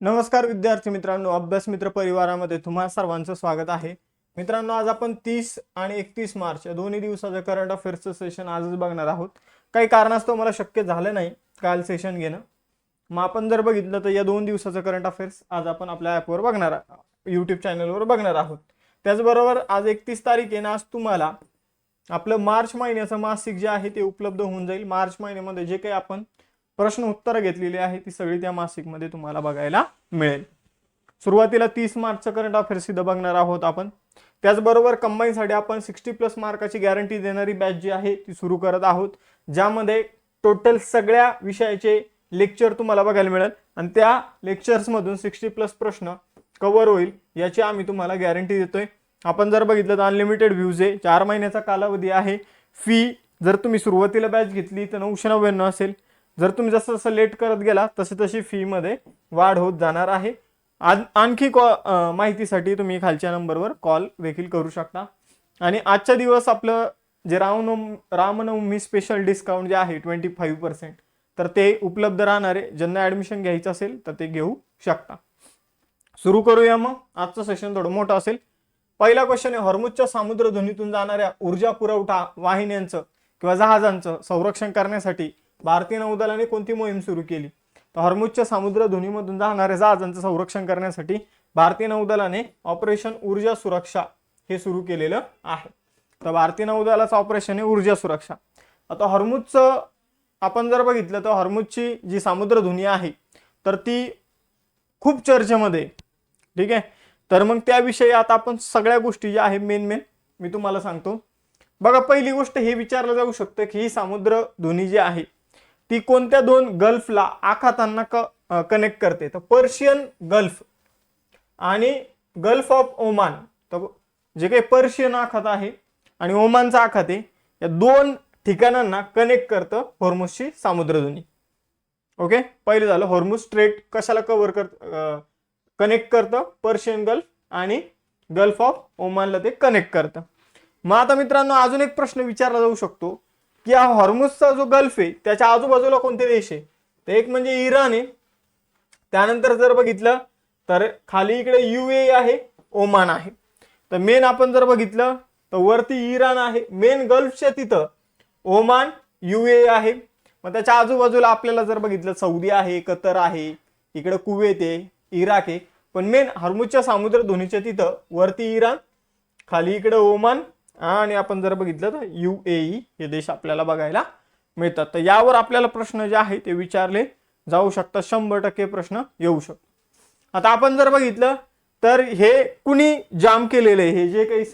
नमस्कार विद्यार्थी मित्रांनो, अभ्यास मित्र परिवारामध्ये तुम्हा सर्वांचं स्वागत आहे. मित्रांनो, आज आपण 30 आणि 31 मार्च या दोन्ही दिवसाचं करंट अफेअर्सचं सेशन आजच बघणार आहोत. काही कारणास्तव मला शक्य झालं नाही काल सेशन घेणं. मग आपण जर बघितलं तर या 2 दिवसाचं करंट अफेअर्स आज आपण आपल्या ॲपवर बघणार आहोत, यूट्यूब चॅनलवर बघणार आहोत. त्याचबरोबर आज 31 तारीख आहे ना, आज तुम्हाला आपलं मार्च महिन्याचं मासिक जे आहे ते उपलब्ध होऊन जाईल. मार्च महिन्यामध्ये जे काही आपण प्रश्न उत्तरं घेतलेली आहे ती सगळी त्या मासिकमध्ये तुम्हाला बघायला मिळेल. सुरुवातीला 30 मार्चचं करंट अफेअर्स इथं बघणार आहोत आपण. त्याचबरोबर कंबाईनसाठी आपण 60+ मार्काची गॅरंटी देणारी बॅच जी आहे ती सुरू करत आहोत, ज्यामध्ये टोटल सगळ्या विषयाचे लेक्चर तुम्हाला बघायला मिळेल आणि त्या लेक्चर्समधून 60+ प्रश्न कव्हर होईल याची आम्ही तुम्हाला गॅरंटी देतोय. आपण जर बघितलं तर अनलिमिटेड व्ह्यूज आहे, 4 महिन्याचा कालावधी आहे. फी जर तुम्ही सुरुवातीला बॅच घेतली तर 999 असेल. जर तुम्ही जसं जसं लेट करत गेला तशी फी मध्ये वाढ होत जाणार आहे. आणखी माहितीसाठी तुम्ही खालच्या नंबरवर कॉल देखील करू शकता. आणि आजच्या दिवस आपलं जे रामनवमी स्पेशल डिस्काउंट जे आहे 25%, तर ते उपलब्ध राहणार आहे. ज्यांना ॲडमिशन घ्यायचं असेल तर ते घेऊ शकता. सुरू करूया मग. आजचं सेशन थोडं मोठं असेल. पहिला क्वेश्चन आहे, हॉर्मुझच्या सामुद्रधुनीतून जाणाऱ्या ऊर्जा पुरवठा वाहिन्यांचं किंवा जहाजांचं संरक्षण करण्यासाठी भारतीय नौदलाने कोणती मोहीम सुरू केली? तर हॉर्मुझच्या सामुद्रधुनीमधून जाणाऱ्या जहाजांचं संरक्षण करण्यासाठी भारतीय नौदलाने ऑपरेशन ऊर्जा सुरक्षा हे सुरू केलेलं आहे. तर भारतीय नौदलाचं ऑपरेशन आहे ऊर्जा सुरक्षा. आता हॉर्मुझचं आपण जर बघितलं तर हॉर्मुझची जी सामुद्रधुनी आहे तर ती खूप चर्चेमध्ये, ठीक आहे. तर मग त्याविषयी आता आपण सगळ्या गोष्टी ज्या आहे मेन मी तुम्हाला सांगतो. बघा, पहिली गोष्ट हे विचारलं जाऊ शकतं की ही सामुद्रधुनी जी आहे ती कोणत्या 2 गल्फला आखातांना कनेक्ट करते? तर पर्शियन गल्फ आणि गल्फ ऑफ ओमान. तर जे काही पर्शियन आखात आहे आणि ओमानचा आखात आहे, या 2 ठिकाणांना कनेक्ट करतं हॉर्मुझची सामुद्रधुनी. ओके, पहिलं झालं हॉर्मुझ स्ट्रेट कशाला कनेक्ट करतं? पर्शियन गल्फ आणि गल्फ ऑफ ओमानला ते कनेक्ट करतं. मग आता मित्रांनो, अजून एक प्रश्न विचारला जाऊ शकतो की हा हॉर्मुझचा जो गल्फ आहे त्याच्या आजूबाजूला कोणते देश आहे? तर एक म्हणजे इराण आहे. त्यानंतर जर बघितलं तर खाली इकडे UAE आहे, ओमान आहे. तर मेन आपण जर बघितलं तर वरती इराण आहे, मेन गल्फच्या तिथं ओमान, UAE आहे. मग त्याच्या आजूबाजूला आपल्याला जर बघितलं सौदी आहे, कतर आहे, इकडे कुवेत आहे, इराक आहे. पण मेन हॉर्मुझच्या सामुद्रधुनीच्या तिथं वरती इराण, खाली इकडे ओमान आणि आपण जर बघितलं तर UAE हे देश आपल्याला बघायला मिळतात. तर यावर आपल्याला प्रश्न जे आहे ते विचारले जाऊ शकतात. 100% प्रश्न येऊ शकतो. आता आपण जर बघितलं तर हे कुणी जाम केलेलं आहे? हे जे काही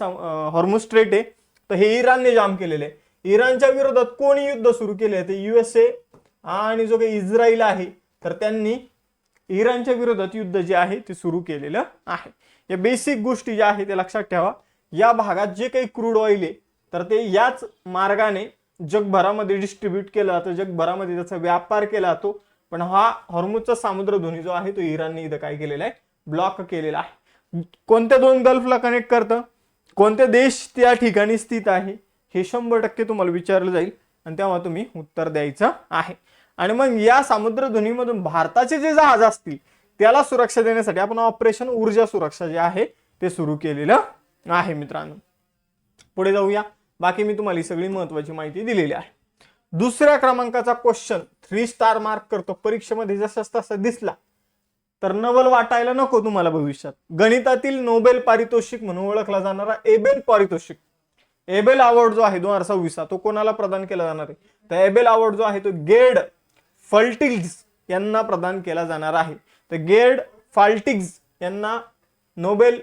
हॉर्मुझ स्ट्रेट आहे तर हे इराणने जाम केलेलं आहे. इराणच्या विरोधात कोणी युद्ध सुरू केले? ते USA आणि जो काही इस्रायल आहे तर त्यांनी इराणच्या विरोधात युद्ध जे आहे ते सुरू केलेलं आहे. या बेसिक गोष्टी ज्या आहेत ते लक्षात ठेवा. या भागात जे काही क्रूड ऑइल आहे तर ते याच मार्गाने जगभरामध्ये डिस्ट्रीब्यूट केला जातं, जगभरामध्ये त्याचा व्यापार केला जातो. पण हा हॉर्मुझचा सामुद्रधुनी जो आहे तो इराणने इथं काय केलेला आहे? ब्लॉक केलेला आहे. कोणत्या 2 गल्फला कनेक्ट करतं, कोणते देश त्या ठिकाणी स्थित आहे, हे 100% तुम्हाला विचारलं जाईल आणि तेव्हा तुम्ही उत्तर द्यायचं आहे. आणि मग या सामुद्रधुनीमधून भारताचे जे जहाज असतील त्याला सुरक्षा देण्यासाठी आपण ऑपरेशन ऊर्जा सुरक्षा जे आहे ते सुरू केलेलं आहे. मित्रांनो, पुढे जाऊया. बाकी मी तुम्हाला ही सगळी महत्वाची माहिती दिलेली आहे. दुसऱ्या क्रमांकाचा क्वेश्चन 3 स्टार मार्क करतो. परीक्षेमध्ये जसं तसं दिसला तर नवल वाटायला नको तुम्हाला भविष्यात. गणितातील नोबेल पारितोषिक म्हणून ओळखला जाणारा एबेल पारितोषिक, एबेल अवॉर्ड जो आहे 2026 तो कोणाला प्रदान केला जाणार आहे? तर एबेल अवॉर्ड जो आहे तो गेर्ड फाल्टिग्ज यांना प्रदान केला जाणार आहे. तर गेर्ड फाल्टिग्ज यांना नोबेल,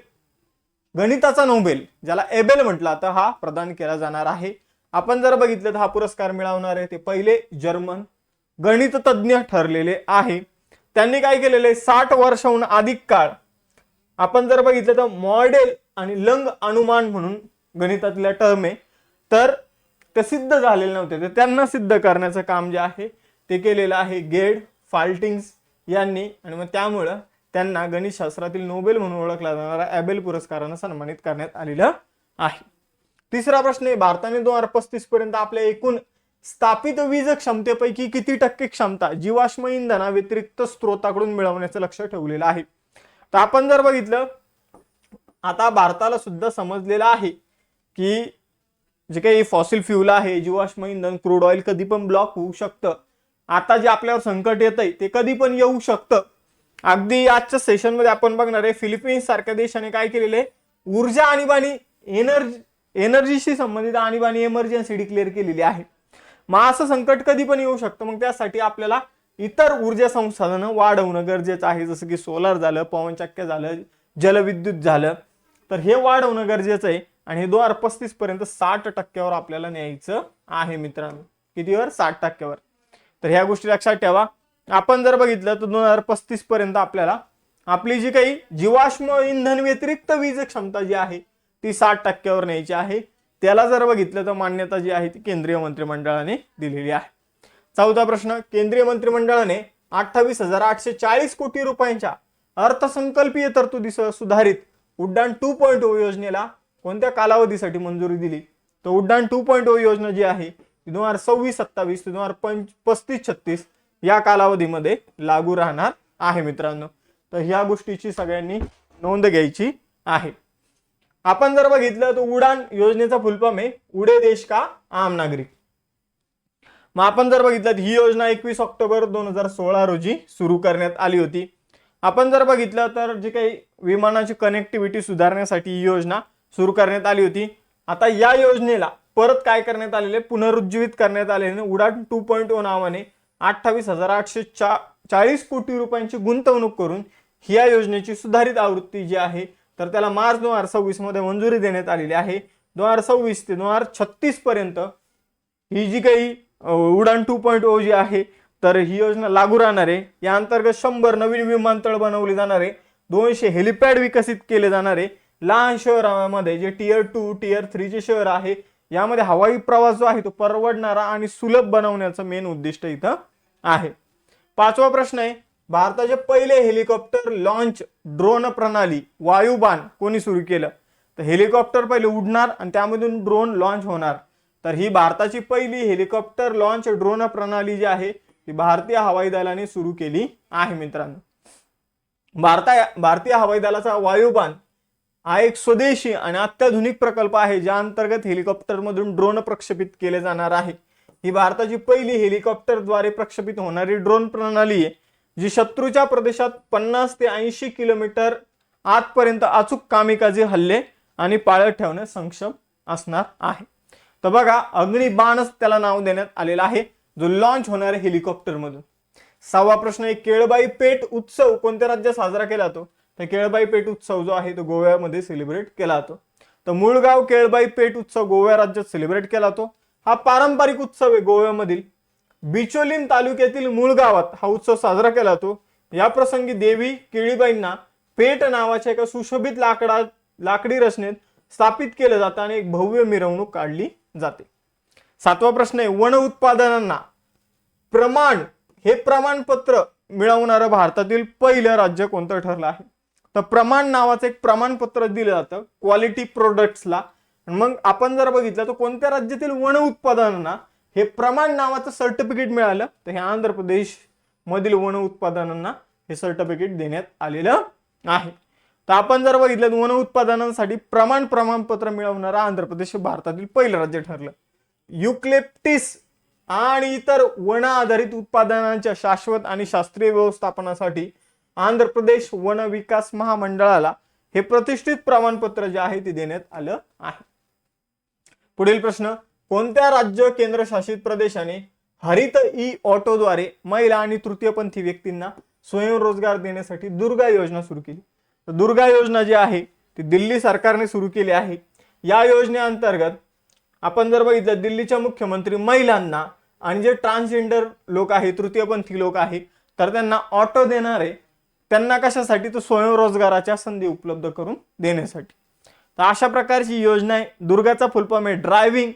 गणिताचा नोबेल ज्याला एबेल म्हटलं तर हा प्रदान केला जाणार आहे. आपण जर बघितलं तर हा पुरस्कार मिळवणार आहे ते पहिले जर्मन गणित तज्ञ ठरलेले आहे. त्यांनी काय केलेले? 60 वर्षाहून अधिक काळ आपण जर बघितलं तर मॉडेल आणि लंग अनुमान म्हणून गणितातल्या टर्म आहे, तर ते सिद्ध झालेले नव्हते. तर त्यांना सिद्ध करण्याचं काम जे आहे ते केलेलं आहे गेर्ड फाल्टिग्ज यांनी. आणि मग त्यामुळं त्यांना गणितशास्त्रातील नोबेल म्हणून ओळखला जाणारा एबेल पुरस्कारानं सन्मानित करण्यात आलेलं आहे. तिसरा प्रश्न आहे, भारताने 2035 पर्यंत आपल्या एकूण स्थापित वीज क्षमतेपैकी किती टक्के क्षमता जीवाश्म इंधना व्यतिरिक्त स्त्रोताकडून मिळवण्याचं लक्ष ठेवलेलं आहे. तर आपण जर बघितलं, आता भारताला सुद्धा समजलेलं आहे की जे काही फॉसिल फ्यूल आहे, जीवाश्म इंधन, क्रूड ऑइल कधी पण ब्लॉक होऊ शकतं. आता जे आपल्यावर संकट येतंय ते कधी पण येऊ शकतं. अगदी आजच्या सेशनमध्ये आपण बघणार आहे फिलिपिन्स सारख्या देशाने काय केलेलं आहे, ऊर्जा आणीबाणी एनर्जीशी संबंधित आणीबाणी इमर्जन्सी डिक्लेअर केलेली आहे. मग असं संकट कधी पण येऊ शकतं. मग त्यासाठी आपल्याला इतर ऊर्जा संसाधनं वाढवणं गरजेचं आहे, जसं की सोलार झालं, पवनचक्क्य झालं, जलविद्युत झालं. तर हे वाढवणं गरजेचं आहे आणि हे 2035 पर्यंत 60% आपल्याला न्यायचं आहे मित्रांनो. कितीवर? 60%. तर ह्या गोष्टी लक्षात ठेवा. आपण जर बघितलं तर 2035 पर्यंत आपल्याला आपली जी काही जीवाश्म इंधन व्यतिरिक्त वीज क्षमता जी आहे ती 60% न्यायची आहे. त्याला जर बघितलं तर मान्यता जी आहे ती केंद्रीय मंत्रिमंडळाने दिलेली आहे. 14 प्रश्न, केंद्रीय मंत्रिमंडळाने 28,840 कोटी रुपयांच्या अर्थसंकल्पीय तरतुदीसह सुधारित उड्डाण 2.0 योजनेला कोणत्या कालावधीसाठी मंजुरी दिली? तर उड्डाण 2.0 योजना जी आहे 2026-27 ते 2035-36 या कालावधीमध्ये लागू राहणार आहे मित्रांनो. तर ह्या गोष्टीची सगळ्यांनी नोंद घ्यायची आहे. आपण जर बघितलं तर उडान योजनेचा फुल फॉर्म आहे उडे देश का आम नागरिक. मग आपण जर बघितलं ही योजना 21 ऑक्टोबर 2016 रोजी सुरू करण्यात आली होती. आपण जर बघितलं तर जे काही विमानाची कनेक्टिव्हिटी सुधारण्यासाठी ही योजना सुरू करण्यात आली होती. आता या योजनेला परत काय करण्यात आलेले, पुनरुज्जीवित करण्यात आलेले उडान 2.0 नावाने 28,840 कोटी रुपयांची गुंतवणूक करून या योजनेची सुधारित आवृत्ती जी आहे तर त्याला मार्च 2026 मध्ये मंजुरी देण्यात आलेली आहे. 2026 ते 2036 पर्यंत ही जी काही उडान 2.0 जी आहे तर ही योजना लागू राहणार आहे. या अंतर्गत 100 नवीन विमानतळ बनवले जाणार आहे, 200 हेलिपॅड विकसित केले जाणार आहे. लहान शहरांमध्ये जे टियर 2 टियर 3 चे शहर आहे यामध्ये हवाई प्रवास जो आहे तो परवडणारा आणि सुलभ बनवण्याचं मेन उद्दिष्ट इथं आहे. 5वा प्रश्न आहे, भारताचे पहिले हेलिकॉप्टर लॉन्च ड्रोन प्रणाली वायुबाण कोणी सुरू केलं? तर हेलिकॉप्टर पहिले उडणार आणि त्यामधून ड्रोन लॉन्च होणार. तर ही भारताची पहिली हेलिकॉप्टर लॉन्च ड्रोन प्रणाली जी आहे ती भारतीय हवाई दलाने सुरू केली आहे मित्रांनो. भारतीय हवाई दलाचा वायुबाण हा एक स्वदेशी आणि अत्याधुनिक प्रकल्प आहे ज्या अंतर्गत हेलिकॉप्टर मधून ड्रोन प्रक्षेपित केले जाणार आहे. ही भारताची पहिली हेलिकॉप्टरद्वारे प्रक्षेपित होणारी ड्रोन प्रणाली आहे जी शत्रूच्या प्रदेशात 50 ते 80 किलोमीटर आतपर्यंत अचूक कामिकाजी हल्ले आणि पाळत ठेवण्यास सक्षम असणार आहे. तर बघा अग्निबाणच त्याला नाव देण्यात आलेलं आहे जो लॉन्च होणाऱ्या हेलिकॉप्टर मधून. 6वा प्रश्न आहे, केळबाई पेठ उत्सव कोणत्या राज्यात साजरा केला जातो? तर केळबाई पेठ उत्सव जो आहे तो गोव्यामध्ये सेलिब्रेट केला जातो. तर मूळगाव केळबाई पेठ उत्सव गोवा राज्यात सेलिब्रेट केला जातो. हा पारंपरिक उत्सव आहे गोव्यामधील बिचोलीम तालुक्यातील मूळ गावात हा उत्सव साजरा केला जातो. या प्रसंगी देवी केळीबाईंना पेठ नावाच्या एका सुशोभित लाकडी रचनेत स्थापित केलं जातं आणि एक भव्य मिरवणूक काढली जाते. 7वा प्रश्न आहे, वन उत्पादनांना प्रमाणपत्र मिळवणारं भारतातील पहिलं राज्य कोणतं ठरलं आहे? तर प्रमाण नावाचं एक प्रमाणपत्र दिलं जातं क्वालिटी प्रोडक्ट्सला. मग आपण जर बघितलं तर कोणत्या राज्यातील वन उत्पादनांना हे प्रमाण नावाचं सर्टिफिकेट मिळालं तर हे आंध्र प्रदेश मधील वन उत्पादनांना हे सर्टिफिकेट देण्यात आलेलं आहे. तर आपण जर बघितलं वन उत्पादनांसाठी प्रमाणपत्र मिळवणारा आंध्र प्रदेश भारतातील पहिलं राज्य ठरलं. युक्लेप्टिस आणि इतर वन आधारित उत्पादनांच्या शाश्वत आणि शास्त्रीय व्यवस्थापनासाठी आंध्र प्रदेश वन विकास महामंडळाला हे प्रतिष्ठित प्रमाणपत्र जे आहे ते देण्यात आलं आहे. पुढील प्रश्न, कोणत्या राज्य केंद्रशासित प्रदेशाने हरित ई ऑटोद्वारे महिला आणि तृतीयपंथी व्यक्तींना स्वयंरोजगार देण्यासाठी दुर्गा योजना सुरू केली? तर दुर्गा योजना जी आहे ती दिल्ली सरकारने सुरू केली आहे. या योजनेअंतर्गत आपण जर बघितलं दिल्लीच्या मुख्यमंत्री महिलांना आणि जे ट्रान्सजेंडर लोक आहे तृतीयपंथी लोक आहे तर त्यांना ऑटो देणार आहे. त्यांना कशासाठी? तर स्वयंरोजगाराच्या संधी उपलब्ध करून देण्यासाठी. तर अशा प्रकारची योजना आहे. दुर्गाचा फुल फॉर्म आहे ड्रायव्हिंग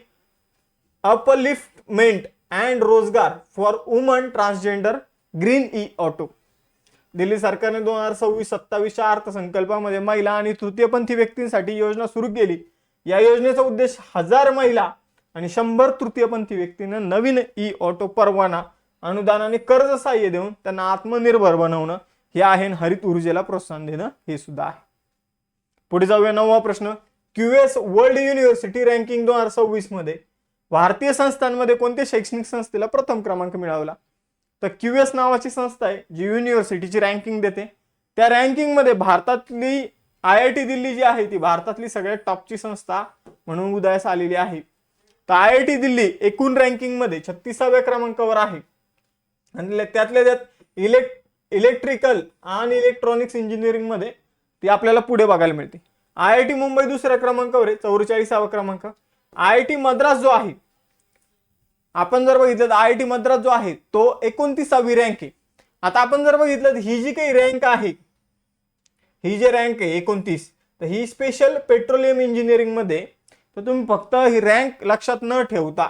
अपलिफ्टमेंट अँड रोजगार for woman transgender green E auto. Delhi सरकारने 2026-27 अर्थसंकल्पामध्ये महिला आणि तृतीयपंथी व्यक्तींसाठी योजना सुरू केली. या योजनेचा उद्देश 1000 महिला आणि 100 तृतीयपंथी व्यक्तींना नवीन ई ऑटो परवाना अनुदानाने कर्ज सहाय्य देऊन त्यांना आत्मनिर्भर बनवणं हे आहे. हरित ऊर्जेला प्रोत्साहन देणं हे सुद्धा आहे. पुढे जाऊया 9वा प्रश्न. QS वर्ल्ड युनिव्हर्सिटी रँकिंग 2026 मध्ये भारतीय संस्थांमध्ये कोणत्या शैक्षणिक संस्थेला प्रथम क्रमांक मिळवला? तर QS नावाची संस्था आहे जी युनिव्हर्सिटीची रँकिंग देते. त्या रँकिंग मध्ये भारतातली IIT दिल्ली जी आहे ती भारतातली सगळ्यात टॉपची संस्था म्हणून उदयास आलेली आहे. तर IIT दिल्ली एकूण रँकिंग मध्ये 36व्या क्रमांकावर आहे आणि त्यातल्या त्यात इलेक्ट्रिकल आणि इलेक्ट्रॉनिक्स इंजिनिअरिंग मध्ये ती आपल्याला पुढे बघायला मिळते. IIT मुंबई दुसऱ्या क्रमांकावर आहे, 44वा क्रमांक. IIT मद्रास जो आहे, आपण जर बघितलं तर IIT मद्रास जो आहे तो 29वी रँक आहे. आता आपण जर बघितलं तर ही जी काही रँक आहे, ही जी रँक आहे 29, तर ही स्पेशल पेट्रोलियम इंजिनिअरिंग मध्ये. तर तुम्ही फक्त ही रँक लक्षात न ठेवता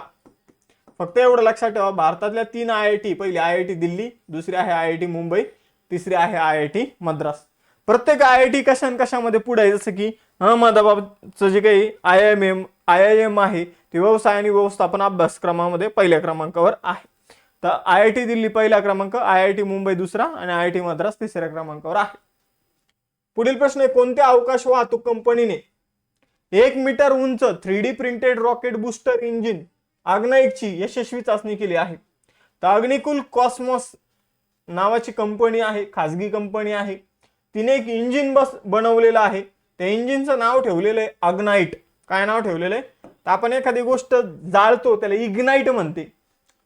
फक्त एवढं लक्षात ठेवा, भारतातल्या 3 IIT, पहिली IIT दिल्ली, दुसरी आहे IIT मुंबई, तिसरी आहे IIT मद्रास. प्रत्येक IIT कशामध्ये पुढे आहे, जसं की अहमदाबादचं जे काही IIM आहे ते व्यवसाय आणि व्यवस्थापन अभ्यासक्रमामध्ये पहिल्या क्रमांकावर आहे. तर IIT दिल्ली पहिला क्रमांक, IIT मुंबई दुसरा आणि IIT मद्रास तिसऱ्या क्रमांकावर आहे. पुढील प्रश्न आहे, कोणत्या अवकाश वाहतूक कंपनीने 1 मीटर उंच 3D printed rocket booster engine अग्नाइटची यशस्वी चाचणी केली आहे? तर अग्निकुल कॉस्मॉस नावाची कंपनी आहे, खासगी कंपनी आहे. तिने एक इंजिन बनवलेलं आहे. त्या इंजिनचं नाव ठेवलेलं आहे अग्नाइट. काय नाव ठेवलेलं आहे? तर आपण एखादी गोष्ट जाळतो त्याला इग्नाइट म्हणते,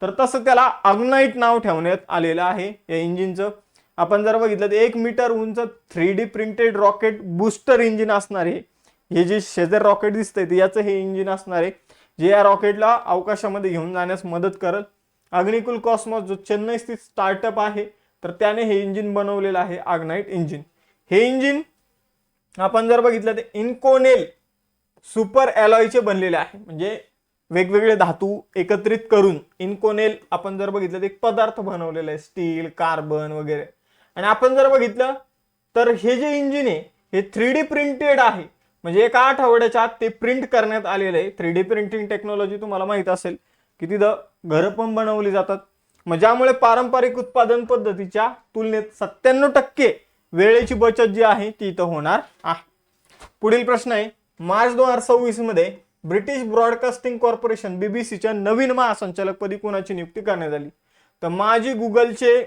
तर तसं त्याला अग्नाइट नाव ठेवण्यात आलेलं आहे या इंजिनचं. आपण जर बघितलं तर 1 मीटर उंच 3D printed rocket booster engine असणार आहे. हे जे शेजार रॉकेट दिसतंय ते याचं हे इंजिन असणार आहे, जे या रॉकेटला अवकाशामध्ये घेऊन जाण्यास मदत करेल. अग्निकुल कॉस्मॉस जो चेन्नई स्थित स्टार्टअप आहे, तर त्याने हे इंजिन बनवलेलं आहे अग्नाइट इंजिन. हे इंजिन आपण जर बघितलं तर इन्कोनेल सुपर अलॉयचे बनलेले आहे. म्हणजे वेगवेगळे धातू एकत्रित करून इन्कोनेल आपण जर बघितलं तर एक पदार्थ बनवलेला आहे, स्टील, कार्बन वगैरे. आणि आपण जर बघितलं तर हे जे इंजिन आहे हे 3D प्रिंटेड आहे. म्हणजे एका आठवड्याच्या आत ते प्रिंट करण्यात आलेलं आहे. 3D प्रिंटिंग टेक्नॉलॉजी तुम्हाला माहित असेल की तिथं घरं पण बनवली जातात. मग ज्यामुळे पारंपरिक उत्पादन पद्धतीच्या तुलनेत 97% वेळेची बचत जी आहे ती इथं होणार आहे. पुढील प्रश्न आहे, मार्च 2026 मध्ये ब्रिटिश ब्रॉडकास्टिंग कॉर्पोरेशन BBCच्या नवीन महासंचालकपदी कोणाची नियुक्ती करण्यात आली? तर माजी गुगलचे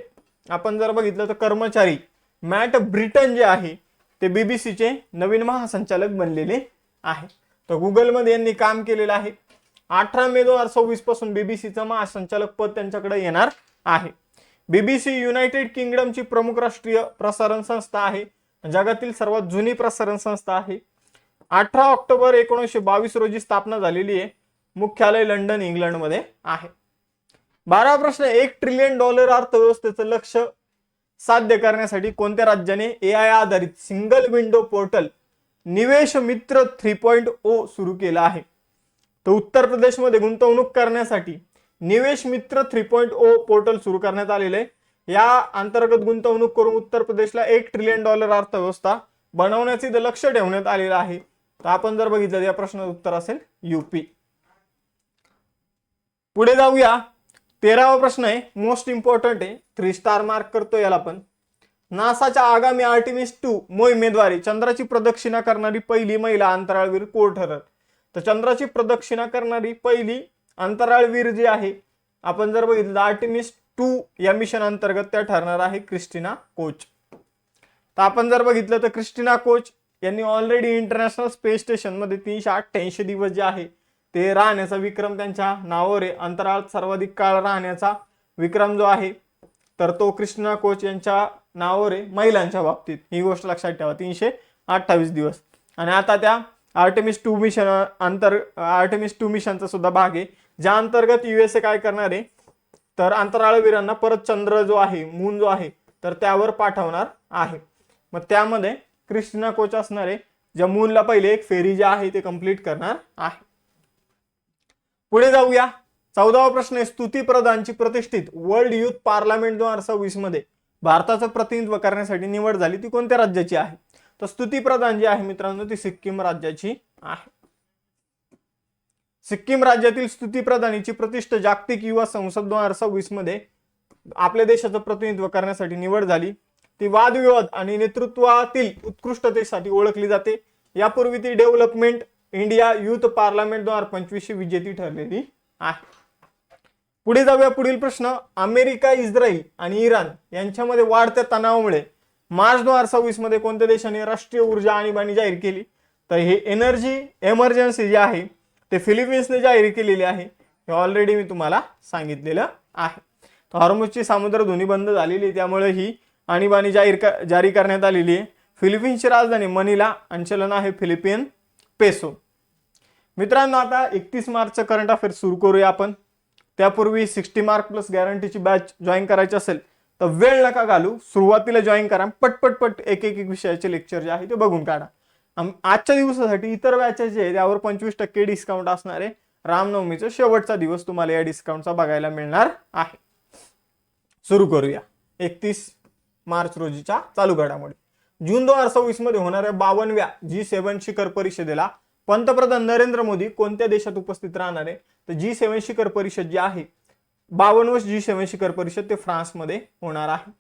आपण जर बघितलं तर कर्मचारी मॅट ब्रिटन जे आहे ते BBCचे नवीन महासंचालक बनलेले आहे. तर गुगलमध्ये यांनी काम केलेलं आहे. 18 मे 2026 पासून BBCचं महासंचालक पद त्यांच्याकडे येणार आहे. BBC युनायटेड किंगडमची प्रमुख राष्ट्रीय प्रसारण संस्था आहे, जगातील सर्वात जुनी प्रसारण संस्था आहे. 18 ऑक्टोबर 1922 रोजी स्थापना झालेली आहे. मुख्यालय लंडन इंग्लंडमध्ये आहे. 12 प्रश्न, $1 ट्रिलियन अर्थव्यवस्थेचं लक्ष्य साध्य करण्यासाठी कोणत्या राज्याने AI आधारित सिंगल विंडो पोर्टल निवेश मित्र 3.0 सुरू केला आहे? तर उत्तर प्रदेशमध्ये गुंतवणूक करण्यासाठी निवेश मित्र 3.0 पोर्टल सुरू करण्यात आलेले आहे. या अंतर्गत गुंतवणूक करून उत्तर प्रदेशला $1 ट्रिलियन अर्थव्यवस्था बनवण्याचे लक्ष्य ठेवण्यात आलेलं आहे. तर आपण जर बघितलं या प्रश्नाचं उत्तर असेल UP. पुढे जाऊया. 13वा प्रश्न आहे, मोस्ट इम्पॉर्टंट आहे, 3 स्टार मार्क करतो याला पण. नासाच्या आगामी आर्टिमिस 2 मोहिमेद्वारे चंद्राची प्रदक्षिणा करणारी पहिली महिला अंतराळवीर कोण ठरल? तर चंद्राची प्रदक्षिणा करणारी पहिली अंतराळवीर जी आहे आपण जर बघितलं आर्टिमिस 2 या मिशन अंतर्गत त्या ठरणार आहे क्रिस्टिना कोच. तर आपण जर बघितलं तर क्रिस्टिना कोच यांनी ऑलरेडी इंटरनॅशनल स्पेस स्टेशन मध्ये 388 दिवस जे आहे ते राहण्याचा विक्रम त्यांच्या नावावर आहे. अंतराळात सर्वाधिक काळ राहण्याचा विक्रम जो आहे तर तो क्रिस्टिना कोच यांच्या नावावर आहे महिलांच्या बाबतीत. ही गोष्ट लक्षात ठेवा, 328 दिवस. आणि आता त्या आर्टेमिस 2 मिशनचा सुद्धा भाग आहे, ज्या अंतर्गत USA काय करणार आहे तर अंतराळवीरांना परत चंद्र जो आहे, मून जो आहे तर त्यावर पाठवणार आहे. मग त्यामध्ये क्रिस्टिना कोच असणार आहे, ज्या मूनला पहिले एक फेरी जे आहे ते कंप्लीट करणार आहे. पुढे जाऊया. 14वा प्रश्न आहे, स्तुती प्रधानची प्रतिष्ठित वर्ल्ड युथ पार्लमेंट 2026 मध्ये भारताचं प्रतिनिधित्व करण्यासाठी निवड झाली ती कोणत्या राज्याची आहे? तर स्तुती प्रधान जी आहे मित्रांनो ती सिक्कीम राज्याची आहे. सिक्कीम राज्यातील स्तुती प्रदानीची प्रतिष्ठा जागतिक युवा संसद 2026 मध्ये आपल्या देशाचं प्रतिनिधित्व करण्यासाठी निवड झाली. ती वादविवाद आणि नेतृत्वातील उत्कृष्टतेसाठी ओळखली जाते. यापूर्वी ती डेव्हलपमेंट इंडिया युथ पार्लमेंट 2025 विजेती ठरलेली आहे. पुढे जाऊया. पुढील प्रश्न, अमेरिका, इस्रायल आणि इराण यांच्यामध्ये वाढत्या तणावामुळे मार्च 2026 मध्ये कोणत्या देशाने राष्ट्रीय ऊर्जा आणीबाणी जाहीर केली? तर हे एनर्जी इमर्जन्सी जे आहे ते फिलिपिन्सने जाहीर केलेली आहे. हे ऑलरेडी मी तुम्हाला सांगितलेलं आहे. तर हॉर्मुझची सामुद्रधुनी बंद झालेली, त्यामुळे ही आणीबाणी जारी करण्यात आलेली आहे. फिलिपिन्सची राजधानी मनिला आणि चलन आहे फिलिपिन पेसो. मित्रांनो, आता 31 मार्चचं करंट अफेअर सुरू करूया आपण. त्यापूर्वी 60 मार्क प्लस गॅरंटीची बॅच जॉईन करायची असेल तर वेळ नका घालू, सुरुवातीला जॉईन करा. पटपट एक विषयाचे लेक्चर जे आहे ते बघून काढा. आजच्या दिवसासाठी इतर बॅचेस जे आहे त्यावर 25% डिस्काउंट असणार आहे. रामनवमीचा शेवटचा दिवस तुम्हाला या डिस्काउंटचा बघायला मिळणार आहे. सुरू करूया 31 मार्च रोजीच्या चालू घडामोडी. जून 2026 मध्ये होणाऱ्या 52व्या G7 शिखर परिषदेला पंतप्रधान नरेंद्र मोदी कोणत्या देशात उपस्थित राहणार आहे? तर G7 शिखर परिषद जी आहे 52वी G7 शिखर परिषद ते फ्रान्समध्ये होणार आहे.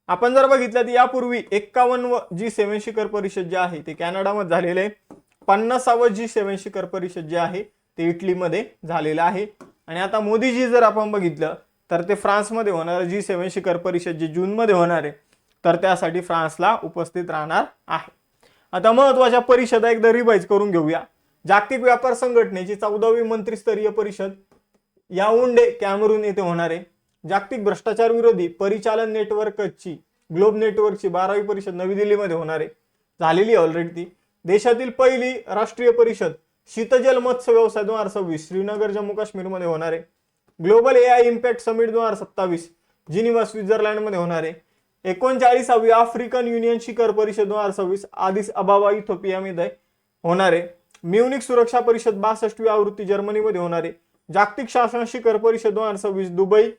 आपण जर बघितलं तर यापूर्वी 51व G7 शिखर परिषद जे आहे ते कॅनडामध्ये झालेले आहे. 50व G7 शिखर परिषद जे आहे ते इटलीमध्ये झालेलं आहे. आणि आता मोदीजी जर आपण बघितलं तर ते फ्रान्समध्ये होणार G7 शिखर परिषद जे जूनमध्ये होणार आहे तर त्यासाठी फ्रान्सला उपस्थित राहणार आहे. आता महत्त्वाच्या परिषदा एकदा रिवाइज करून घेऊया. जागतिक व्यापार संघटनेची 14वी मंत्रिस्तरीय परिषद याउंडे कॅमेरून येथे होणार आहे. जागतिक भ्रष्टाचार विरोधी परिचालन नेटवर्कची ग्लोब नेटवर्कची 12वी परिषद नवी दिल्लीमध्ये होणार आहे. झालेली ऑलरेडी ती. देशातील पहिली राष्ट्रीय परिषद शीतजल मत्स्य व्यवसाय 2026 श्रीनगर जम्मू काश्मीरमध्ये होणार आहे. Global AI impact summit 2027 Geneva स्वित्झर्लंडमध्ये होणार आहे. 39वी आफ्रिकन युनियन शिखर परिषद 2026 आदिस अबाबा इथिओपियामध्ये होणार आहे. म्युनिक सुरक्षा परिषद 62वी आवृत्ती जर्मनीमध्ये होणार आहे. जागतिक शासन शिखर परिषद 2026 दुबई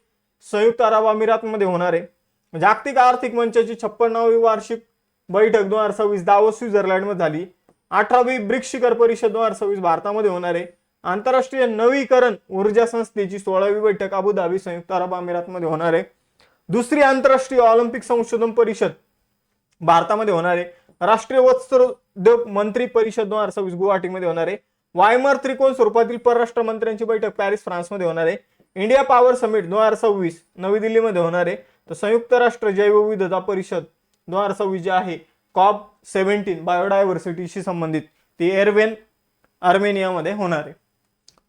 संयुक्त अरब अमिरातमध्ये होणार आहे. जागतिक आर्थिक मंचाची 56वी वार्षिक बैठक 2026 दावोस स्वित्झर्लंडमध्ये झाली. 18वी ब्रिक्स शिखर परिषद 2026 भारतामध्ये होणार आहे. आंतरराष्ट्रीय नवीकरण ऊर्जा संस्थेची 16वी बैठक अबुधाबी संयुक्त अरब अमिरातमध्ये होणार आहे. दुसरी आंतरराष्ट्रीय ऑलिम्पिक संशोधन परिषद भारतामध्ये होणार आहे. राष्ट्रीय वस्त्रोद्योग मंत्री परिषद 2026 गुवाहाटीमध्ये होणार आहे. वायमर त्रिकोण स्वरूपातील परराष्ट्र मंत्र्यांची बैठक पॅरिस फ्रान्समध्ये होणार आहे. इंडिया पॉवर समिट 2026 नवी दिल्लीमध्ये होणार आहे. तर संयुक्त राष्ट्र जैवविविधता परिषद 2026 जी आहे COP17 बायोडायव्हर्सिटीशी संबंधित ती एरवेन आर्मेनियामध्ये होणार आहे.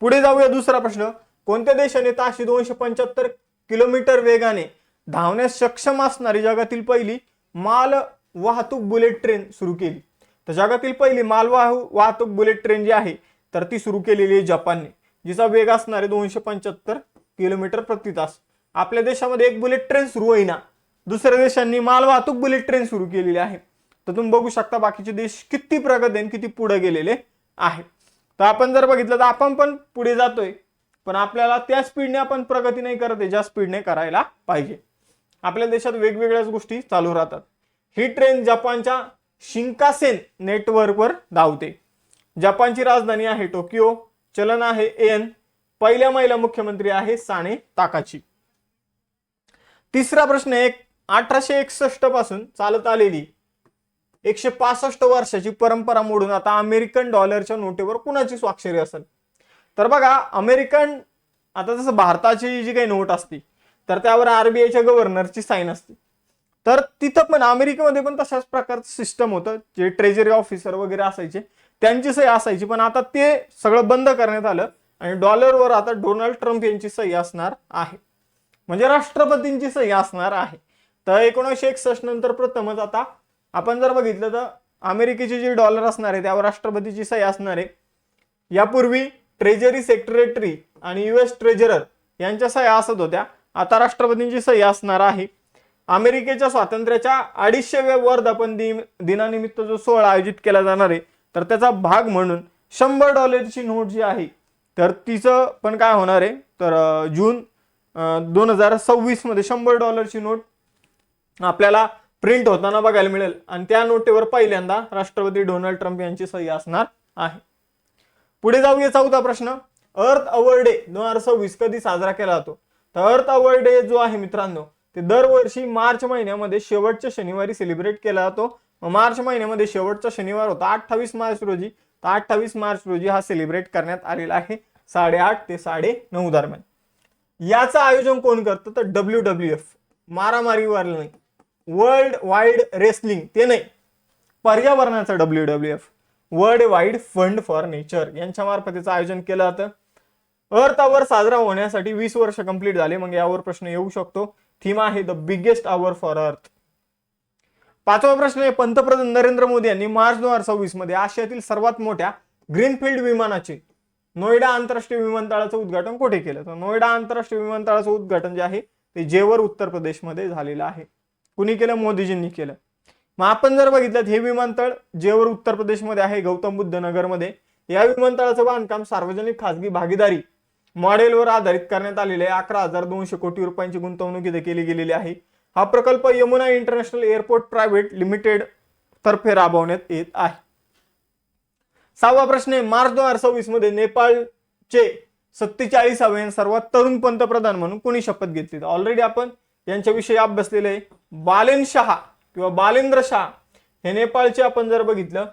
पुढे जाऊया. दुसरा प्रश्न, कोणत्या देशाने ताशी 275 किलोमीटर वेगाने धावण्यास सक्षम असणारी जगातील पहिली माल वाहतूक बुलेट ट्रेन सुरू केली? तर जगातील पहिली मालवाहू वाहतूक बुलेट ट्रेन जी आहे तर ती सुरू केलेली आहे जपानने, जिचा वेग असणार आहे 275 किलोमीटर प्रति तास. आपल्या देशामध्ये एक बुलेट ट्रेन सुरू होईना, दुसऱ्या देशांनी माल वाहतूक बुलेट ट्रेन सुरू केलेली आहे. तर तुम्ही बघू शकता बाकीचे देश किती प्रगत आहेत, किती पुढे गेलेले आहेत. तर आपण जर बघितलं तर आपण पण पुढे जातोय, पण आपल्याला त्या स्पीडने आपण प्रगती नाही करत आहे ज्या स्पीडने करायला पाहिजे. आपल्या देशात वेगवेगळ्याच गोष्टी चालू राहतात. ही ट्रेन जपानच्या शिंकासेन नेटवर्कवर धावते. जपानची राजधानी आहे टोकियो. चलन आहे येन. पहिल्या महिला मुख्यमंत्री आहे साने ताकाची. तिसरा प्रश्न, 1861 पासून चालत आलेली 165 वर्षाची परंपरा मोडून आता अमेरिकन डॉलरच्या नोटेवर कुणाची स्वाक्षरी असेल? तर बघा, अमेरिकन आता जसं भारताची जी काही नोट असते तर त्यावर RBIच्या गव्हर्नरची साईन असते. तर तिथं पण अमेरिकेमध्ये पण तशाच प्रकारचं सिस्टम होतं. जे ट्रेजरी ऑफिसर वगैरे असायचे त्यांची सही असायची, पण आता ते सगळं बंद करण्यात आलं आणि डॉलरवर आता डोनाल्ड ट्रम्प यांची सही असणार आहे, म्हणजे राष्ट्रपतींची सही असणार आहे. तर 1961 नंतर प्रथमच आता आपण जर बघितलं तर अमेरिकेची जी डॉलर असणार आहे त्यावर राष्ट्रपतीची सही असणार आहे. यापूर्वी ट्रेजरी सेक्रेटरी आणि US ट्रेजरर यांच्या सही असत होत्या, आता राष्ट्रपतींची सही असणार आहे. अमेरिकेच्या स्वातंत्र्याच्या 250व्या वर्धापन दिनानिमित्त जो सोहळा आयोजित केला जाणार आहे तर त्याचा भाग म्हणून $100 नोट जी आहे तर तिचं पण काय होणार आहे तर जून 2026 मध्ये $100 नोट आपल्याला प्रिंट होताना बघायला मिळेल आणि त्या नोटेवर पहिल्यांदा राष्ट्रपती डोनाल्ड ट्रम्प यांची सही असणार आहे. पुढे जाऊया. चौथा प्रश्न, अर्थ अवॉर्ड डे 2026 कधी साजरा केला जातो? तर अर्थ अवॉर्ड डे जो आहे मित्रांनो ते दरवर्षी मार्च महिन्यामध्ये शेवटच्या शनिवारी सेलिब्रेट केला जातो. मार्च महिन्यामध्ये शेवटचा शनिवार होता 28 मार्च रोजी. तर 28 मार्च रोजी हा सेलिब्रेट करण्यात आलेला आहे 8:30 ते 9:30 दरम्यान. याचं आयोजन कोण करतं? तर WWF, मारामारीवर नाही, वर्ल्ड वाईड रेसलिंग ते नाही, पर्यावरणाचं WWF, world wide fund for nature यांच्या मार्फत याचं आयोजन केलं जातं. अर्थ आवर साजरा होण्यासाठी 20 वर्ष कंप्लीट झाले. मग यावर प्रश्न येऊ शकतो. थीम आहे the biggest hour for earth. पाचवा प्रश्न आहे, पंतप्रधान नरेंद्र मोदी यांनी मार्च 2026 मध्ये आशियातील सर्वात मोठ्या ग्रीनफील्ड विमानाचे नोएडा आंतरराष्ट्रीय विमानतळाचं उद्घाटन कुठे केलं? तर नोएडा आंतरराष्ट्रीय विमानतळाचं उद्घाटन जे आहे ते जेवर उत्तर प्रदेशमध्ये झालेलं आहे. कुणी केलं? मोदीजींनी केलं. मग आपण जर बघितलं हे विमानतळ जेवर उत्तर प्रदेशमध्ये आहे, गौतम बुद्ध नगरमध्ये. या विमानतळाचं बांधकाम सार्वजनिक खासगी भागीदारी मॉडेलवर आधारित करण्यात आलेले 11,200 कोटी रुपयांची गुंतवणूक इथे केली गेलेली आहे. हा प्रकल्प Yamuna international airport private limited तर्फे राबवण्यात येत आहे. सहावा प्रश्न आहे, मार्च 2026 मध्ये नेपाळचे 47वे सर्वात तरुण पंतप्रधान म्हणून कोणी शपथ घेतली? ऑलरेडी आपण यांच्याविषयी अभ्यासलेले आहे. बालेन शाह किंवा बालेंद्र शाह हे नेपाळचे आपण जर बघितलं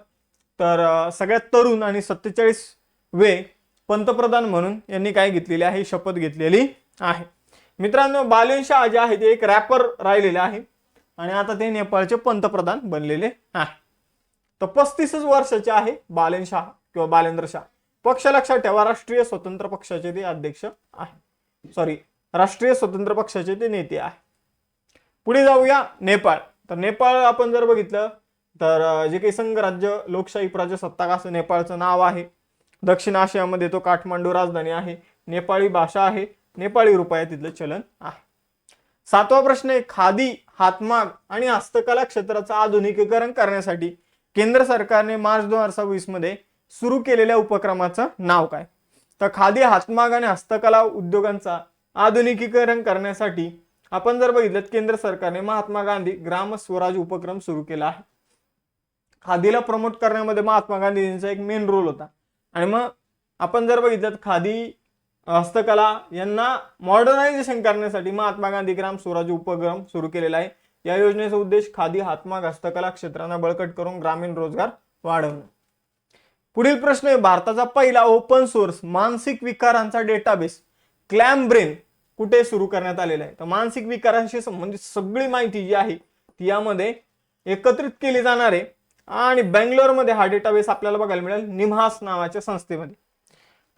तर सगळ्यात तरुण आणि 47वे पंतप्रधान म्हणून यांनी काय घेतलेली आहे? शपथ घेतलेली आहे. मित्रांनो, बालेन शाह जे आहे ते एक रॅपर राहिलेले आहे आणि आता ते नेपाळचे पंतप्रधान बनलेले आहे. तर 35 वर्षाचे आहे बालेन शाह किंवा बालेंद्र शाह. पक्ष लक्षात ठेवा, राष्ट्रीय स्वतंत्र पक्षाचे ते अध्यक्ष आहे. राष्ट्रीय स्वतंत्र पक्षाचे ते नेते आहे. पुढे जाऊया नेपाळ. तर नेपाळ आपण जर बघितलं तर जे काही संघराज्य लोकशाही प्रजासत्ताक असं नेपाळचं नाव आहे. दक्षिण आशियामध्ये तो काठमांडू राजधानी आहे. नेपाळी भाषा आहे, नेपाळी रुपया तिथलं चलन आहे. सातवा प्रश्न आहे, खादी, हातमाग आणि हस्तकला क्षेत्राचं आधुनिकीकरण करण्यासाठी केंद्र सरकारने मार्च 2026 मध्ये सुरू केलेल्या उपक्रमाचं नाव काय? तर खादी, हातमाग आणि हस्तकला उद्योगांचा आधुनिकीकरण करण्यासाठी आपण जर बघितलं केंद्र सरकारने महात्मा गांधी ग्राम स्वराज उपक्रम सुरू केला आहे. खादीला प्रमोट करण्यामध्ये महात्मा गांधींचा एक मेन रोल होता. आणि मग आपण जर बघितलं खादी, हस्तकला यांना मॉडर्नायझेशन करण्यासाठी महात्मा गांधी ग्राम स्वराज उपक्रम सुरू केलेला आहे. या योजनेचा उद्देश खादी, हातमाग, हस्तकला क्षेत्रांना बळकट करून ग्रामीण रोजगार वाढवणं. पुढील प्रश्न आहे, भारताचा पहिला ओपन सोर्स मानसिक विकारांचा डेटाबेस क्लॅमब्रेन कुठे सुरू करण्यात आलेला आहे? तर मानसिक विकारांशी संबंधित सगळी माहिती जी आहे ती यामध्ये एकत्रित केली जाणार आहे आणि बेंगलोरमध्ये हा डेटाबेस आपल्याला बघायला मिळेल निम्हास नावाच्या संस्थेमध्ये.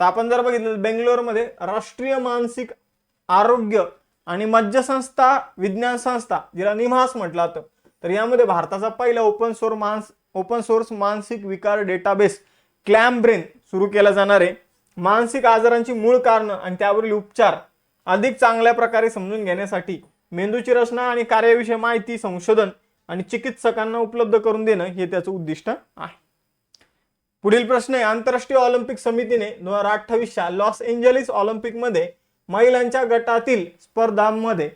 तर आपण जर बघितलं बेंगलोरमध्ये राष्ट्रीय मानसिक आरोग्य आणि मज्जासंस्था विज्ञान संस्था जिला निम्हास म्हटलं जातं, तर यामध्ये भारताचा पहिला ओपन सोर्स मानसिक विकार डेटाबेस क्लॅमब्रेन सुरू केला जाणार आहे. मानसिक आजारांची मूळ कारणं आणि त्यावरील उपचार अधिक चांगल्या प्रकारे समजून घेण्यासाठी मेंदूची रचना आणि कार्याविषयी माहिती संशोधन आणि चिकित्सकांना उपलब्ध करून देणं हे त्याचं उद्दिष्ट आहे. पुढील प्रश्न आहे, आंतरराष्ट्रीय ऑलिम्पिक समितीने 2028च्या लॉस एंजेलिस ऑलिम्पिकमध्ये महिलांच्या गटातील स्पर्धांमध्ये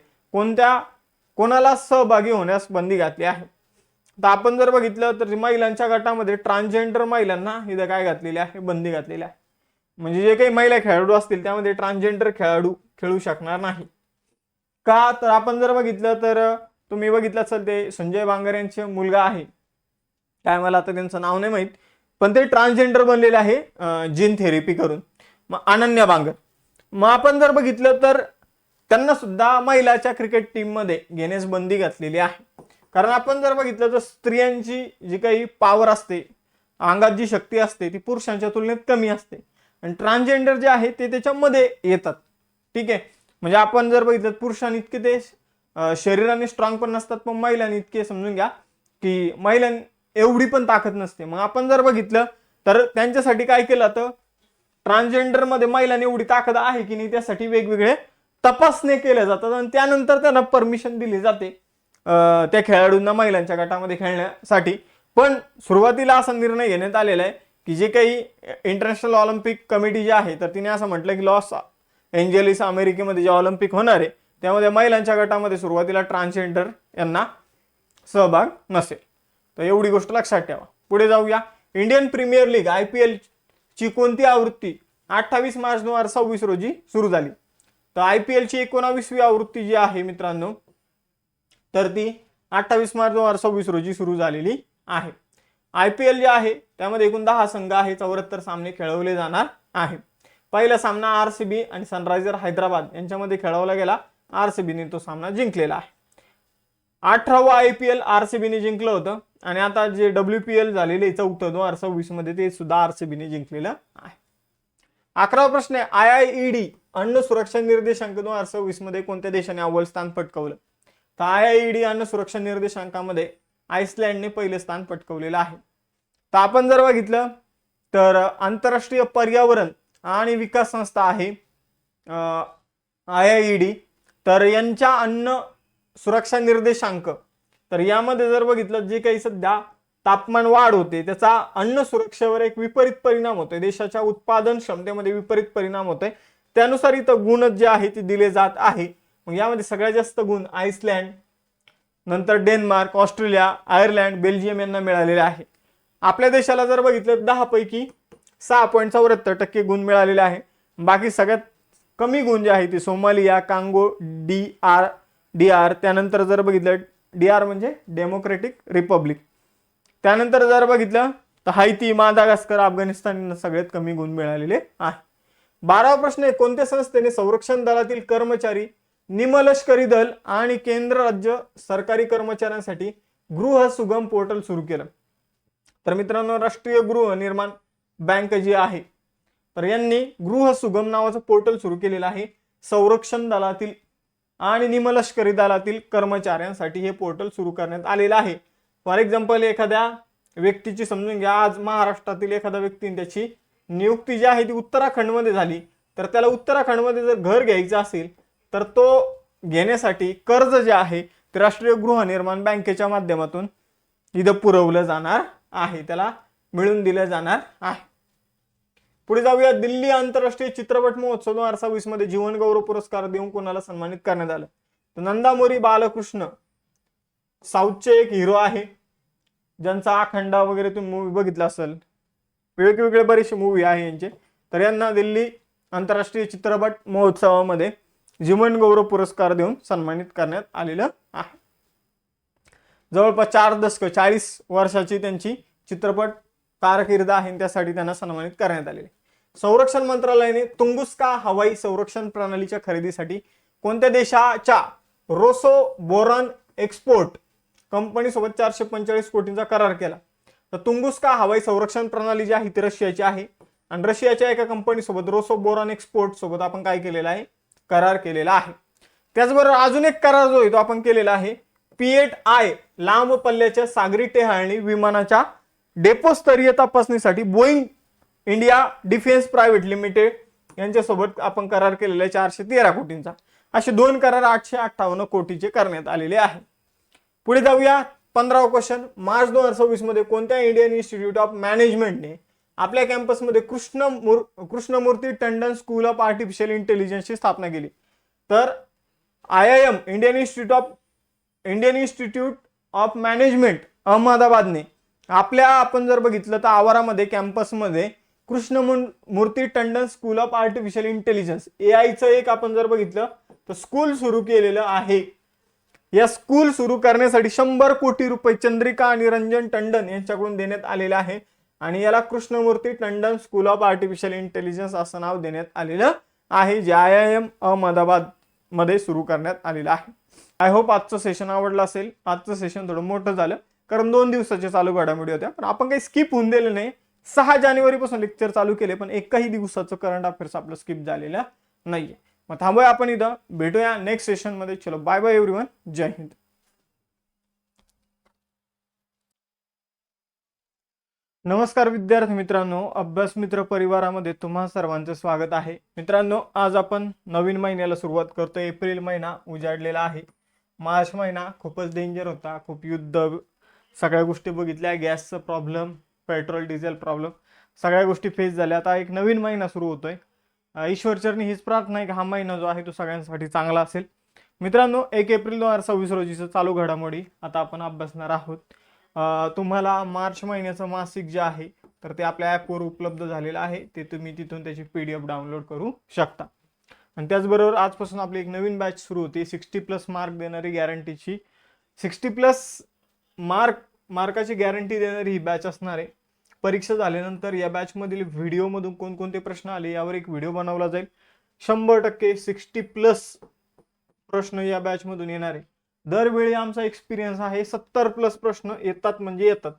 कोणाला सहभागी होण्यास बंदी घातली आहे? तर आपण जर बघितलं तर महिलांच्या गटामध्ये ट्रान्सजेंडर महिलांना इथे काय घातलेली आहे? बंदी घातलेली आहे. म्हणजे जे काही महिला खेळाडू असतील त्यामध्ये ट्रान्सजेंडर खेळाडू खेळू शकणार नाही. का? तर आपण जर बघितलं तर तुम्ही बघितलं असेल ते संजय बांगर यांचे मुलगा आहे, काय मला आता त्यांचं नाव नाही माहित, पण ते ट्रान्सजेंडर बनलेले आहे जीन थेरपी करून. मग अनन्या बांगर, मग आपण जर बघितलं तर त्यांना सुद्धा महिलाच्या क्रिकेट टीम मध्ये घेण्यास बंदी घातलेली आहे. कारण आपण जर बघितलं तर स्त्रियांची जी काही पॉवर असते, अंगात जी शक्ती असते ती पुरुषांच्या तुलनेत कमी असते आणि ट्रान्सजेंडर जे आहे ते त्याच्यामध्ये येतात. ठीक आहे, म्हणजे आपण जर बघितलं पुरुषांनी इतके ते शरीराने स्ट्रॉंग पण नसतात, पण महिलांनी इतके समजून घ्या की महिलांनी एवढी पण ताकद नसते. मग आपण जर बघितलं तर त्यांच्यासाठी काय केलं तर ट्रान्सजेंडर मध्ये महिलांनी एवढी ताकद आहे की नाही त्यासाठी वेगवेगळे तपासणी केल्या जातात आणि त्यानंतर त्यांना परमिशन दिली जाते त्या खेळाडूंना महिलांच्या गटामध्ये खेळण्यासाठी. पण सुरुवातीला असा निर्णय घेण्यात आलेला आहे की जे काही इंटरनॅशनल ऑलिम्पिक कमिटी जी आहे तर तिने असं म्हटलं की लॉस एंजेलिस अमेरिकेमध्ये जे ऑलिम्पिक होणार आहे त्यामध्ये महिलांच्या गटामध्ये सुरुवातीला ट्रान्सजेंडर यांना सहभाग नसेल. तर एवढी गोष्ट लक्षात ठेवा. पुढे जाऊया, इंडियन प्रीमियर लीग IPL ची कोणती आवृत्ती 28 मार्च 2026 रोजी सुरू झाली. तर IPL ची 19वी आवृत्ती जी आहे मित्रांनो, तर ती 28 मार्च 2026 रोजी सुरू झालेली आहे. IPL जे आहे त्यामध्ये एकूण 10 संघ आहे, 74 सामने खेळवले जाणार आहे. पहिला सामना RCB आणि सनरायझर हैदराबाद यांच्यामध्ये खेळवला गेला. RCB ने तो सामना जिंकलेला आहे. 18वा IPL RCB ने जिंकलं होतं आणि आता जे WPL झालेले 4थं 2026 मध्ये ते सुद्धा RCB ने जिंकलेलं आहे. 11वा प्रश्न आहे, IIED अन्न सुरक्षा निर्देशांक 2026 मध्ये कोणत्या देशाने अव्वल स्थान पटकावलं? तर IIED अन्न सुरक्षा निर्देशांकामध्ये आइसलँडने पहिले स्थान पटकावलेलं आहे. तर आपण जर बघितलं तर आंतरराष्ट्रीय पर्यावरण आणि विकास संस्था आहे IIED, तर यांच्या अन्न सुरक्षा निर्देशांक, तर यामध्ये जर बघितलं जे काही सध्या तापमान वाढ होते त्याचा अन्न सुरक्षेवर एक विपरीत परिणाम होतोय, देशाच्या उत्पादन क्षमतेमध्ये विपरीत परिणाम होतोय. त्यानुसार इथं गुण जे आहे ते दिले जात आहे. मग यामध्ये सगळ्यात जास्त गुण आइसलँड, नंतर डेन्मार्क, ऑस्ट्रेलिया, आयर्लंड, बेल्जियम यांना मिळालेले आहे. आपल्या देशाला जर बघितलं 10 पैकी 6.74% गुण मिळालेले आहे. बाकी सगळ्यात कमी गुण जे आहे ते सोमालिया, कांगो, DR, त्यानंतर जर बघितलं DR म्हणजे डेमोक्रेटिक रिपब्लिक, त्यानंतर जर बघितलं तर हैती, मादागास्कर, अफगाणिस्तान यांना सगळ्यात कमी गुण मिळालेले आहे. 12वा प्रश्न आहे, कोणत्या संस्थेने संरक्षण दलातील कर्मचारी, निमलष्करी दल आणि केंद्र राज्य सरकारी कर्मचाऱ्यांसाठी गृह सुगम पोर्टल सुरू केलं? तर मित्रांनो, राष्ट्रीय गृहनिर्माण बँक जी आहे तर यांनी गृह सुगम नावाचं पोर्टल सुरू केलेलं आहे. संरक्षण दलातील आणि निमलष्करी दलातील कर्मचाऱ्यांसाठी हे पोर्टल सुरू करण्यात आलेलं आहे. फॉर एक्झाम्पल, एखाद्या व्यक्तीची समजून घ्या, आज महाराष्ट्रातील एखाद्या व्यक्तीने त्याची नियुक्ती जी आहे ती उत्तराखंडमध्ये झाली, तर त्याला उत्तराखंडमध्ये जर घर घ्यायचं असेल तर तो घेण्यासाठी कर्ज जे आहे ते राष्ट्रीय गृहनिर्माण बँकेच्या माध्यमातून इथं पुरवलं जाणार आहे, त्याला मिळून दिलं जाणार आहे. पुढे जाऊया, दिल्ली आंतरराष्ट्रीय चित्रपट महोत्सव 2026 मध्ये जीवन गौरव पुरस्कार देऊन कोणाला सन्मानित करण्यात आलं? तर नंदामुरी बालकृष्ण, साऊथचे एक हिरो आहे ज्यांचा अखंड वगैरे तुम्ही मूवी बघितला असेल, वेगवेगळे बरेचसे मूवी आहे यांचे, तर यांना दिल्ली आंतरराष्ट्रीय चित्रपट महोत्सवामध्ये जीवन गौरव पुरस्कार देऊन सन्मानित करण्यात आलेलं आहे. जवळपास 4 दशक 40 वर्षाची त्यांची चित्रपट कारकीर्द आहे, त्यासाठी त्यांना सन्मानित करण्यात आलेले. संरक्षण मंत्रालयाने तुंगुस्का हवाई संरक्षण प्रणालीच्या खरेदीसाठी कोणत्या देशाच्या रोसो बोरॉन एक्सपोर्ट कंपनीसोबत 445 कोटींचा करार केला? तर तुंगुस्का हवाई संरक्षण प्रणाली जी आहे ती रशियाची आहे आणि रशियाच्या एका कंपनीसोबत रोसो बोरॉन एक्सपोर्ट सोबत आपण काय केलेला आहे? करार केलेला आहे. त्याचबरोबर अजून एक करार जो आहे तो आपण केलेला आहे P-8I लांब पल्ल्याच्या सागरी टेहाळणी विमानाच्या डेपोस्तरीय तपासणीसाठी Boeing India defence private limited यांच्यासोबत आपण करार केलेला आहे 413 कोटींचा. असे 2 करार 858 कोटीचे करण्यात आलेले आहे. पुढे जाऊया, 15वा क्वेश्चन, मार्च 2026 मध्ये कोणत्या इंडियन इन्स्टिट्यूट ऑफ मॅनेजमेंटने आपल्या कॅम्पसमध्ये Krishnamurthy Tandon school of artificial इंटेलिजन्सची स्थापना केली? तर IIM Indian institute of management अहमदाबादने आपल्या, आपण जर बघितलं तर आवारामध्ये कॅम्पसमध्ये Krishnamurthy Tandon school of artificial intelligence AIचं एक आपण जर बघितलं तर स्कूल सुरू केलेलं आहे. या स्कूल सुरू करण्यासाठी 100 कोटी रुपये चंद्रिका आणि रंजन टंडन यांच्याकडून देण्यात आलेले आहे आणि याला Krishnamurthy Tandon school of artificial intelligence असं नाव देण्यात आलेलं आहे, जे IIM अहमदाबाद मध्ये सुरू करण्यात आलेलं आहे. आय होप आजचं सेशन आवडलं असेल. आजचं सेशन थोडं मोठं झालं कारण 2 दिवसाचे चालू घडामोडी होत्या, पण आपण काही स्किप होऊन दिले नाही. 6 जानेवारीपासून लेक्चर चालू केले पण एकही दिवसाचं करंट अफेअर्स आपलं स्किप झालेलं नाहीये. मग थांबूया आपण इथं, भेटूया नेक्स्ट सेशन मध्ये. चलो बाय बाय एव्हरीवन, जय हिंद. नमस्कार विद्यार्थी मित्रांनो, अभ्यास मित्र परिवारामध्ये तुम्हा सर्वांचं स्वागत आहे. मित्रांनो, आज आपण नवीन महिन्याला सुरुवात करतोय. एप्रिल महिना उजाडलेला आहे. मार्च महिना खूपच डेंजर होता, खूप युद्ध, सगळ्या गोष्टी बघितल्या, गॅसचं प्रॉब्लेम, पेट्रोल डिझेल प्रॉब्लेम, सगळ्या गोष्टी फेस झाल्या. आता एक नवीन महिना सुरू होतोय. ईश्वरचरणी हीच प्रार्थना आहे की हा महिना जो आहे तो सगळ्यांसाठी चांगला असेल. मित्रांनो, 1 एप्रिल 2026 रोजीचं चालू घडामोडी आता आपण अभ्यासणार आहोत. तुम्हाला मार्च महिन्याचं मासिक जे आहे तर ते आपल्या ॲपवर उपलब्ध झालेलं आहे, ते तुम्ही तिथून त्याची PDF डाउनलोड करू शकता. आणि त्याचबरोबर आजपासून आपली एक नवीन बॅच सुरू होती 60+ मार्क देणारी गॅरंटीची. 60+ मार्काची गॅरंटी देणारी ही बॅच असणार आहे. परीक्षा झाल्यानंतर या बॅचमधील व्हिडिओमधून कोणकोणते प्रश्न आले यावर एक व्हिडिओ बनवला जाईल. 100% 60+ प्रश्न या बॅचमधून येणार आहे. दरवेळी आमचा एक्सपिरियन्स आहे 70+ प्रश्न येतात म्हणजे येतात,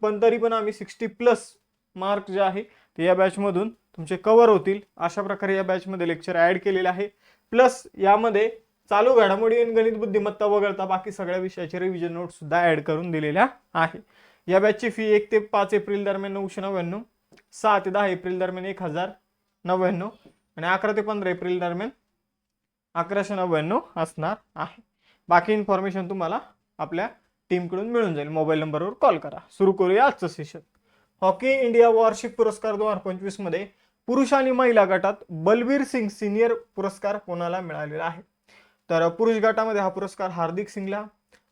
पण तरी पण आम्ही 60+ मार्क जे आहे ते या बॅचमधून तुमचे कव्हर होतील अशा प्रकारे या बॅचमध्ये लेक्चर ऍड केलेले आहे. प्लस यामध्ये चालू घडामोडी आणि गणित बुद्धिमत्ता वगळता बाकी सगळ्या विषयाचे रिव्हिजन नोट सुद्धा ऍड करून दिलेल्या आहे. या बॅचची फी 1 ते 5 एप्रिल दरम्यान 999, 6 ते 10 एप्रिल दरम्यान 1099 आणि 11 ते 15 एप्रिल दरम्यान 1199 असणार आहे. बाकी इन्फॉर्मेशन तुम्हाला आपल्या टीमकडून मिळून जाईल. मोबाईल नंबरवर कॉल करा. सुरू करूया आजचं सेशन. हॉकी इंडिया वार्षिक पुरस्कार 2025 मध्ये पुरुष आणि महिला गटात बलबीर सिंग सिनियर पुरस्कार कोणाला मिळालेला आहे? तर पुरुष गटामध्ये हा पुरस्कार हार्दिक सिंगला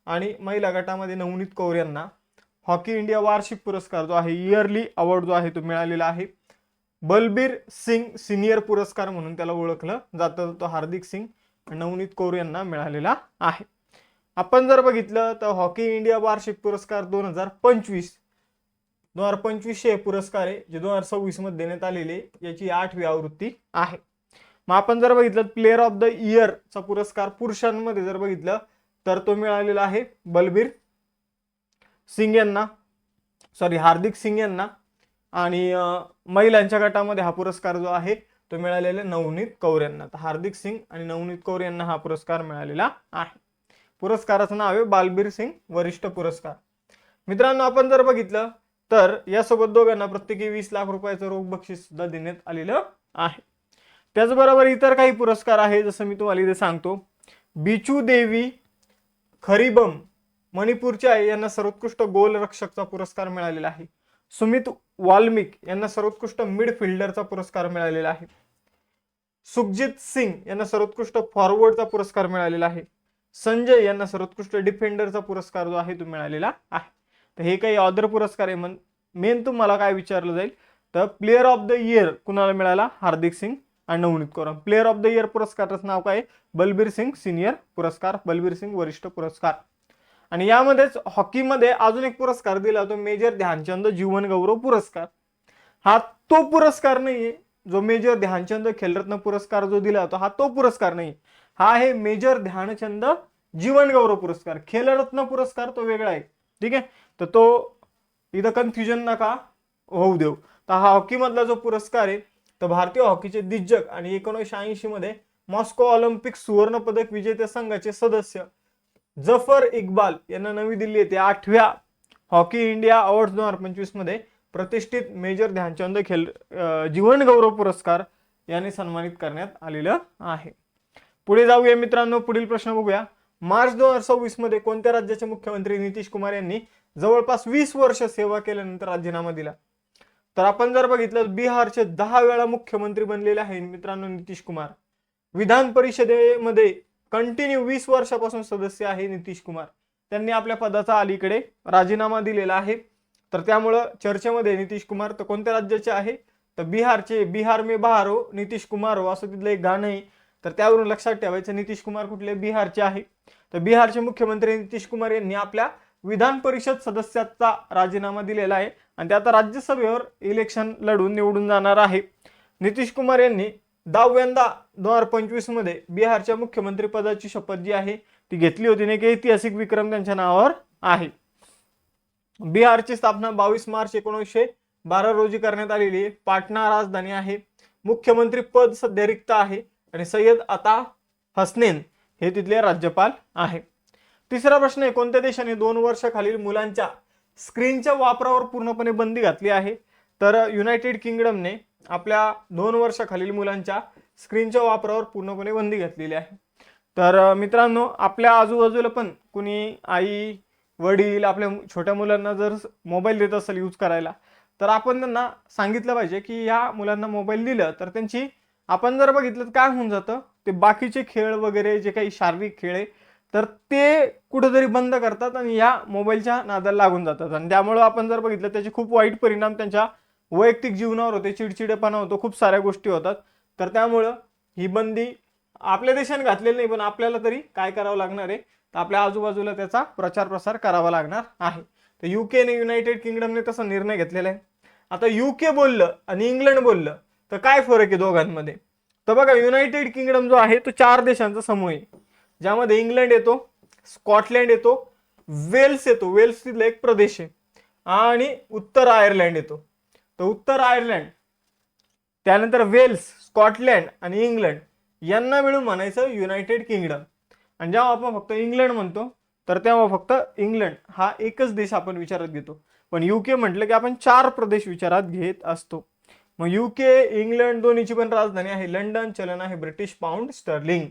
आणि महिला गटामध्ये नवनीत कौर यांना हॉकी इंडिया वार्षिक पुरस्कार जो आहे, इयरली अवॉर्ड जो आहे तो मिळालेला आहे. बलबीर सिंग सिनियर पुरस्कार म्हणून त्याला ओळखलं जातं. तो हार्दिक सिंग आणि नवनीत कौर यांना मिळालेला आहे. आपण जर बघितलं तर हॉकी इंडिया वार्षिक पुरस्कार 2025 हे पुरस्कार आहे जे 2026 मध्ये देण्यात आलेले, याची 8वी आवृत्ती आहे. मग आपण जर बघितलं प्लेअर ऑफ द इयरचा पुरस्कार पुरुषांमध्ये जर बघितलं तर तो मिळालेला आहे बलबीर सिंग यांना, हार्दिक सिंग यांना. आणि महिलांच्या गटामध्ये हा पुरस्कार जो आहे तो मिळालेला नवनीत कौर यांना. तर हार्दिक सिंग आणि नवनीत कौर यांना हा पुरस्कार मिळालेला आहे. पुरस्काराचं नाव आहे बालबीर सिंग वरिष्ठ पुरस्कार. मित्रांनो, आपण जर बघितलं तर यासोबत दोघांना प्रत्येकी 20 लाख रुपयाचं रोख बक्षीस सुद्धा देण्यात आलेलं आहे. त्याचबरोबर इतर काही पुरस्कार आहे, जसं मी तुम्हाला इथे सांगतो. बिचू देवी खरीबम मणिपूरचे आहे, यांना सर्वोत्कृष्ट गोलरक्षकचा पुरस्कार मिळालेला आहे. सुमित वाल्मिक यांना सर्वोत्कृष्ट मिडफिल्डरचा पुरस्कार मिळालेला आहे. सुखजित सिंग यांना सर्वोत्कृष्ट फॉरवर्डचा पुरस्कार मिळालेला आहे. संजय यांना सर्वोत्कृष्ट डिफेंडरचा पुरस्कार जो आहे तो मिळालेला आहे. तर हे काही अदर पुरस्कार आहे. मेन तुम्हाला काय विचारलं जाईल तर प्लेअर ऑफ द इयर कुणाला मिळाला? हार्दिक सिंग आणि Navneet Kaur. Player of the year पुरस्काराचं नाव काय? बलबीर सिंग सिनियर पुरस्कार, बलबीर सिंग वरिष्ठ पुरस्कार. आणि यामध्येच हॉकीमध्ये अजून एक पुरस्कार दिला, तो मेजर ध्यानचंद जीवन गौरव पुरस्कार. हा तो पुरस्कार नाहीये जो मेजर ध्यानचंद खेलरत्न पुरस्कार जो दिला होता, हा तो पुरस्कार नाही. हा आहे मेजर ध्यानचंद जीवन गौरव पुरस्कार. खेलरत्न पुरस्कार तो वेगळा आहे, ठीक आहे. तर तो इथं कन्फ्युजन नका होऊ देऊ. तर हा हॉकी मधला जो पुरस्कार आहे तर भारतीय हॉकीचे दिग्गज आणि 1980 मध्ये मॉस्को ऑलिम्पिक सुवर्ण पदक विजेते संघाचे सदस्य जफर इक्बाल यांना नवी दिल्ली येथे 8व्या हॉकी इंडिया अवॉर्ड्स 2025 मध्ये प्रतिष्ठित मेजर ध्यानचंद जीवन गौरव पुरस्कार याने सन्मानित करण्यात आलेलं आहे. पुढे जाऊया मित्रांनो, पुढील प्रश्न बघूया. मार्च 2026 मध्ये कोणत्या राज्याचे मुख्यमंत्री नितीश कुमार यांनी जवळपास 20 वर्ष सेवा केल्यानंतर राजीनामा दिला? तर आपण जर बघितलं बिहारचे 10 वेळा मुख्यमंत्री बनलेले आहे मित्रांनो नितीश कुमार. विधान परिषदेमध्ये कंटिन्यू 20 वर्षापासून सदस्य आहे नितीश कुमार. त्यांनी आपल्या पदाचा अलीकडे राजीनामा दिलेला आहे. तर त्यामुळं चर्चेमध्ये नितीश कुमार तर कोणत्या राज्याचे आहे तर बिहारचे. बिहार में बहारो नितीश कुमार हो असं तिथलं एक गाणं आहे. तर त्यावरून लक्षात ठेवायचं नितीश कुमार कुठले? बिहारचे आहे. तर बिहारचे मुख्यमंत्री नितीश कुमार यांनी आपल्या विधान परिषद सदस्याचा राजीनामा दिलेला आहे आणि ते आता राज्यसभेवर इलेक्शन लढून निवडून जाणार आहे. नितीश कुमार यांनी 10व्यांदा 2025 मध्ये बिहारच्या मुख्यमंत्री पदाची शपथ जी आहे ती घेतली होती. एक ऐतिहासिक विक्रम त्यांच्या नावावर आहे. बिहारची स्थापना 22 मार्च 1912 रोजी करण्यात आलेली आहे. पाटणा राजधानी आहे. मुख्यमंत्री पद सध्या रिक्त आहे आणि सय्यद अता हसनैन हे तिथले राज्यपाल आहे. तिसरा प्रश्न आहे, कोणत्या देशाने 2 वर्षाखालील मुलांच्या स्क्रीनच्या वापरावर पूर्णपणे बंदी घातली आहे? तर युनायटेड किंगडमने आपल्या 2 वर्षाखालील मुलांच्या स्क्रीनच्या वापरावर पूर्णपणे बंदी घातलेली आहे. तर मित्रांनो, आपल्या आजूबाजूला पण कुणी आई वडील आपल्या छोट्या मुलांना जर मोबाईल देत असेल यूज करायला, तर आपण त्यांना सांगितलं पाहिजे की या मुलांना मोबाईल दिलं तर त्यांची, आपण जर बघितलं तर काय होऊन जातं, ते बाकीचे खेळ वगैरे जे काही शारीरिक खेळ आहे तर ते कुठेतरी बंद करतात आणि या मोबाईलच्या नादाला लागून जातात, आणि त्यामुळे आपण जर बघितलं त्याचे खूप वाईट परिणाम त्यांच्या वैयक्तिक जीवनावर होते, चिडचिडेपणा होतो, खूप साऱ्या गोष्टी होतात. तर त्यामुळं ही बंदी आपल्या देशाने घातलेली नाही, पण आपल्याला तरी काय करावं लागणार आहे, तर आपल्या आजूबाजूला त्याचा प्रचार प्रसार करावा लागणार आहे. तर युकेने, युनायटेड किंगडमने तसा निर्णय घेतलेला आहे. आता युके बोललं आणि इंग्लंड बोललं तर काय फरक आहे दोघांमध्ये? तर बघा, युनायटेड किंगडम जो आहे तो 4 देशांचा समूह आहे, ज्यामध्ये इंग्लंड येतो, स्कॉटलंड येतो, वेल्स येतो, वेल्स तिथला एक प्रदेश आहे, आणि उत्तर आयर्लंड येतो. तर उत्तर आयर्लंड, त्यानंतर वेल्स, स्कॉटलंड आणि इंग्लंड यांना मिळून म्हणायचं युनायटेड किंगडम. आणि जेव्हा आपण फक्त इंग्लंड म्हणतो तर तेव्हा फक्त इंग्लंड हा एकच देश आपण विचारात घेतो. पण युके म्हटलं की आपण 4 प्रदेश विचारात घेत असतो. मग युके, इंग्लंड दोन्हीची पण राजधानी आहे लंडन, चलन आहे ब्रिटिश पाऊंड स्टर्लिंग.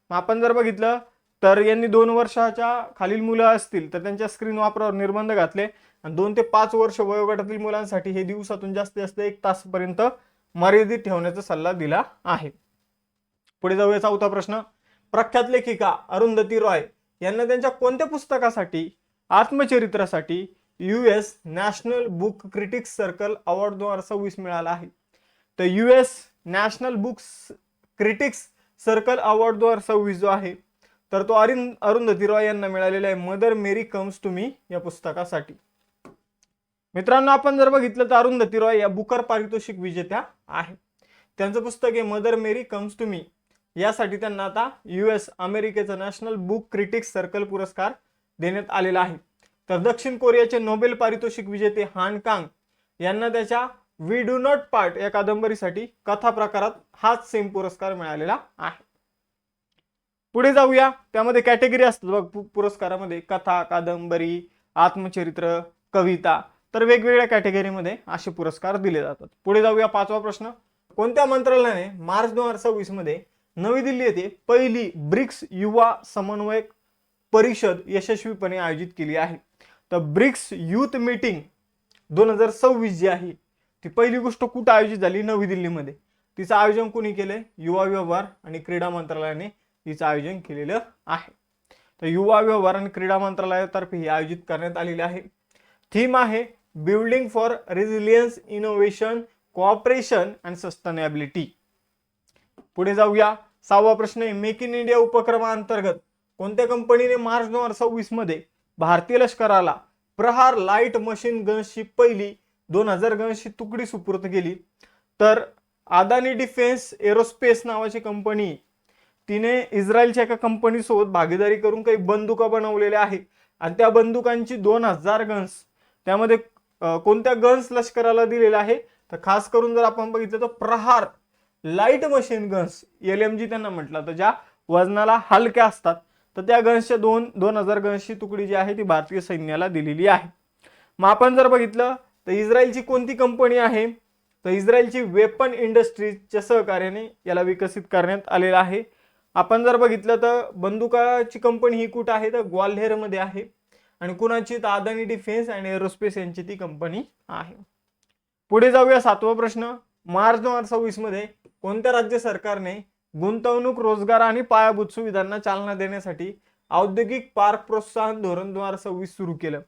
मग आपण जर बघितलं तर यांनी 2 वर्षाच्या खालील मुलं असतील तर त्यांच्या स्क्रीन वापरावर निर्बंध घातले, आणि 2 ते 5 वर्ष वयोगटातील मुलांसाठी हे दिवसातून जास्तीत जास्त 1 तासपर्यंत मर्यादित ठेवण्याचा सल्ला दिला आहे. पुढे जाऊया, 4था प्रश्न. प्रख्यात लेखिका अरुंधती रॉय यांना त्यांच्या कोणत्या पुस्तकासाठी, आत्मचरित्रासाठी US national book critics circle award 2026 मिळाला आहे? तर US national books critics circle award 2026 जो आहे तर तो अरुंधती रॉय यांना मिळालेला आहे mother Mary comes to me या पुस्तकासाठी. मित्रांनो, आपण जर बघितलं तर अरुंधती रॉय या बुकर पारितोषिक विजेत्या आहेत. त्यांचं पुस्तक आहे mother Mary comes to me. यासाठी त्यांना आता US अमेरिकेचा नॅशनल बुक क्रिटिक्स सर्कल पुरस्कार देण्यात आलेला आहे. तर दक्षिण कोरियाचे नोबेल पारितोषिक विजेते हान कांग यांना त्याच्या वी डू नॉट पार्ट या कादंबरीसाठी कथा प्रकारात हाच सेम पुरस्कार मिळालेला आहे. पुढे जाऊया, त्यामध्ये कॅटेगरी असतात बघ पुरस्कारामध्ये, कथा, कादंबरी, आत्मचरित्र, कविता. तर वेगवेगळ्या कॅटेगरीमध्ये असे पुरस्कार दिले जातात. पुढे जाऊया, 5वा प्रश्न. कोणत्या मंत्रालयाने मार्च 2026 मध्ये नवी दिल्ली येथे पहिली ब्रिक्स युवा समन्वयक परिषद यशस्वीपणे आयोजित केली आहे? तर ब्रिक्स युथ मीटिंग 2026 जी आहे ती पहिली गोष्ट कुठं आयोजित झाली? नवी दिल्लीमध्ये. तिचं आयोजन कोणी केलंय? युवा व्यवहार आणि क्रीडा मंत्रालयाने तिचं आयोजन केलेलं आहे. तर युवा व्यवहार आणि क्रीडा मंत्रालयातर्फे ही आयोजित करण्यात आलेली आहे. थीम आहे building for resilience, innovation, cooperation and sustainability. पुढे जाऊया, 6वा प्रश्न आहे. मेक इन इंडिया उपक्रमाअंतर्गत कोणत्या कंपनीने मार्च 2026 मध्ये भारतीय लष्कराला प्रहार लाईट मशीन गन्सची पहिली 2000 गन्सची तुकडी सुपूर्द केली? तर अदानी डिफेन्स एरोस्पेस नावाची कंपनी, तिने इस्रायलच्या एका कंपनी सोबत भागीदारी करून काही बंदुका बनवलेल्या आहेत, आणि त्या बंदुकांची 2000 गन्स, त्यामध्ये कोणत्या गन्स लष्कराला दिलेल्या आहे? तर खास करून जर आपण बघितलं तर प्रहार लाईट मशीन गन्स, LMG त्यांना म्हटलं, तर ज्या वजनाला हलक्या असतात, तर त्या गन्सच्या 2000 गन्सची तुकडी जी आहे ती भारतीय सैन्याला दिलेली आहे. मग आपण जर बघितलं तर इस्रायलची कोणती कंपनी आहे? तर इस्रायलची वेपन इंडस्ट्रीजच्या सहकार्याने याला विकसित करण्यात आलेला आहे. आपण जर बघितलं तर बंदुकाची कंपनी ही कुठं आहे? तर ग्वाल्हेरमध्ये आहे. आणि कुणाची? तर अदानी डिफेन्स अँड एरोस्पेस यांची ती कंपनी आहे. पुढे जाऊया, 7वा प्रश्न. मार्च 2026 मध्ये कोणत्या राज्य सरकारने गुंतवणूक, रोजगार आणि पायाभूत सुविधांना चालना देण्यासाठी औद्योगिक पार्क प्रोत्साहन धोरण 2026 सुरू केलं?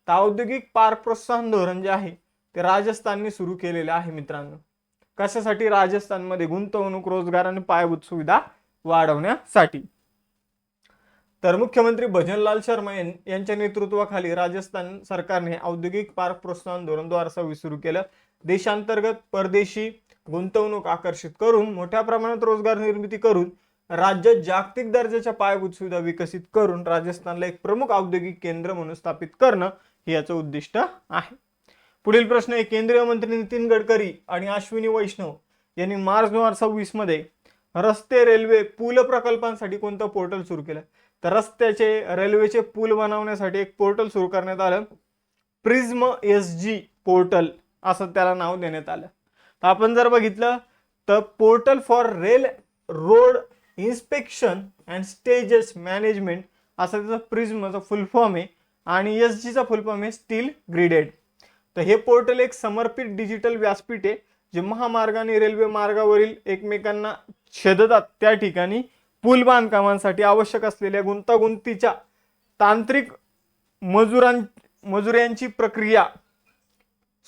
तर औद्योगिक पार्क प्रोत्साहन धोरण जे आहे ते राजस्थानने सुरू केलेलं आहे मित्रांनो. कशासाठी? राजस्थानमध्ये गुंतवणूक, रोजगार आणि पायाभूत सुविधा वाढवण्यासाठी. तर मुख्यमंत्री भजनलाल शर्मा यांच्या नेतृत्वाखाली राजस्थान सरकारने औद्योगिक पार्क प्रोत्साहन धोरण 2026 सुरू केलं. देशांतर्गत परदेशी गुंतवणूक आकर्षित करून मोठ्या प्रमाणात रोजगार निर्मिती करून राज्यात जागतिक दर्जाच्या पायाभूत सुविधा विकसित करून राजस्थानला एक प्रमुख औद्योगिक केंद्र म्हणून स्थापित करणं हे याचं उद्दिष्ट आहे. पुढील प्रश्न आहे. केंद्रीय मंत्री नितीन गडकरी आणि अश्विनी वैष्णव यांनी मार्च 2026 मध्ये रस्ते, रेल्वे, पूल प्रकल्पांसाठी कोणतं पोर्टल सुरू केलं? तर रस्त्याचे, रेल्वेचे पूल बनवण्यासाठी एक पोर्टल सुरू करण्यात आलं. प्रिझम SG पोर्टल असं त्याला नाव देण्यात आलं. तर आपण जर बघितलं तर portal for rail road inspection and stages management असं त्याचं प्रिझमचा फुल फॉर्म आहे, आणि SGचा फुल फॉर्म आहे स्टील ग्रिडेड. तर हे पोर्टल एक समर्पित डिजिटल व्यासपीठ आहे जे महामार्ग आणि रेल्वे मार्गावरील एकमेकांना छेदतात त्या ठिकाणी पूल बांधकामांसाठी आवश्यक असलेल्या गुंतागुंतीच्या तांत्रिक मजुऱ्यांची प्रक्रिया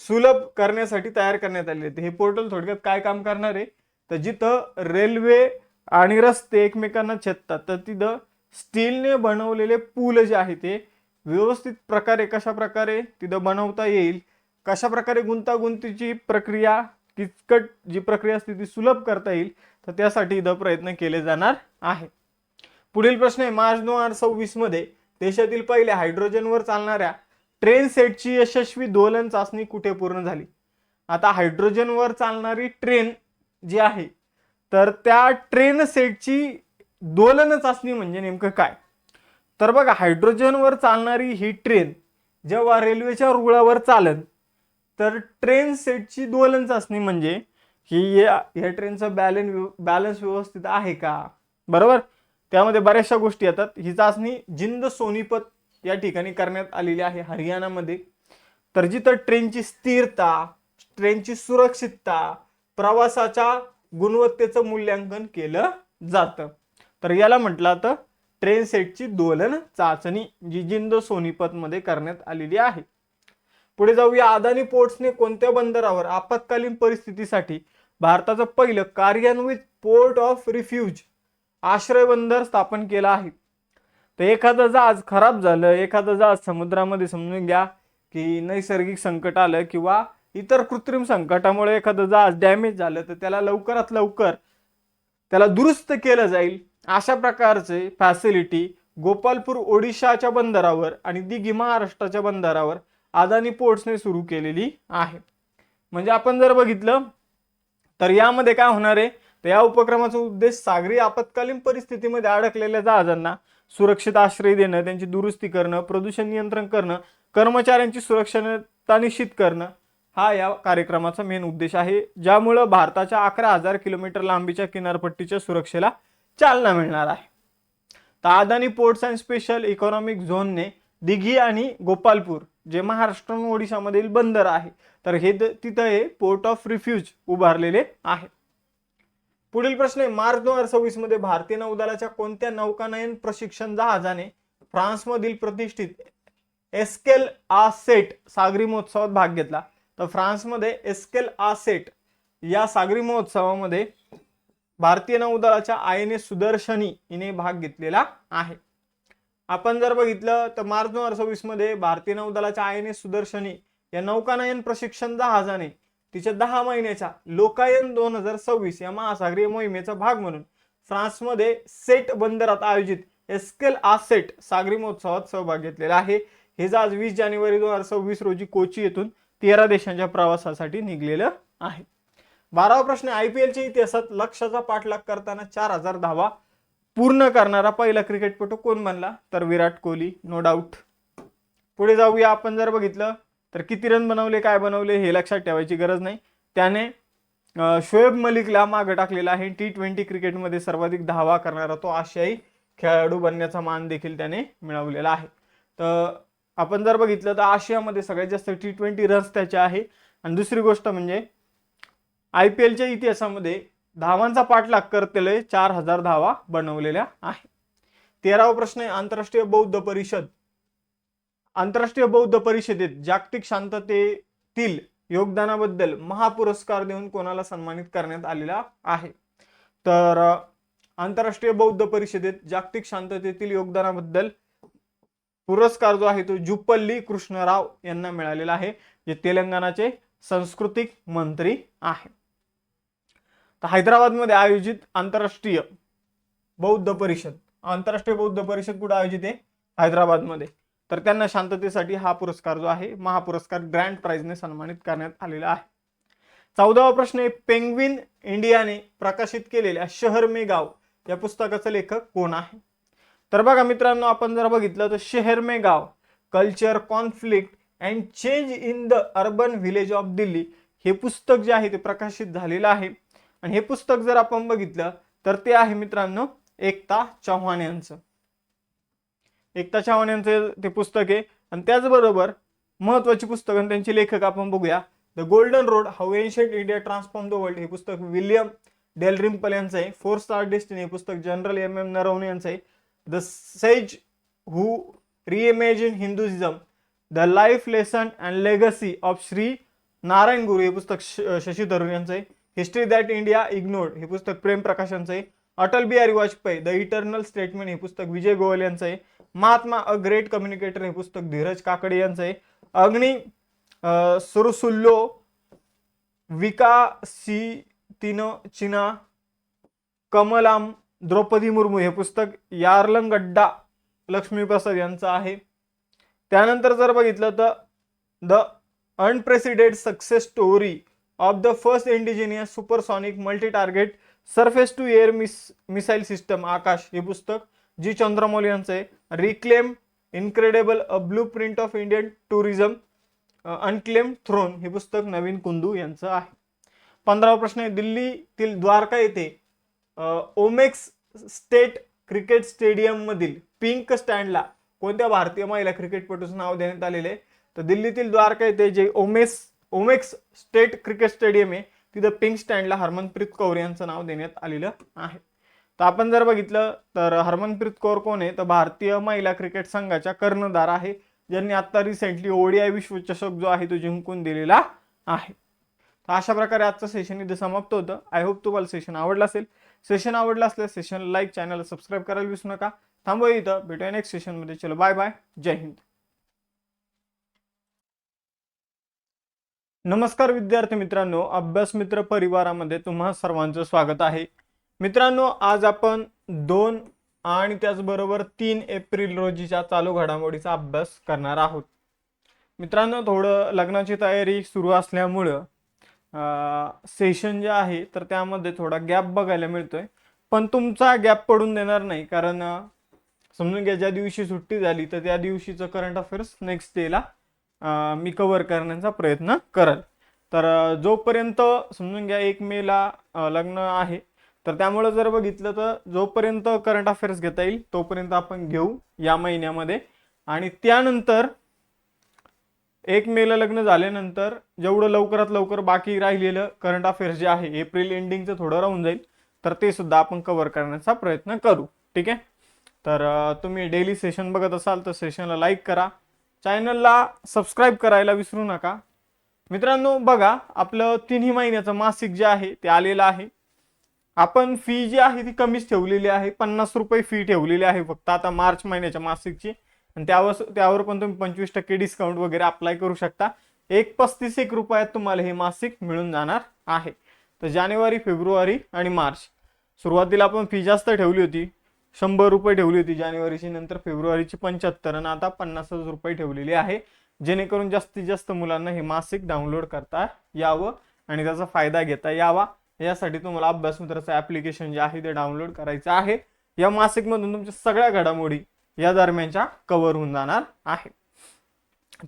सुलभ करण्यासाठी तयार करण्यात आले होते। हे पोर्टल थोडक्यात काय काम करणार आहे, तर जिथं रेल्वे आणि रस्ते एकमेकांना छेदतात तर तिथं स्टीलने बनवलेले पूल जे आहे ते व्यवस्थित प्रकारे कशा प्रकारे तिथं बनवता येईल, कशा प्रकारे गुंतागुंतीची प्रक्रिया किचकट जी प्रक्रिया असते ती सुलभ करता येईल, तर त्यासाठी इथं प्रयत्न केले जाणार आहे। पुढील प्रश्न आहे, मार्च 2026 मध्ये देशातील पहिल्या हायड्रोजनवर चालणाऱ्या ट्रेन सेटची यशस्वी दोलन चाचणी कुठे पूर्ण झाली। आता हायड्रोजनवर चालणारी ट्रेन जी आहे तर त्या ट्रेन सेटची दोलन चाचणी म्हणजे नेमकं काय, तर बघा हायड्रोजनवर चालणारी ही ट्रेन जेव्हा रेल्वेच्या रुळावर चालन तर ट्रेन सेटची दोलन चाचणी म्हणजे ही या ट्रेनचा बॅलन्स व्यवस्थित आहे का, बरोबर। त्यामध्ये बऱ्याचशा गोष्टी येतात। ही चाचणी जिंद सोनीपत या ठिकाणी करण्यात आलेली आहे हरियाणामध्ये। तर जिथं ट्रेनची स्थिरता, ट्रेनची सुरक्षितता, प्रवासाच्या गुणवत्तेचं मूल्यांकन केलं जातं, तर याला म्हटलं तर ट्रेन सेटची दोलन चाचणी जी जिंद सोनीपत मध्ये करण्यात आलेली आहे। पुढे जाऊया, अदानी पोर्ट्सने कोणत्या बंदरावर आपत्कालीन परिस्थितीसाठी भारताचं पहिलं कार्यान्वित पोर्ट ऑफ रिफ्यूज आश्रय बंदर स्थापन केलं आहे। तर एखादं जहाज खराब झालं, एखादं जहाज समुद्रामध्ये समजून घ्या की नैसर्गिक संकट आलं किंवा इतर कृत्रिम संकटामुळे एखादं जहाज डॅमेज झालं तर त्याला लवकरात लवकर त्याला दुरुस्त केलं जाईल अशा प्रकारचे फॅसिलिटी गोपालपूर ओडिशाच्या बंदरावर आणि दिघी महाराष्ट्राच्या बंदरावर अदानी पोर्ट्सने सुरू केलेली आहे। म्हणजे आपण जर बघितलं तर यामध्ये काय होणार आहे, तर या उपक्रमाचा उद्देश सागरी आपत्कालीन परिस्थितीमध्ये अडकलेल्या जहाजांना सुरक्षित आश्रय देणं, त्यांची दुरुस्ती करणं, प्रदूषण नियंत्रण करणं, कर्मचाऱ्यांची सुरक्षितता निश्चित करणं हा या कार्यक्रमाचा मेन उद्देश आहे, ज्यामुळे भारताच्या 11,000 किलोमीटर लांबीच्या किनारपट्टीच्या सुरक्षेला चालना मिळणार आहे। तर Adani ports and special economic झोनने दिघी आणि गोपालपूर जे महाराष्ट्र आणि ओडिशामधील बंदर आहे तर हे तिथं हे पोर्ट ऑफ रिफ्यूज उभारलेले आहे। पुढील प्रश्न आहे, मार्च 2026 मध्ये भारतीय नौदलाच्या कोणत्या नौकानयन प्रशिक्षण जहाजाने फ्रान्समधील प्रतिष्ठित एस्केल आ सेट सागरी महोत्सवात भाग घेतला। तर फ्रान्समध्ये एस्केल आ सेट या सागरी महोत्सवामध्ये भारतीय नौदलाच्या INS सुदर्शनी हिने भाग घेतलेला आहे। आपण जर बघितलं तर मार्च 2026 मध्ये भारतीय नौदलाच्या INS सुदर्शनी या नौकानयन प्रशिक्षण जहाजाने तिच्या 10 महिन्याच्या लोकायन 2026 या महासागरीय मोहिमेचा भाग म्हणून फ्रान्समध्ये सेट बंदरात आयोजित एस्केल आ सेट सागरी महोत्सवात सहभाग घेतलेला आहे। हे जहाज 20 जानेवारी 2026 रोजी कोची येथून 13 देशांच्या प्रवासासाठी निघलेलं आहे। 12वा प्रश्न, IPLच्या इतिहासात लक्ष्याचा पाठलाग करताना 4000 धावा पूर्ण करणारा पहिला क्रिकेटपटू कोण बनला, तर विराट कोहली, नो डाऊट। पुढे जाऊया, आपण जर बघितलं तर किती रन बनवले, काय बनवले हे लक्षात ठेवायची गरज नाही। त्याने शोएब मलिकला मागे टाकलेला आहे। T20 क्रिकेटमध्ये सर्वाधिक धावा करणारा तो आशियाई खेळाडू बनण्याचा मान देखील त्याने मिळवलेला आहे। तर आपण जर बघितलं तर आशियामध्ये सगळ्यात जास्त T20 रन्स त्याचे आहे। आणि दुसरी गोष्ट म्हणजे IPLच्या इतिहासामध्ये धावांचा पाठलाग करतेले 4000 धावा बनवलेल्या आहे। 13वा प्रश्न आहे, आंतरराष्ट्रीय बौद्ध परिषदेत जागतिक शांततेतील योगदानाबद्दल महापुरस्कार देऊन कोणाला सन्मानित करण्यात आलेला आहे, तर आंतरराष्ट्रीय बौद्ध परिषदेत जागतिक शांततेतील योगदानाबद्दल पुरस्कार जो आहे तो जुप्पल्ली कृष्णराव यांना मिळालेला आहे, जे तेलंगणाचे सांस्कृतिक मंत्री आहे। तर हैदराबादमध्ये आयोजित आंतरराष्ट्रीय बौद्ध परिषद कुठे आयोजित आहे, हैदराबादमध्ये। तर त्यांना शांततेसाठी हा पुरस्कार जो आहे महापुरस्कार ग्रँड प्राइजने सन्मानित करण्यात आलेला आहे। 14वा प्रश्न आहे, पेंग्विन इंडियाने प्रकाशित केलेल्या शहर में गाव या पुस्तकाचा लेखक कोण आहे, तर बघा मित्रांनो, आपण जर बघितलं तर शहर में गाव culture, conflict and change in the urban village of Delhi हे पुस्तक जे आहे ते प्रकाशित झालेलं आहे। आणि हे पुस्तक जर आपण बघितलं तर ते आहे मित्रांनो एकता चव्हाण यांचं ते पुस्तक आहे। आणि त्याचबरोबर महत्वाची पुस्तकं त्यांचे लेखक आपण बघूया, the golden road how ancient India transform the world हे पुस्तक विल्यम डेलरिम्पल यांचं आहे. 4 स्टार डेस्टिनी हे पुस्तक जनरल एम एम नरवणे यांचं आहे. The sage who reimagine Hinduism, the life lesson and legacy of Shri Narayana Guru हे पुस्तक शशी थरूर यांचं आहे. हिस्ट्री दॅट इंडिया इग्नोर्ड हे पुस्तक प्रेम प्रकाश यांचं आहे. Atal Bihari Vajpayee the eternal statement हे पुस्तक विजय गोयल यांचं आहे. महात्मा अ ग्रेट कम्युनिकेटर हे पुस्तक धीरज काकडे यांचं आहे. अग्नि सुरसुल्लो विकासितिन चिना कमलाम द्रौपदी मुर्मू हे पुस्तक यार्लंगड्डा लक्ष्मीप्रसाद यांचं आहे. त्यानंतर जर बघितलं तर the unprecedented success story of the first indigenous supersonic multi target surface to air missile system Akash हे पुस्तक जी चंद्रमौली यांचं आहे. Reclaim incredible a blue print of Indian tourism unclaim throne हे पुस्तक नवीन कुंदू यांचं आहे. 15वा प्रश्न आहे, दिल्लीतील द्वारका येथे ओमेक्स स्टेट क्रिकेट स्टेडियम मधील पिंक स्टँडला कोणत्या भारतीय महिला क्रिकेटपटूचं नाव देण्यात आलेले आहे? तर दिल्लीतील द्वारका येथे जे ओमेक्स स्टेट क्रिकेट स्टेडियम आहे तिथं पिंक स्टँडला हरमनप्रीत कौर यांचं नाव देण्यात आलेलं आहे. तर आपण जर बघितलं तर हरमनप्रीत कौर कोण आहे? तर भारतीय महिला क्रिकेट संघाच्या कर्णधार आहे, ज्यांनी आता रिसेंटली ओडीआय विश्वचषक जो आहे तो जिंकून दिलेला आहे. तर अशा प्रकारे आजचं सेशन इथे समाप्त होतं. आय होप तुम्हाला सेशन आवडलं असेल. सेशन आवडलं असल्यास सेशन लाईक, चॅनल सबस्क्राईब करायला विसरू नका. थांबूया इथं, भेटूया नेक्स्ट सेशनमध्ये. चलो बाय बाय, जय हिंद. नमस्कार विद्यार्थी मित्रांनो, अभ्यास मित्र परिवारामध्ये तुम्हा सर्वांचं स्वागत आहे. मित्रांनो, आज आपण 2 आणि त्याचबरोबर 3 एप्रिल रोजीच्या चालू घडामोडीचा अभ्यास करणार आहोत. मित्रांनो, थोडं लग्नाची तयारी सुरू असल्यामुळं सेशन जे आहे तर त्यामध्ये थोडा गॅप बघायला मिळतोय, पण तुमचा गॅप पडून देणार नाही. कारण समजून घ्या, ज्या दिवशी सुट्टी झाली तर त्या दिवशीचं करंट अफेअर्स नेक्स्ट डेला मी कव्हर करण्याचा प्रयत्न करल. तर जोपर्यंत समजून घ्या 1 मेला लग्न आहे, तर त्यामुळे जर बघितलं तर जोपर्यंत करंट अफेअर्स घेता येईल तोपर्यंत आपण घेऊ या महिन्यामध्ये. आणि त्यानंतर 1 मेला लग्न झाल्यानंतर जेवढं लवकरात लवकर बाकी राहिलेलं करंट अफेअर्स जे आहे एप्रिल एंडिंगचं थोडं राहून जाईल, तर ते सुद्धा आपण कव्हर करण्याचा प्रयत्न करू. ठीक आहे. तर तुम्ही डेली सेशन बघत असाल तर सेशनला लाईक करा, चॅनलला सबस्क्राईब करायला विसरू नका. मित्रांनो बघा, आपलं 3 महिन्याचं मासिक जे आहे ते आलेलं आहे. आपण फी जी आहे ती कमीच ठेवलेली आहे, 50 रुपये फी ठेवलेली आहे फक्त आता मार्च महिन्याच्या मासिकची. आणि त्यावर पण तुम्ही 25% डिस्काउंट वगैरे अप्लाय करू शकता. 135 रुपयात तुम्हाला हे मासिक मिळून जाणार आहे. तर जानेवारी, फेब्रुवारी आणि मार्च सुरुवातीला आपण फी जास्त ठेवली होती, 100 रुपये ठेवली होती जानेवारीची, नंतर फेब्रुवारीची 75 आणि आता 50 रुपये ठेवलेली आहे, जेणेकरून जास्तीत जास्त मुलांना हे मासिक डाउनलोड करता यावं आणि त्याचा फायदा घेता यावा. यासाठी तुम्हाला अभ्यास मित्राचं ॲप्लिकेशन जे आहे ते डाउनलोड करायचं आहे. या मासिकमधून तुमच्या सगळ्या घडामोडी या दरम्यानच्या कव्हर होऊन जाणार आहे.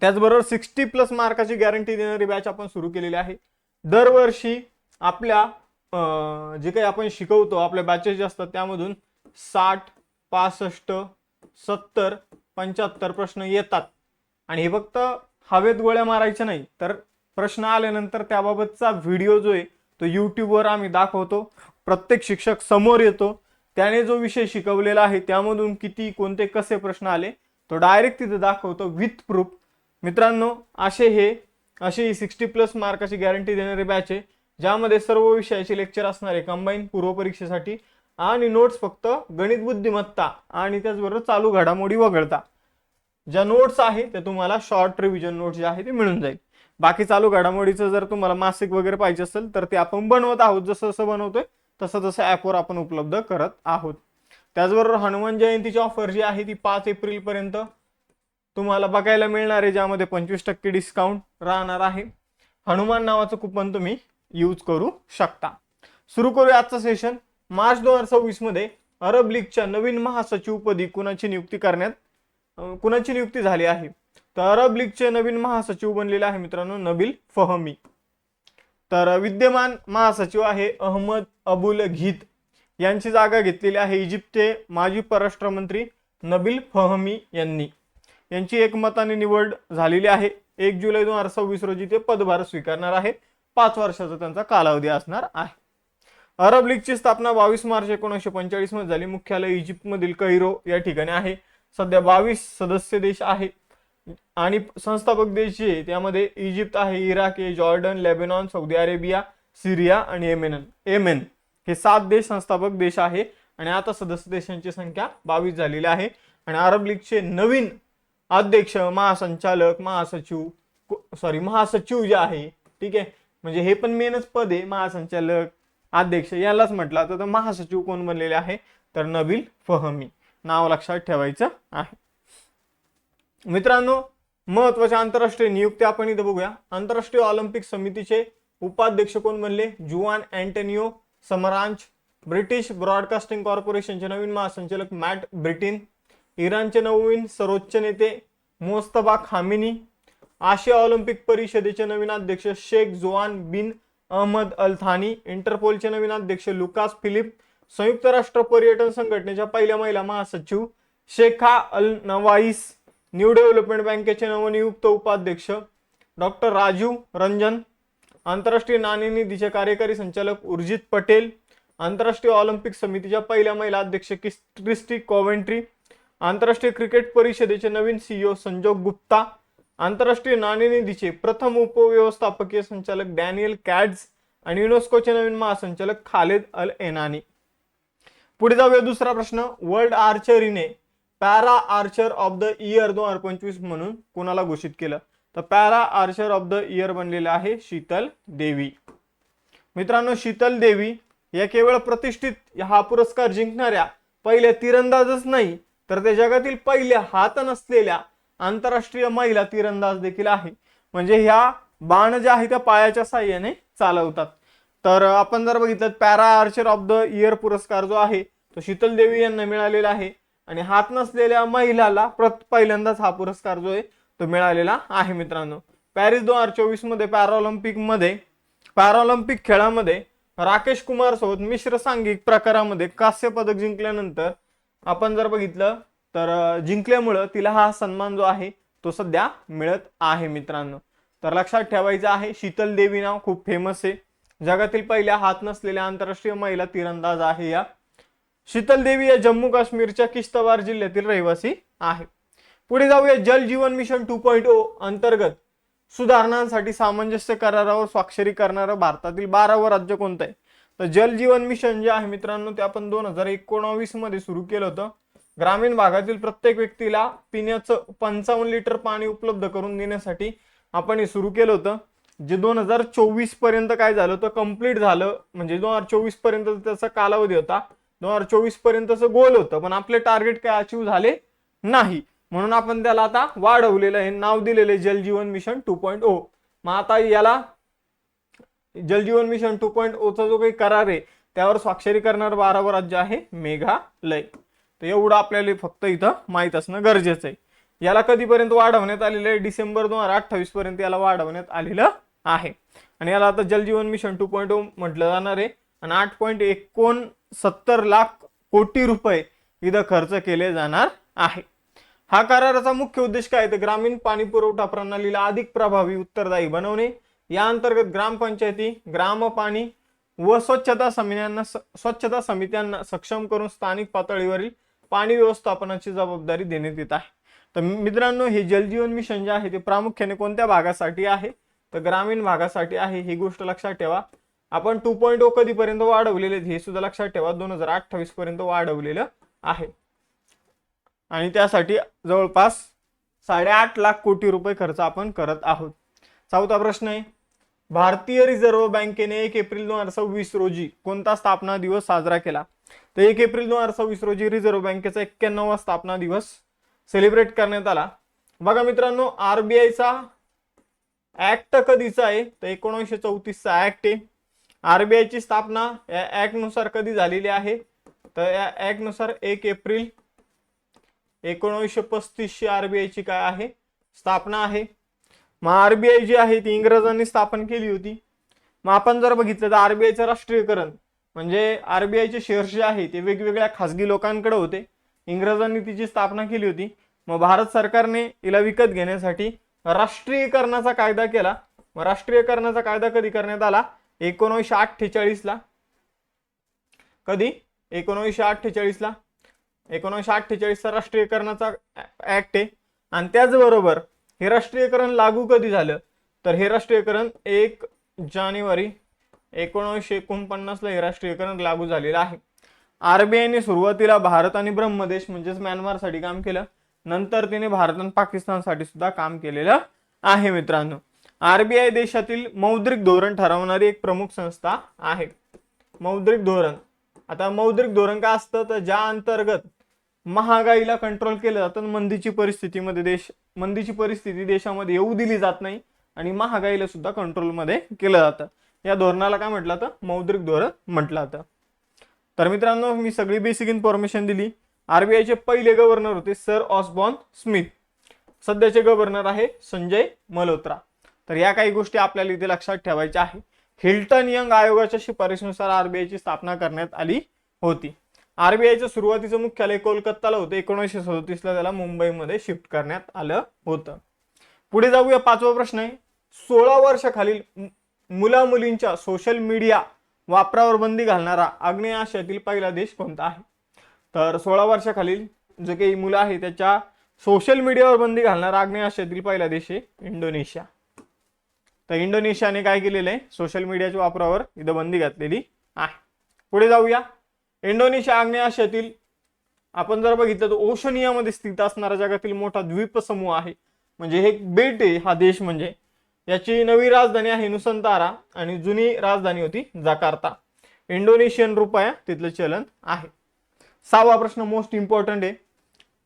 त्याचबरोबर 60+ मार्काची गॅरंटी देणारी बॅच आपण सुरू केलेली आहे. दरवर्षी आपल्या जे काही आपण शिकवतो आपल्या बॅचेस जे असतात त्यामधून 60, 65, 70, 75 प्रश्न येतात. आणि हे फक्त हवेत गोळ्या मारायच्या नाही, तर प्रश्न आल्यानंतर त्याबाबतचा व्हिडिओ जो आहे तो यूट्यूबवर आम्ही दाखवतो. प्रत्येक शिक्षक समोर येतो, त्याने जो विषय शिकवलेला आहे त्यामधून किती कोणते कसे प्रश्न आले तो डायरेक्ट तिथे दाखवतो विथ प्रूफ. मित्रांनो, अशी 60+ मार्काची गॅरंटी देणारी बॅच आहे, ज्यामध्ये सर्व विषयाचे लेक्चर असणार आहे कंबाईन पूर्व परीक्षेसाठी. आणि नोट्स फक्त गणित बुद्धिमत्ता आणि त्याचबरोबर चालू घडामोडी वगळता ज्या नोट्स आहे त्या तुम्हाला शॉर्ट रिव्हिजन नोट्स जे आहे ते मिळून जाईल. बाकी चालू घडामोडीचं जर तुम्हाला मासिक वगैरे पाहिजे असेल तर ते आपण बनवत आहोत, जसं जसं बनवतोय तसं ॲपवर आपण उपलब्ध करत आहोत. त्याचबरोबर हनुमान जयंतीची ऑफर जी आहे ती 5 एप्रिल पर्यंत तुम्हाला बघायला मिळणार आहे, ज्यामध्ये 25% डिस्काउंट राहणार आहे. हनुमान नावाचं कुपन तुम्ही यूज करू शकता. सुरू करूया आजचं सेशन. मार्च 2026 मध्ये अरब लीगच्या नवीन महासचिवपदी कुणाची नियुक्ती झाली आहे? तर अरब लीगचे नवीन महासचिव बनलेले आहे मित्रांनो नबील फहमी. तर विद्यमान महासचिव आहे अहमद अबुल घीत, यांची जागा घेतलेली आहे इजिप्तचे माजी परराष्ट्र मंत्री नबील फहमी यांनी. यांची एकमताने निवड झालेली आहे. 1 जुलै 2026 रोजी ते पदभार स्वीकारणार आहेत. 5 वर्षाचा त्यांचा कालावधी असणार आहे. अरब लीगची स्थापना 22 मार्च 1945 मध्ये झाली. मुख्यालय इजिप्तमधील कैरो या ठिकाणी आहे. सध्या 22 सदस्य देश आहे आणि संस्थापक देश जे आहे त्यामध्ये इजिप्त आहे, इराक आहे, जॉर्डन, लेबनॉन, सौदी अरेबिया, सिरिया आणि येमेन हे 7 देश संस्थापक देश आहे आणि आता सदस्य देशांची संख्या 22 झालेली आहे. आणि अरब लीगचे नवीन अध्यक्ष, महासंचालक, महासचिव जे आहे, ठीक आहे, म्हणजे हे पण मेनच पद आहे, महासंचालक, अध्यक्ष यालाच म्हटलं तर महासचिव कोण बनलेले आहे तर नबील फहमी. नाव लक्षात ठेवायचं आहे. मित्रांनो, महत्वाच्या आंतरराष्ट्रीय नियुक्त्या आपण इथे बघूया. आंतरराष्ट्रीय ऑलिम्पिक समितीचे उपाध्यक्ष कोण बनले? जुआन अँटोनियो समरांज. ब्रिटिश ब्रॉडकास्टिंग कॉर्पोरेशनचे नवीन महासंचालक मॅट ब्रिटिन. इराणचे नवीन सर्वोच्च नेते मोस्तफा खामेनी. आशिया ऑलिम्पिक परिषदेचे नवीन अध्यक्ष शेख जोआन बिन अहमद अल थानी. इंटरपोलचे नवीन अध्यक्ष लुकास फिलिप. संयुक्त राष्ट्र पर्यटन संघटनेच्या पहिल्या महिला महासचिव शेखा अल नवाईस. न्यू डेव्हलपमेंट बँकेचे नवनियुक्त उपाध्यक्ष डॉक्टर राजीव रंजन. आंतरराष्ट्रीय नाणेनिधीचे कार्यकारी संचालक उर्जित पटेल. आंतरराष्ट्रीय ऑलिम्पिक समितीच्या पहिल्या महिला अध्यक्ष क्रिस्टी कॉवेंट्री. आंतरराष्ट्रीय क्रिकेट परिषदेचे नवीन सीईओ संजोग गुप्ता. आंतरराष्ट्रीय नाणेनिधीचे प्रथम उपव्यवस्थापकीय संचालक डॅनियल कॅड्स आणि युनेस्कोचे नवीन महासंचालक खालेद अल एनानी. पुढे जाऊया दुसरा प्रश्न. वर्ल्ड आर्चरीने para archer of the year 2025 म्हणून कोणाला घोषित केलं? तर para archer of the year बनलेले आहे शीतल देवी. मित्रांनो, शीतल देवी या केवळ प्रतिष्ठित हा पुरस्कार जिंकणाऱ्या पहिल्या तीरंदाजच नाही तर ते जगातील पहिल्या हात नसलेल्या आंतरराष्ट्रीय महिला तीरंदाज देखील आहे. म्हणजे ह्या बाण ज्या आहे त्या पायाच्या साहाय्याने चालवतात. तर आपण जर बघितलं para archer of the year पुरस्कार जो आहे तो शीतल देवी यांना मिळालेला आहे आणि हात नसलेल्या महिलाला पहिल्यांदाच हा पुरस्कार जो आहे तो मिळालेला आहे. मित्रांनो, पॅरिस 2024 मध्ये पॅराऑलिम्पिक खेळामध्ये राकेश कुमार सोबत मिश्र सांघिक प्रकारामध्ये कांस्य पदक जिंकल्यानंतर आपण जर बघितलं तर जिंकल्यामुळं तिला हा सन्मान जो आहे तो सध्या मिळत आहे. मित्रांनो, तर लक्षात ठेवायचं आहे शीतल देवी नाव खूप फेमस आहे. जगातील पहिल्या हात नसलेल्या आंतरराष्ट्रीय महिला तीरंदाज आहे या शीतल देवी. या जम्मू काश्मीरच्या किश्तवार जिल्ह्यातील रहिवासी आहे. पुढे जाऊया. जल जीवन मिशन 2.0 अंतर्गत सुधारणांसाठी सामंजस्य करारावर स्वाक्षरी करणारं भारतातील 12वं राज्य कोणतं आहे? तर जल जीवन मिशन जे आहे मित्रांनो ते आपण 2019 मध्ये सुरू केलं होतं. ग्रामीण भागातील प्रत्येक व्यक्तीला पिण्याचं 55 लिटर पाणी उपलब्ध करून देण्यासाठी आपण हे सुरू केलं होतं. जे 2024 पर्यंत काय झालं तर कंप्लीट झालं. म्हणजे 2024 पर्यंत त्याचा कालावधी होता, 2024 पर्यंतचं गोल होतं, पण आपले टार्गेट काय अचीव झाले नाही. म्हणून आपण त्याला आता वाढवलेलं आहे, नाव दिलेलं आहे जल जीवन मिशन 2.0. मग आता याला जल जीवन मिशन 2.0 चा जो काही करार आहे त्यावर स्वाक्षरी करणार 12वं राज्य आहे मेघालय. तर एवढं आपल्याला फक्त इथं माहित असणं गरजेचं आहे. याला कधीपर्यंत वाढवण्यात आलेलं आहे? डिसेंबर 2028 पर्यंत याला वाढवण्यात आलेलं आहे. आणि याला आता जल जीवन मिशन 2.0 म्हटलं जाणार आहे. आणि 8.69 लाख कोटी रुपये इथं खर्च केले जाणार आहे. हा कराराचा मुख्य उद्देश काय तर ग्रामीण पाणी पुरवठा प्रणालीला अधिक प्रभावी, उत्तरदायी बनवणे. या अंतर्गत ग्रामपंचायती, ग्राम पाणी व स्वच्छता समित्यांना सक्षम करून स्थानिक पातळीवरील पाणी व्यवस्थापनाची जबाबदारी देण्यात येत आहे. तर मित्रांनो, हे जल जीवन मिशन जे आहे ते प्रामुख्याने कोणत्या भागासाठी आहे तर ग्रामीण भागासाठी आहे. ही गोष्ट लक्षात ठेवा. आपण 2.0 कधीपर्यंत वाढवलेले हे सुद्धा लक्षात ठेवा, 2028 पर्यंत वाढवलेलं आहे. आणि त्यासाठी जवळपास 8.5 लाख कोटी रुपये खर्च आपण करत आहोत. चौथा प्रश्न आहे. भारतीय रिझर्व्ह बँकेने 1 एप्रिल 2026 रोजी कोणता स्थापना दिवस साजरा केला? तर 1 एप्रिल 2026 रोजी रिझर्व्ह बँकेचा 91वा स्थापना दिवस सेलिब्रेट करण्यात आला. बघा मित्रांनो, आरबीआयचा ऍक्ट कधीचा आहे तर 1934 चा ऍक्ट आहे. आरबीआयची स्थापना या ऍक्ट नुसार कधी झालेली आहे तर या ऍक्ट नुसार 1 एप्रिल 1935 आरबीआयची काय आहे स्थापना आहे. मग आरबीआय जी आहे ती इंग्रजांनी स्थापन केली होती. मग आपण जर बघितलं तर आरबीआयचं राष्ट्रीयकरण म्हणजे आरबीआयचे शेअर्स जे आहे ते वेगवेगळ्या खासगी लोकांकडे होते. इंग्रजांनी तिची स्थापना केली होती. मग भारत सरकारने हिला विकत घेण्यासाठी राष्ट्रीयकरणाचा कायदा केला. मग राष्ट्रीयकरणाचा कायदा कधी करण्यात आला? 1948 ला. कधी? 1948ला. 1948चा राष्ट्रीयकरणाचा ऍक्ट आहे. आणि त्याचबरोबर हे राष्ट्रीयकरण लागू कधी झालं? तर हे राष्ट्रीयकरण 1 जानेवारी 1949ला हे राष्ट्रीयकरण लागू झालेलं आहे. आरबीआयने सुरुवातीला भारत आणि ब्रह्मदेश म्हणजेच म्यानमारसाठी काम केलं. नंतर तिने भारत आणि पाकिस्तानसाठी सुद्धा काम केलेलं आहे मित्रांनो. आरबीआय देशातील मौद्रिक धोरण ठरवणारी एक प्रमुख संस्था आहे. मौद्रिक धोरण. आता मौद्रिक धोरण काय असतं? तर ज्या अंतर्गत महागाईला कंट्रोल केलं जातं. मंदीची परिस्थिती देशामध्ये येऊ दिली जात नाही आणि महागाईला सुद्धा कंट्रोलमध्ये केलं जातं. या धोरणाला काय म्हटलं जातं? मौद्रिक धोरण म्हटलं जातं. तर मित्रांनो, मी सगळी बेसिक इन्फॉर्मेशन दिली. आरबीआयचे पहिले गव्हर्नर होते सर ऑस्बॉर्न स्मिथ. सध्याचे गव्हर्नर आहे संजय मल्होत्रा. तर या काही गोष्टी आपल्याला इथे लक्षात ठेवायच्या आहे. हिल्टन यंग आयोगाच्या शिफारशीनुसार आरबीआयची स्थापना करण्यात आली होती. आरबीआयचं सुरुवातीचं मुख्यालय कोलकाताला होतं. 1937ला त्याला मुंबईमध्ये शिफ्ट करण्यात आलं होतं. पुढे जाऊया. 5वा प्रश्न आहे, 16 वर्षाखालील मुला मुलींच्या सोशल मीडिया वापरावर बंदी घालणारा आग्नेय आशियातील पहिला देश कोणता आहे? तर 16 वर्षाखालील जे काही मुलं आहे त्याच्या सोशल मीडियावर बंदी घालणारा आग्नेय आशियातील पहिला देश आहे इंडोनेशिया. तर इंडोनेशियाने काय केलेलं आहे? सोशल मीडियाच्या वापरावर इथं बंदी घातलेली आहे. पुढे जाऊया. इंडोनेशिया आग्नेय आशियातील आपण जर बघितलं तर ओशनियामध्ये स्थित असणारा जगातील मोठा द्वीपसमूह आहे. म्हणजे हे एक बेट आहे हा देश. म्हणजे याची नवी राजधानी आहे नुसंतारा आणि जुनी राजधानी होती जकार्ता. इंडोनेशियन रुपया तिथलं चलन आहे. 6वा प्रश्न मोस्ट इम्पॉर्टंट आहे.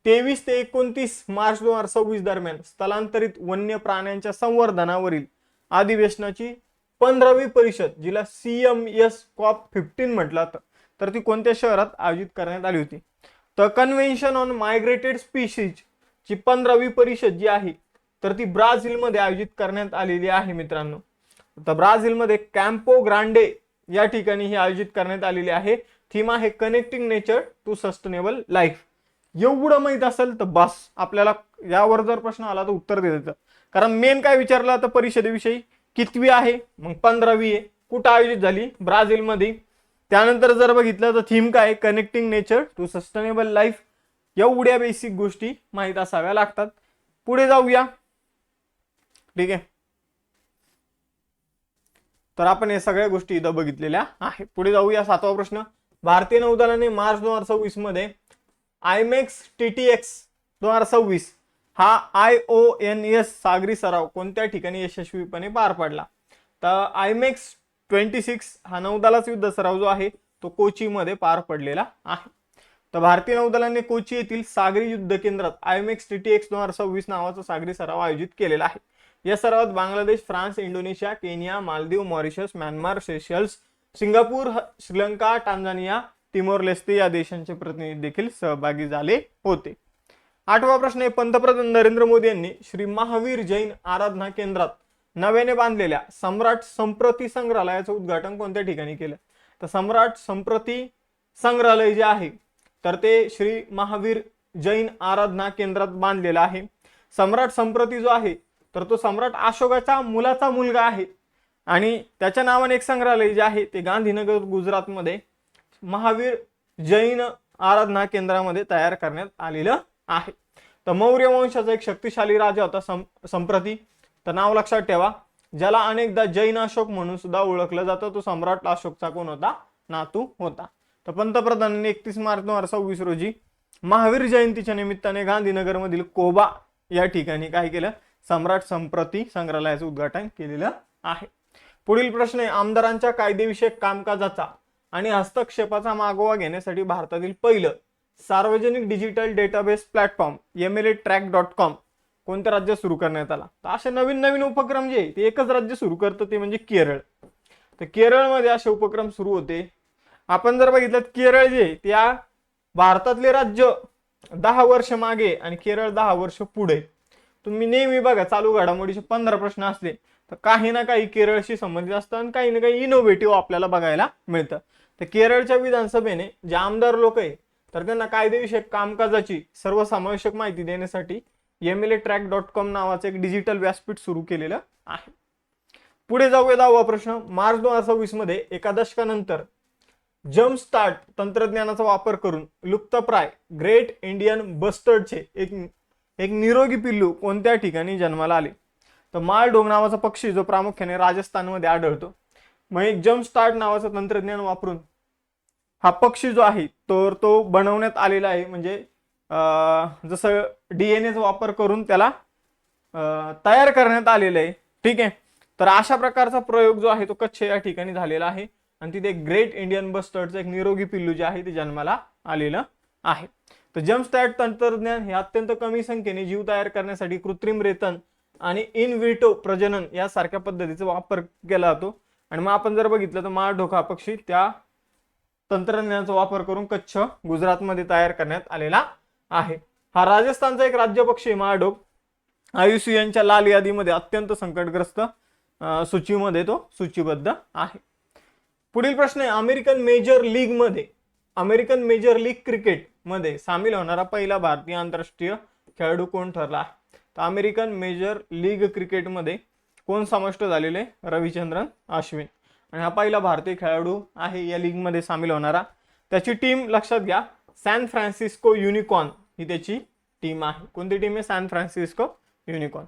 23 ते 29 मार्च 2026 दरम्यान स्थलांतरित वन्य प्राण्यांच्या संवर्धनावरील अधिवेशनाची 15वी परिषद, जिला CMS COP15 म्हटलं जातं, तर ती कोणत्या शहरात आयोजित करण्यात आली होती? तर कन्व्हेन्शन ऑन मायग्रेटेड स्पीशीज ची 15वी परिषद जी आहे तर ती ब्राझीलमध्ये आयोजित करण्यात आलेली आहे मित्रांनो. तर ब्राझीलमध्ये कॅम्पो ग्रांडे या ठिकाणी ही आयोजित करण्यात आलेली आहे. थीम आहे connecting nature to sustainable life. एवढं माहित असेल तर बस, आपल्याला यावर जर प्रश्न आला तर उत्तर द्यायचं. कारण मेन काय विचारलं तर परिषदेविषयी कितवी आहे? मग 15वी आहे. कुठं आयोजित झाली? ब्राझीलमध्ये. त्यानंतर जर बघितलं तर थीम काय? Connecting nature to sustainable life. एवढ्या बेसिक गोष्टी माहित असाव्या लागतात. पुढे जाऊया. ठीक आहे, तर आपण हे सगळ्या गोष्टी इथं बघितलेल्या आहे. पुढे जाऊया. 7वा प्रश्न. भारतीय नौदलाने मार्च 2026 मध्ये IMEX TTX 2026 हा IONS सागरी सराव कोणत्या ठिकाणी यशस्वीपणे पार पडला? तर IMEX 26 हा नौदलाचा युद्ध सराव जो आहे तो कोचीमध्ये पार पडलेला आहे. तर भारतीय नौदलाने कोची येथील सागरी युद्ध केंद्रात IMEX TTX 2026 नावाचा सागरी सराव आयोजित केलेला आहे. या सरावात Bangladesh, France, Indonesia, Kenya, Maldives, Mauritius, Myanmar, Seychelles, Singapore, Sri Lanka, Tanzania, Timor Leste या देशांचे प्रतिनिधी देखील सहभागी झाले होते. 8वा प्रश्न आहे. पंतप्रधान नरेंद्र मोदी यांनी श्री महावीर जैन आराधना केंद्रात नव्याने बांधलेल्या सम्राट संप्रती संग्रहालयाचं उद्घाटन कोणत्या ठिकाणी केलं? तर सम्राट संप्रती संग्रहालय जे आहे तर ते श्री महावीर जैन आराधना केंद्रात बांधलेलं आहे. सम्राट संप्रती जो आहे तर तो सम्राट अशोकाच्या मुलाचा मुलगा आहे आणि त्याच्या नावाने एक संग्रहालय जे आहे ते गांधीनगर गुजरातमध्ये महावीर जैन आराधना केंद्रामध्ये तयार करण्यात आलेलं आहे. तर मौर्य वंशाचा एक शक्तिशाली राजा होता संप्रती. तर नाव लक्षात ठेवा. ज्याला अनेकदा जैन अशोक म्हणून सुद्धा ओळखलं जातं, तो सम्राट अशोकचा कोण होता? नातू होता. तर पंतप्रधानांनी 31 मार्च 2026 रोजी महावीर जयंतीच्या निमित्ताने गांधीनगरमधील कोबा या ठिकाणी काय केलं? सम्राट संप्रती संग्रहालयाचं उद्घाटन केलेलं आहे. पुढील प्रश्न आहे. आमदारांच्या कायदेविषयक कामकाजाचा आणि हस्तक्षेपाचा मागोवा घेण्यासाठी भारतातील पहिलं सार्वजनिक डिजिटल डेटाबेस प्लॅटफॉर्म MLAtrack.com कोणत्या राज्यात सुरू करण्यात आला? तर असे नवीन नवीन उपक्रम जे ते एकच राज्य सुरू करतं ते म्हणजे केरळ. तर केरळमध्ये असे उपक्रम सुरू होते. आपण जर बघितलं केरळ जे त्या भारतातले राज्य 10 वर्ष मागे आणि केरळ 10 वर्ष पुढे. तुम्ही नेहमी बघा चालू घडामोडीचे 15 प्रश्न असले तर काही ना काही केरळशी संबंधित असतं आणि काही ना काही इनोव्हेटिव्ह आपल्याला बघायला मिळतं. तर केरळच्या विधानसभेने जे आमदार लोक आहे तर त्यांना कायदेविषयक कामकाजाची सर्वसमावेशक माहिती देण्यासाठी MLAtrack.com नावाचं एक डिजिटल व्यासपीठ सुरू केलेलं आहे. पुढे जाऊया. 10वा प्रश्न. मार्च 2026 मध्ये एका दशकानंतर जम्प स्टार्ट तंत्रज्ञानाचा वापर करून लुप्तप्राय ग्रेट इंडियन बस्टर्डचे एक निरोगी पिल्लू कोणत्या ठिकाणी जन्माला आले? तर माळढोक नावाचा पक्षी जो प्रामुख्याने राजस्थानमध्ये आढळतो. मग एक जम्प स्टार्ट नावाचं तंत्रज्ञान वापरून हा पक्षी जो आहे तो बनवण्यात आलेला आहे. म्हणजे जसं DNA चा वापर करून त्याला तयार करण्यात आलेलं आहे. ठीक आहे. तर अशा प्रकारचा प्रयोग जो आहे तो कच्छ या ठिकाणी झालेला आहे आणि तिथे ग्रेट इंडियन बस्टर्डचं एक निरोगी पिल्लू जे आहे ते जन्माला आलेलं आहे. तर जम्प स्टार्ट तंत्रज्ञान हे अत्यंत कमी संख्येने जीव तयार करण्यासाठी कृत्रिम रेतन आणि इन विट्रो प्रजनन यासारख्या पद्धतीचा वापर केला जातो. आणि मग आपण जर बघितलं तर माळढोक हा पक्षी त्या तंत्रज्ञानाचा वापर करून कच्छ गुजरातमध्ये तयार करण्यात आलेला आहे. हा राजस्थानचा एक राज्य पक्षी माळढोक IUCNच्या लाल यादीमध्ये अत्यंत संकटग्रस्त सूचीमध्ये तो सूचीबद्ध आहे. पुढील प्रश्न आहे अमेरिकन मेजर लीग क्रिकेट मध्ये सामील होणारा पहिला भारतीय आंतरराष्ट्रीय खेळाडू कोण ठरला आहे? तर अमेरिकन मेजर लीग क्रिकेट मध्ये कोण समाविष्ट झालेले? रविचंद्रन अश्विन. आणि हा पहिला भारतीय खेळाडू आहे या लीग मध्ये सामील होणारा. त्याची टीम लक्षात घ्या, सॅन फ्रान्सिस्को युनिकॉर्न ही त्याची टीम आहे. कोणती टीम आहे? San Francisco unicorn.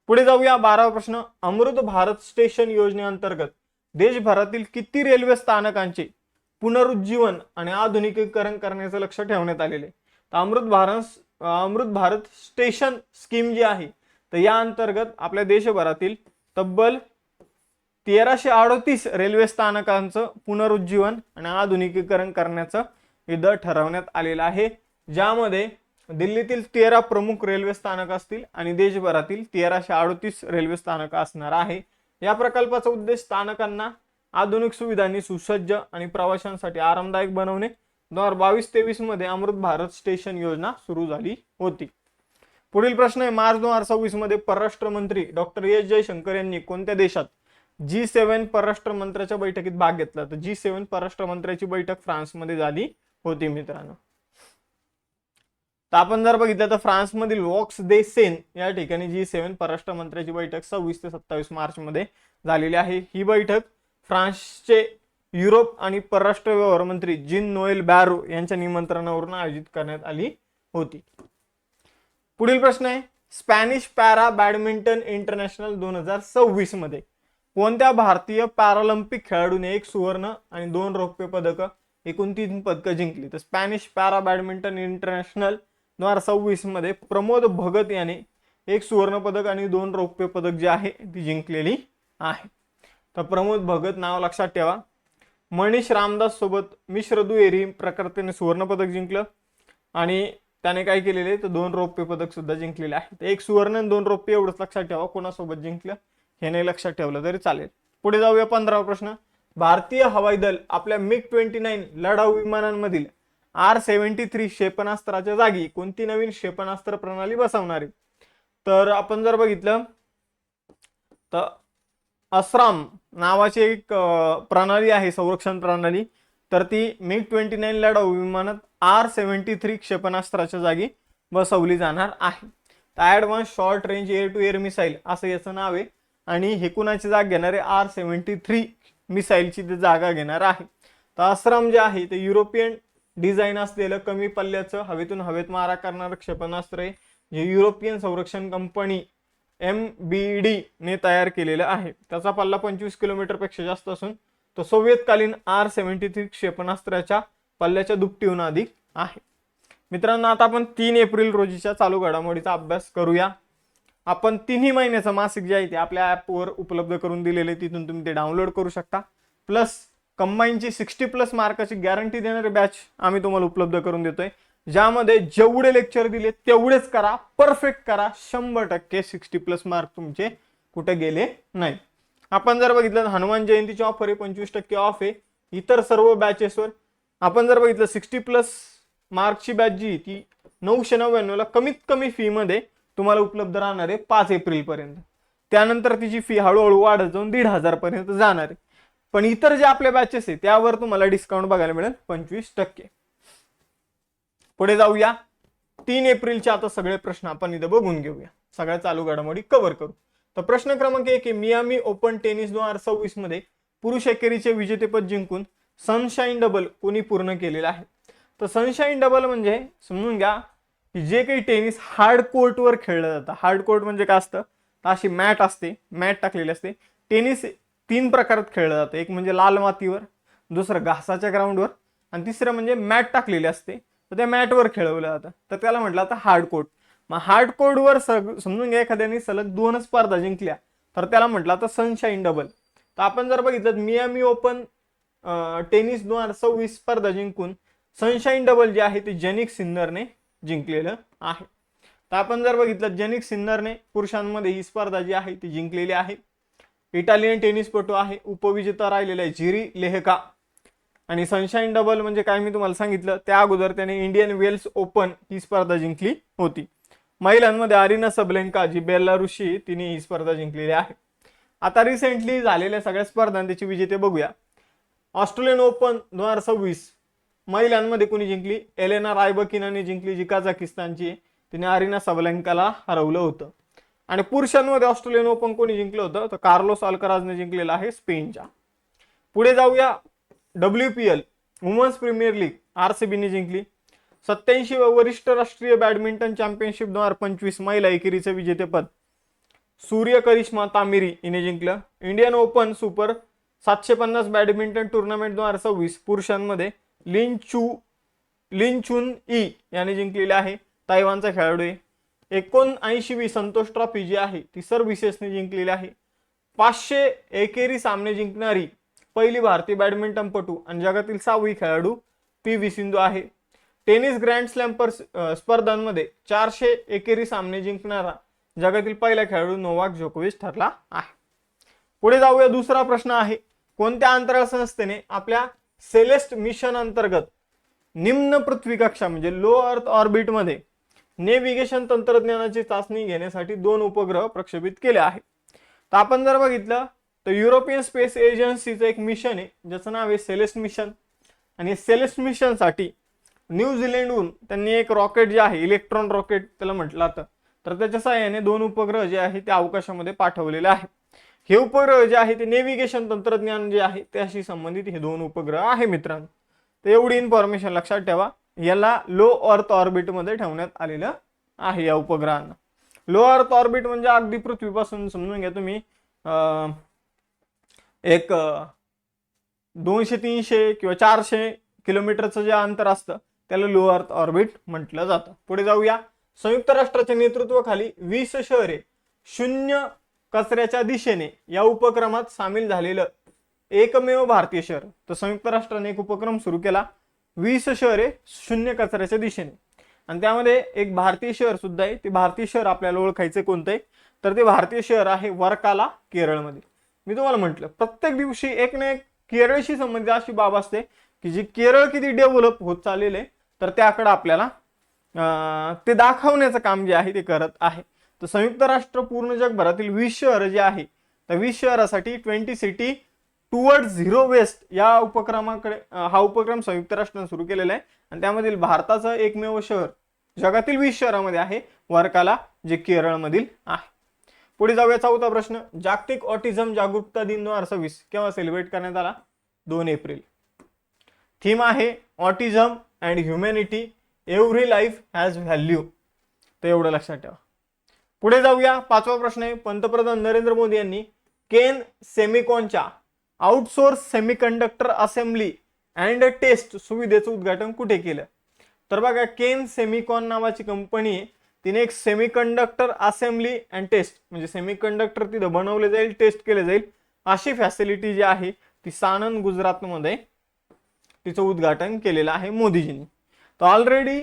पुढे जाऊया 12वा प्रश्न. अमृत भारत स्टेशन योजनेअंतर्गत देशभरातील किती रेल्वे स्थानकांचे पुनरुज्जीवन आणि आधुनिकीकरण करण्याचे लक्ष ठेवण्यात आलेले? तर अमृत भारत स्टेशन स्कीम जी आहे तर या अंतर्गत आपल्या देशभरातील तब्बल 1338 रेल्वे स्थानकांचं पुनरुज्जीवन आणि आधुनिकीकरण करण्याचं इथं ठरवण्यात आलेलं आहे. ज्यामध्ये दिल्लीतील 13 प्रमुख रेल्वे स्थानक असतील आणि देशभरातील 1338 रेल्वे स्थानक असणार आहे. या प्रकल्पाचा उद्देश स्थानकांना आधुनिक सुविधांनी सुसज्ज आणि प्रवाशांसाठी आरामदायक बनवणे. 2022-23 मध्ये अमृत भारत स्टेशन योजना सुरू झाली होती. पुढील प्रश्न आहे मार्च 2026 मध्ये परराष्ट्र मंत्री डॉक्टर एस जयशंकर यांनी कोणत्या देशात G7 परराष्ट्र मंत्र्याच्या बैठकीत भाग घेतला? तर G7 परराष्ट्र मंत्र्याची बैठक फ्रान्समध्ये झाली होती मित्रांनो. तर आपण जर बघितलं तर फ्रान्समधील वॉक्स दे सेन या ठिकाणी G7 परराष्ट्र मंत्र्याची बैठक 26 ते 27 मार्च मध्ये झालेली आहे. ही बैठक फ्रान्सचे युरोप आणि परराष्ट्र व्यवहार मंत्री जीन नोएल बॅरो यांच्या निमंत्रणावरून आयोजित करण्यात आली होती. पुढील प्रश्न आहे स्पॅनिश पॅरा बॅडमिंटन इंटरनॅशनल 2026 मध्ये कोणत्या भारतीय पॅरालिम्पिक खेळाडूने 1 सुवर्ण आणि 2 रौप्य पदक एकूण 3 पदकं जिंकली? तर स्पॅनिश पॅरा बॅडमिंटन इंटरनॅशनल 2026 मध्ये प्रमोद भगत याने 1 सुवर्ण पदक आणि 2 रौप्य पदक जे आहे ती जिंकलेली आहे. तर प्रमोद भगत नाव लक्षात ठेवा. मनीष रामदास सोबत मिश्र दुहेरी प्रकाराने सुवर्ण पदक जिंकलं आणि त्याने काय केलेले तर 2 रौप्य पदक सुद्धा जिंकलेले आहे. 1 सुवर्ण आणि 2 रौप्य एवढंच लक्षात ठेवा. कोणासोबत जिंकलं हे नाही लक्षात ठेवलं तरी चालेल. पुढे जाऊया 15वा प्रश्न. भारतीय हवाई दल आपल्या MiG-29 लढाऊ विमानांमधील R-73 क्षेपणास्त्राच्या जागी कोणती नवीन क्षेपणास्त्र प्रणाली बसवणार आहे? तर आपण जर बघितलं तर अस्राम नावाची एक प्रणाली आहे संरक्षण प्रणाली. तर ती MiG-29 लढाऊ विमानात R-73 क्षेपणास्त्राच्या जागी बसवली जाणार आहे. तर advance short range air to air missile असं याचं नाव आहे आणि हे कुणाची जागा घेणार आहे? R-73 मिसाईलची जागा घेणार आहे. तर अस्राम जे आहे ते युरोपियन डिझाईन असलेलं कमी पल्ल्याचं हवेतून हवेत मारा करणारं क्षेपणास्त्र आहे जे युरोपियन संरक्षण कंपनी MBD ने तयार केलेलं आहे. त्याचा पल्ला 25 किलोमीटर पेक्षा जास्त असून तो सोव्हिएतकालीन R-73 क्षेपणास्त्राच्या पल्ल्याच्या दुपटीहून अधिक आहे. मित्रांनो आता आपण 3 एप्रिल रोजीच्या चालू घडामोडीचा अभ्यास करूया. आपण 3ही महिन्याचं मासिक जे आहे ते आपल्या ॲपवर उपलब्ध करून दिलेले, तिथून तुम्ही ते डाउनलोड करू शकता. प्लस कंबाईनची 60+ मार्काची गॅरंटी देणारे बॅच आम्ही तुम्हाला उपलब्ध करून देतोय, ज्यामध्ये जेवढे लेक्चर दिले तेवढेच करा, परफेक्ट करा. 100% 60+ मार्क तुमचे कुठे गेले नाही. आपण जर बघितलं हनुमान जयंतीची ऑफर आहे, 25% ऑफ आहे इतर सर्व बॅचेसवर. आपण जर बघितलं 60+ मार्कची बॅच जी ती 999 ला कमीत कमी फी मध्ये तुम्हाला उपलब्ध राहणार आहे 5 एप्रिल पर्यंत. त्यानंतर तिची फी हळूहळू वाढत जाऊन 1,500 पर्यंत जाणार आहे. पण इतर जे आपल्या बॅचेस आहे त्यावर तुम्हाला डिस्काउंट बघायला मिळेल 25%. पुढे जाऊया 3 एप्रिलचे आता सगळे प्रश्न आपण इथं बघून घेऊया, सगळ्या चालू घडामोडी कव्हर करू. तर प्रश्न क्रमांक 1 मियामी ओपन टेनिस 2026 मध्ये पुरुष एकेरीचे विजेतेपद जिंकून सनशाईन डबल कोणी पूर्ण केलेला आहे? तर सनशाईन डबल म्हणजे समजून घ्या की जे काही टेनिस हार्ड कोर्टवर खेळलं जातं. हार्ड कोर्ट म्हणजे काय असतं? तर अशी मॅट असते, मॅट टाकलेली असते. टेनिस 3 प्रकारात खेळलं जातं. एक म्हणजे लाल मातीवर, दुसरं घासाच्या ग्राउंडवर आणि तिसरं म्हणजे मॅट टाकलेली असते, तर त्या मॅटवर खेळवलं जातं. तर त्याला म्हटलं आता हार्ड कोर्ट. मग हार्ड कोर्टवर समजून घ्या एखाद्याने सलग 2 स्पर्धा जिंकल्या तर त्याला म्हटलं आता सनशाईन डबल. तर आपण जर बघितलं मियामी ओपन टेनिस 2026 स्पर्धा जिंकून सनशाईन डबल जे आहे ते जनिक सिन्नरने जिंकलेलं आहे. तर आपण जर बघितलं जनिक सिन्नरने पुरुषांमध्ये ही स्पर्धा जी आहे ती जिंकलेली आहे. इटालियन टेनिसपटू आहे, उपविजेता राहिलेला आहे जिरी लेहका. आणि सनशाईन डबल म्हणजे काय मी तुम्हाला सांगितलं त्या अगोदर त्याने इंडियन वेल्स ओपन ही स्पर्धा जिंकली होती. महिलांमध्ये अरिना सबलेंका जी बेलारुशी तिने ही स्पर्धा जिंकलेली आहे. आता रिसेंटली झालेल्या सगळ्या स्पर्धांची विजेते बघूया. ऑस्ट्रेलियन ओपन 2026 महिलांमध्ये कोणी जिंकली? एलेना रायबकिनाने जिंकली, जी कझाकिस्तानची. तिने अरिना सबलेंकाला हरवलं होतं. आणि पुरुषांमध्ये ऑस्ट्रेलियन ओपन कोणी जिंकलं होतं? तर कार्लोस अल्कराजने जिंकलेलं आहे स्पेनच्या. पुढे जाऊया WPL वुमन्स प्रीमियर लीग RCBने जिंकली. 87 वरिष्ठ राष्ट्रीय बॅडमिंटन चॅम्पियनशिप 2025 महिला एकेरीचं विजेतेपद सूर्य करिश्मा तामिरी हिने जिंकलं. Indian open super 750 badminton tournament 2026 पुरुषांमध्ये लिन चुन ई याने जिंकलेले आहे, तैवानचा खेळाडू आहे. 79वी संतोष ट्रॉफी जी आहे ती सर्व्हिसेसने जिंकलेली आहे. 500 एकेरी सामने जिंकणारी पहिली भारतीय बॅडमिंटनपटू आणि जगातील 6वी खेळाडू PV सिंधू आहे. टेनिस ग्रँड स्लॅम स्पर्धांमध्ये 400 एकेरी सामने जिंकणारा जगातील पहिला खेळाडू नोवाक जोकोविच ठरला आहे. पुढे जाऊया. दुसरा प्रश्न आहे, कोणत्या अंतराळ संस्थेने आपल्या सेलेस्ट मिशन अंतर्गत निम्न पृथ्वी कक्षा म्हणजे लो अर्थ ऑर्बिट मध्ये नेव्हिगेशन तंत्रज्ञानाची चाचणी घेण्यासाठी 2 उपग्रह प्रक्षेपित केले आहेत? तर आपण जर बघितलं तर युरोपियन स्पेस एजन्सीचं एक मिशन आहे ज्याचं नाव आहे सेलेस्ट मिशन. आणि सेलेस्ट मिशनसाठी न्यूझीलंडहून त्यांनी एक रॉकेट जे आहे इलेक्ट्रॉन रॉकेट त्याला म्हटलं जातं, तर त्याच्या सहाय्याने 2 उपग्रह जे आहे ते अवकाशामध्ये पाठवलेले आहे. हे उपग्रह जे आहे ते नेव्हिगेशन तंत्रज्ञान जे आहे त्याशी संबंधित हे 2 उपग्रह आहे मित्रांनो. तर एवढी इन्फॉर्मेशन लक्षात ठेवा. याला लो अर्थ ऑर्बिट मध्ये ठेवण्यात आलेलं आहे या उपग्रहांना. लो अर्थ ऑर्बिट म्हणजे अगदी पृथ्वीपासून समजून घ्या तुम्ही एक 200-300 किंवा 400 किलोमीटरचं जे अंतर असतं त्याला लो अर्थ ऑर्बिट म्हटलं जातं. पुढे जाऊया. संयुक्त राष्ट्राच्या नेतृत्वाखाली 20 शहरे शून्य कचऱ्याच्या दिशेने या उपक्रमात सामील झालेलं एकमेव भारतीय शहर. तर संयुक्त राष्ट्राने एक उपक्रम सुरू केला 20 शहरे शून्य कचऱ्याच्या दिशेने, आणि त्यामध्ये एक भारतीय शहर सुद्धा आहे. ते भारतीय शहर आपल्याला ओळखायचे कोणतं आहे? तर ते भारतीय शहर आहे वर्काला, केरळमध्ये. मी तुम्हाला म्हटलं प्रत्येक दिवशी एक ना एक केरळशी संबंधित अशी बाब असते की जी केरळ किती डेव्हलप होत चाललेलं आहे तर त्याकडे आपल्याला ते दाखवण्याचं काम जे आहे ते करत आहे. तर संयुक्त राष्ट्र पूर्ण जगभरातील 20 शहर जे आहे तर 20 शहरासाठी 20 सिटी टुवर्ड झिरो वेस्ट या उपक्रमाकडे हा उपक्रम संयुक्त राष्ट्राने सुरू केलेला आहे. आणि त्यामधील भारताचं एकमेव शहर जगातील 20 शहरामध्ये आहे वर्काला, जे केरळमधील आहे. पुढे जाऊया. 4था प्रश्न, जागतिक ऑटिझम जागरूकता दिन 2026 केव्हा सेलिब्रेट करण्यात आला? 2 एप्रिल. थीम आहे autism and humanity, every life has value. तर एवढं लक्षात ठेवा. पुढे जाऊया. 5वा प्रश्न आहे, पंतप्रधान नरेंद्र मोदी यांनी केन सेमिकॉनच्या outsource semiconductor assembly and test सुविधेचं उद्घाटन कुठे केलं? तर बघा, केन सेमिकॉन नावाची कंपनी आहे, तिने एक सेमीकंडक्टर असेंब्ली अँड टेस्ट म्हणजे सेमीकंडक्टर तिथं बनवले जाईल, टेस्ट केले जाईल अशी फॅसिलिटी जी आहे ती सानंद गुजरातमध्ये तिचं उद्घाटन केलेलं आहे मोदीजींनी. तर ऑलरेडी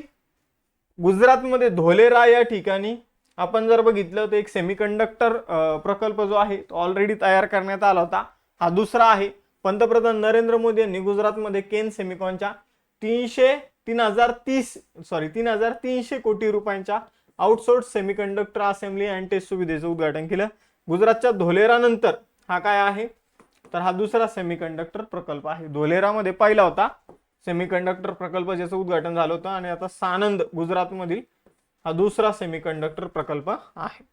गुजरातमध्ये धोलेरा या ठिकाणी आपण जर बघितलं तर एक सेमीकंडक्टर प्रकल्प जो आहे तो ऑलरेडी तयार करण्यात आला होता. हा दुसरा आहे. पंतप्रधान नरेंद्र मोदी यांनी गुजरातमध्ये केन सेमिकॉनच्या 3,330 कोटी रुपयांच्या outsource semiconductor assembly and test सुविधेचं उद्घाटन केलं. गुजरातच्या धोलेरा नंतर हा काय आहे तर हा दुसरा सेमीकंडक्टर प्रकल्प आहे. धोलेरामध्ये पहिला होता सेमीकंडक्टर प्रकल्प ज्याचं उद्घाटन झालं होतं, आणि आता सानंद गुजरातमधील हा दुसरा सेमीकंडक्टर प्रकल्प आहे.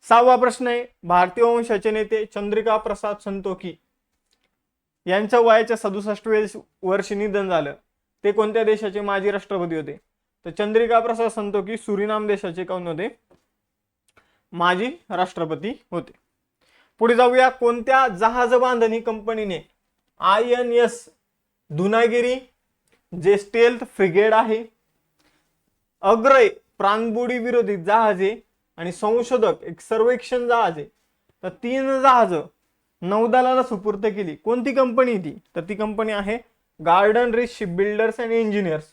6वा प्रश्न आहे, भारतीय वंशाचे नेते चंद्रिका प्रसाद संतोखी यांच्या वयाच्या 67व्या वर्षी निधन झालं. ते कोणत्या देशाचे माजी राष्ट्रपती होते? तर चंद्रिका प्रसाद संतोखी सुरिनाम देशाचे कोण होते? माजी राष्ट्रपती होते. पुढे जाऊया. कोणत्या जहाज बांधणी कंपनीने INS दुनागिरी जे स्टेल्थ फ्रिगेड आहे, अग्रय प्राणबुडी विरोधी जहाजे आणि संशोधक एक सर्वेक्षण जहाजे, तर 3 जहाज नौदलाला सुपूर्द केली. कोणती कंपनी ती? तर ती कंपनी आहे garden rich ship builders and engineers.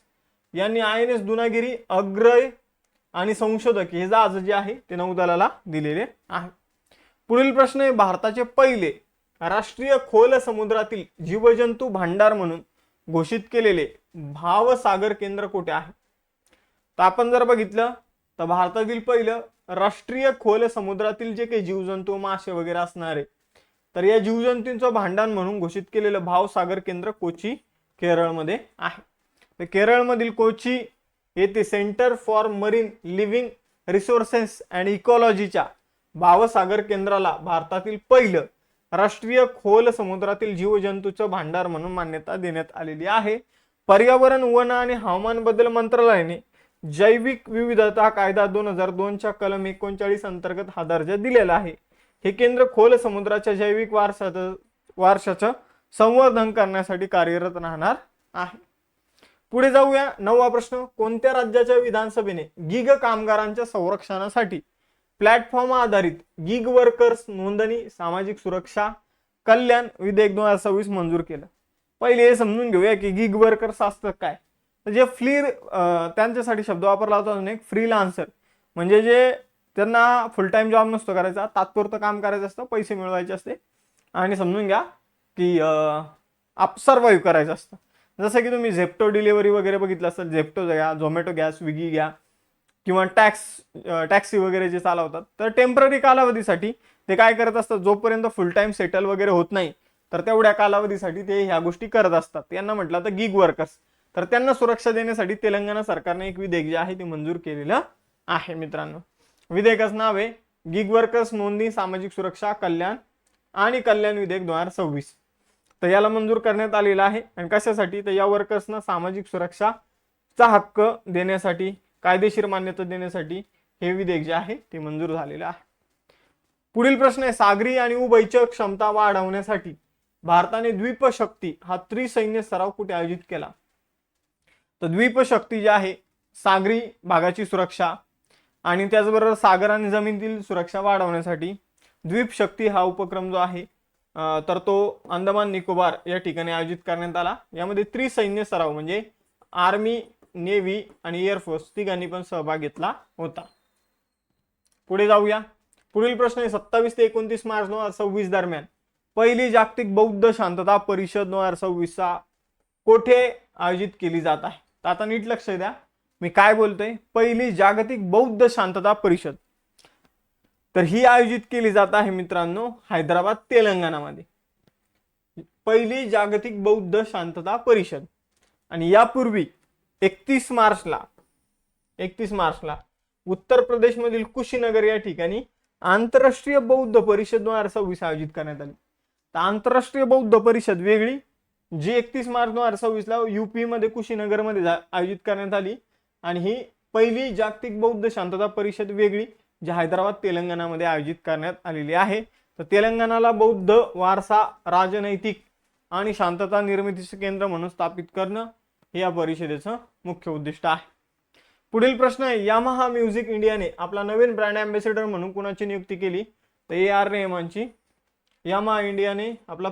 यांनी INS दुनागिरी, अग्रय आणि संशोधक हे जहाज जे आहे ते नौदलाला दिलेले आहे. पुढील प्रश्न आहे, भारताचे पहिले राष्ट्रीय खोल समुद्रातील जीवजंतू भांडार म्हणून घोषित केलेले भावसागर केंद्र कुठे आहे? तर आपण जर बघितलं तर भारतातील पहिलं राष्ट्रीय खोल समुद्रातील जे काही जीवजंतू, मासे वगैरे असणारे, तर या जीवजंतूंचं भांडार म्हणून घोषित केलेलं भावसागर केंद्र कोची, केरळमध्ये आहे. तर केरळमधील कोची येथे centre for marine living resources and इकॉलॉजीच्या भावसागर केंद्राला भारतातील पहिलं राष्ट्रीय खोल समुद्रातील जीवजंतूचं भांडार म्हणून मान्यता देण्यात आलेली आहे. पर्यावरण, वन आणि हवामान बदल मंत्रालयाने जैविक विविधता कायदा 2002च्या कलम 39 अंतर्गत हा दर्जा दिलेला आहे. हे केंद्र खोल समुद्राच्या जैविक वारशाचं संवर्धन करण्यासाठी कार्यरत राहणार आहे. पुढे जाऊया. 9वा प्रश्न, कोणत्या राज्याच्या विधानसभेने गिग कामगारांच्या संरक्षणासाठी प्लॅटफॉर्म आधारित गिग वर्कर्स नोंदणी, सामाजिक सुरक्षा, कल्याण विधेयक 2026 मंजूर केलं? पहिले हे समजून घेऊया की गिग वर्कर्स असतं काय. तर जे त्यांच्यासाठी शब्द वापरला होता एक फ्रीलान्सर, म्हणजे जे त्यांना फुल टाइम जॉब नसतो करायचा, तात्पुरतं काम करायचं असतं, पैसे मिळवायचे असते आणि समजून घ्या की सर्वाइव्ह करायचं असतं. जसं की तुम्ही झेप्टो डिलिव्हरी वगैरे बघितलं असेल, झेप्टो घ्या, झोमॅटो घ्या, स्विगी घ्या किंवा टॅक्सी वगैरे जे चालवतात, तर टेम्पररी कालावधीसाठी ते काय करत असतात, जोपर्यंत फुल टाइम सेटल वगैरे होत नाही तर तेवढ्या कालावधीसाठी ते ह्या गोष्टी करत असतात. यांना म्हटलं तर गिग वर्कर्स. तर त्यांना सुरक्षा देण्यासाठी तेलंगणा सरकारने एक विधेयक जे आहे ते मंजूर केलेलं आहे. मित्रांनो, विधेयकाचं नाव आहे गिग वर्कर्स नोंदणी, सामाजिक सुरक्षा, कल्याण आणि कल्याण विधेयक 2026. तर याला मंजूर करण्यात आलेला आहे. आणि कशासाठी? तर या वर्कर्सना सामाजिक सुरक्षाचा हक्क देण्यासाठी, कायदेशीर मान्यता देण्यासाठी हे विधेयक जे आहे ते मंजूर झालेलं आहे. पुढील प्रश्न आहे, सागरी आणि उभयचर क्षमता वाढवण्यासाठी भारताने द्वीपशक्ती हा त्रिसैन्य सराव कुठे आयोजित केला? तर द्वीपशक्ती जे आहे, सागरी भागाची सुरक्षा आणि त्याचबरोबर सागर आणि जमिनीतील सुरक्षा वाढवण्यासाठी द्वीपशक्ती हा उपक्रम जो आहे तर तो अंदमान निकोबार या ठिकाणी आयोजित करण्यात आला. यामध्ये त्रिसैन्य सराव म्हणजे आर्मी, नेव्ही आणि एअरफोर्स तिघांनी पण सहभाग घेतला होता. पुढे जाऊया. पुढील प्रश्न आहे, 27 ते 29 मार्च 2026 दरम्यान पहिली जागतिक बौद्ध शांतता परिषद 2026 कोठे आयोजित केली जात आहे? तर आता नीट लक्ष द्या मी काय बोलतोय. पहिली जागतिक बौद्ध शांतता परिषद तर ही आयोजित केली जात आहे मित्रांनो हैदराबाद, तेलंगणामध्ये. पहिली जागतिक बौद्ध शांतता परिषद. आणि यापूर्वी 31 मार्चला उत्तर प्रदेशमधील कुशीनगर या ठिकाणी आंतरराष्ट्रीय बौद्ध परिषद 2026 आयोजित करण्यात आली. तर आंतरराष्ट्रीय बौद्ध परिषद वेगळी, जी 31 मार्च 2026 UP मध्ये कुशीनगर मध्ये आयोजित करण्यात आली. आणि ही पहिली जागतिक बौद्ध शांतता परिषद वेगळी, जी हैदराबाद, तेलंगणामध्ये आयोजित करण्यात आलेली आहे. तर तेलंगणाला बौद्ध वारसा, राजनैतिक आणि शांतता निर्मितीचे केंद्र म्हणून स्थापित करणं हे या परिषदेचं मुख्य उद्दिष्ट आहे. पुढील प्रश्न आहे, यामाहा म्युझिक इंडियाने आपला नवीन ब्रँड अँबॅसेडर म्हणून कुणाची नियुक्ती केली? तर AR रेहमानची. यामाहा इंडियाने आपला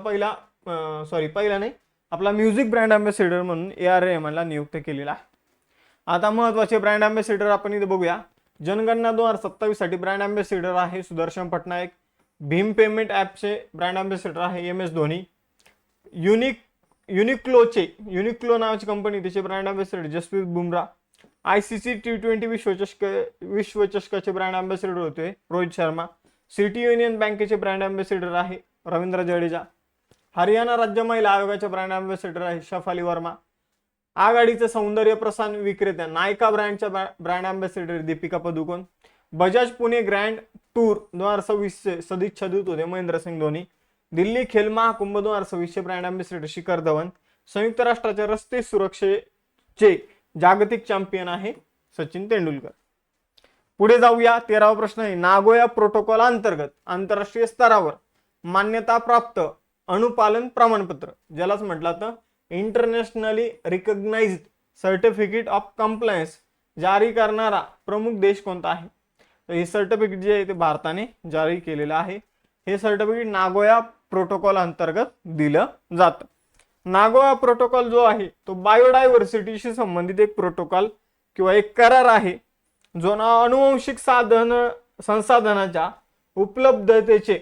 आपला म्युझिक ब्रँड अँबॅसेडर म्हणून AR रेहमानला नियुक्त केलेला आहे. आता महत्वाचे ब्रँड अँबॅसेडर आपण इथे बघूया. जनगणना 2027 साठी ब्रँड अँबॅसेडर आहे सुदर्शन पटनायक. भीम पेमेंट ॲपचे ब्रँड अँबॅसेडर आहे MS धोनी. युनिक्लो नावाची कंपनी त्याचे brand ambassador Jasprit Bumrah. ICC T20 विश्वचषकाचे ब्रँड अँबॅसेडर होते रोहित शर्मा. सिटी युनियन बँकेचे ब्रँड अँबॅसेडर आहे रवींद्र जडेजा. हरियाणा राज्य महिला आयोगाचे ब्रँड अँबॅसेडर आहे शफाली वर्मा. आघाडीचे सौंदर्य प्रसाधन विक्रेत्या नायका ब्रँडच्या brand ambassador Deepika Padukone. Bajaj Pune grand tour 2026 चे सदिच्छा दूत होते महेंद्रसिंग धोनी. दिल्ली खेल महाकुंभ 2026 चे ब्रँड अँबॅसेडर शिखर धवन. संयुक्त राष्ट्राच्या रस्ते सुरक्षेचे जागतिक चॅम्पियन आहे सचिन तेंडुलकर. पुढे जाऊया. 13वा प्रश्न आहे, नागोया प्रोटोकॉल अंतर्गत आंतरराष्ट्रीय स्तरावर मान्यता प्राप्त अनुपालन प्रमाणपत्र, ज्यालाच म्हटलं तर internationally recognised certificate of compliance, जारी करणारा प्रमुख देश कोणता आहे? तर हे सर्टिफिकेट जे आहे ते भारताने जारी केलेलं आहे. हे सर्टिफिकेट नागोया प्रोटोकॉल अंतर्गत दिलं जातं. नागोया प्रोटोकॉल जो आहे तो बायोडायव्हर्सिटीशी संबंधित एक प्रोटोकॉल किंवा एक करार आहे, जो अनुवंशिक संसाधनाच्या उपलब्धतेचे,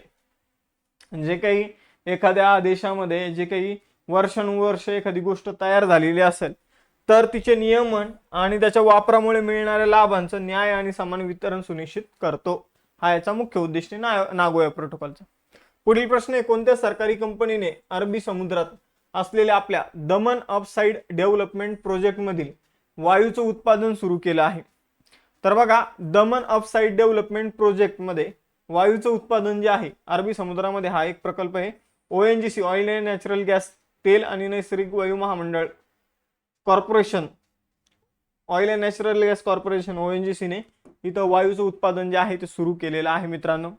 जे काही एखाद्या देशामध्ये जे काही वर्षानुवर्ष एखादी गोष्ट तयार झालेली असेल तर तिचे नियमन आणि त्याच्या वापरामुळे मिळणाऱ्या लाभांचं न्याय आणि समान वितरण सुनिश्चित करतो. हा याचा मुख्य उद्देश नागोया प्रोटोकॉलचा. पुढील प्रश्न आहे, कोणत्या सरकारी कंपनीने अरबी समुद्रात असलेल्या आपल्या दमन अपसाइड डेव्हलपमेंट प्रोजेक्ट मधील वायूचं उत्पादन सुरू केलं आहे? तर बघा, दमन अपसाइड डेव्हलपमेंट प्रोजेक्ट मध्ये वायूचं उत्पादन जे आहे अरबी समुद्रामध्ये, हा एक प्रकल्प आहे. ONGC oil and natural gas, तेल आणि नैसर्गिक वायू महामंडळ corporation, oil and natural gas corporation ONGC ने इथं वायूचं उत्पादन जे आहे ते सुरू केलेलं आहे. मित्रांनो,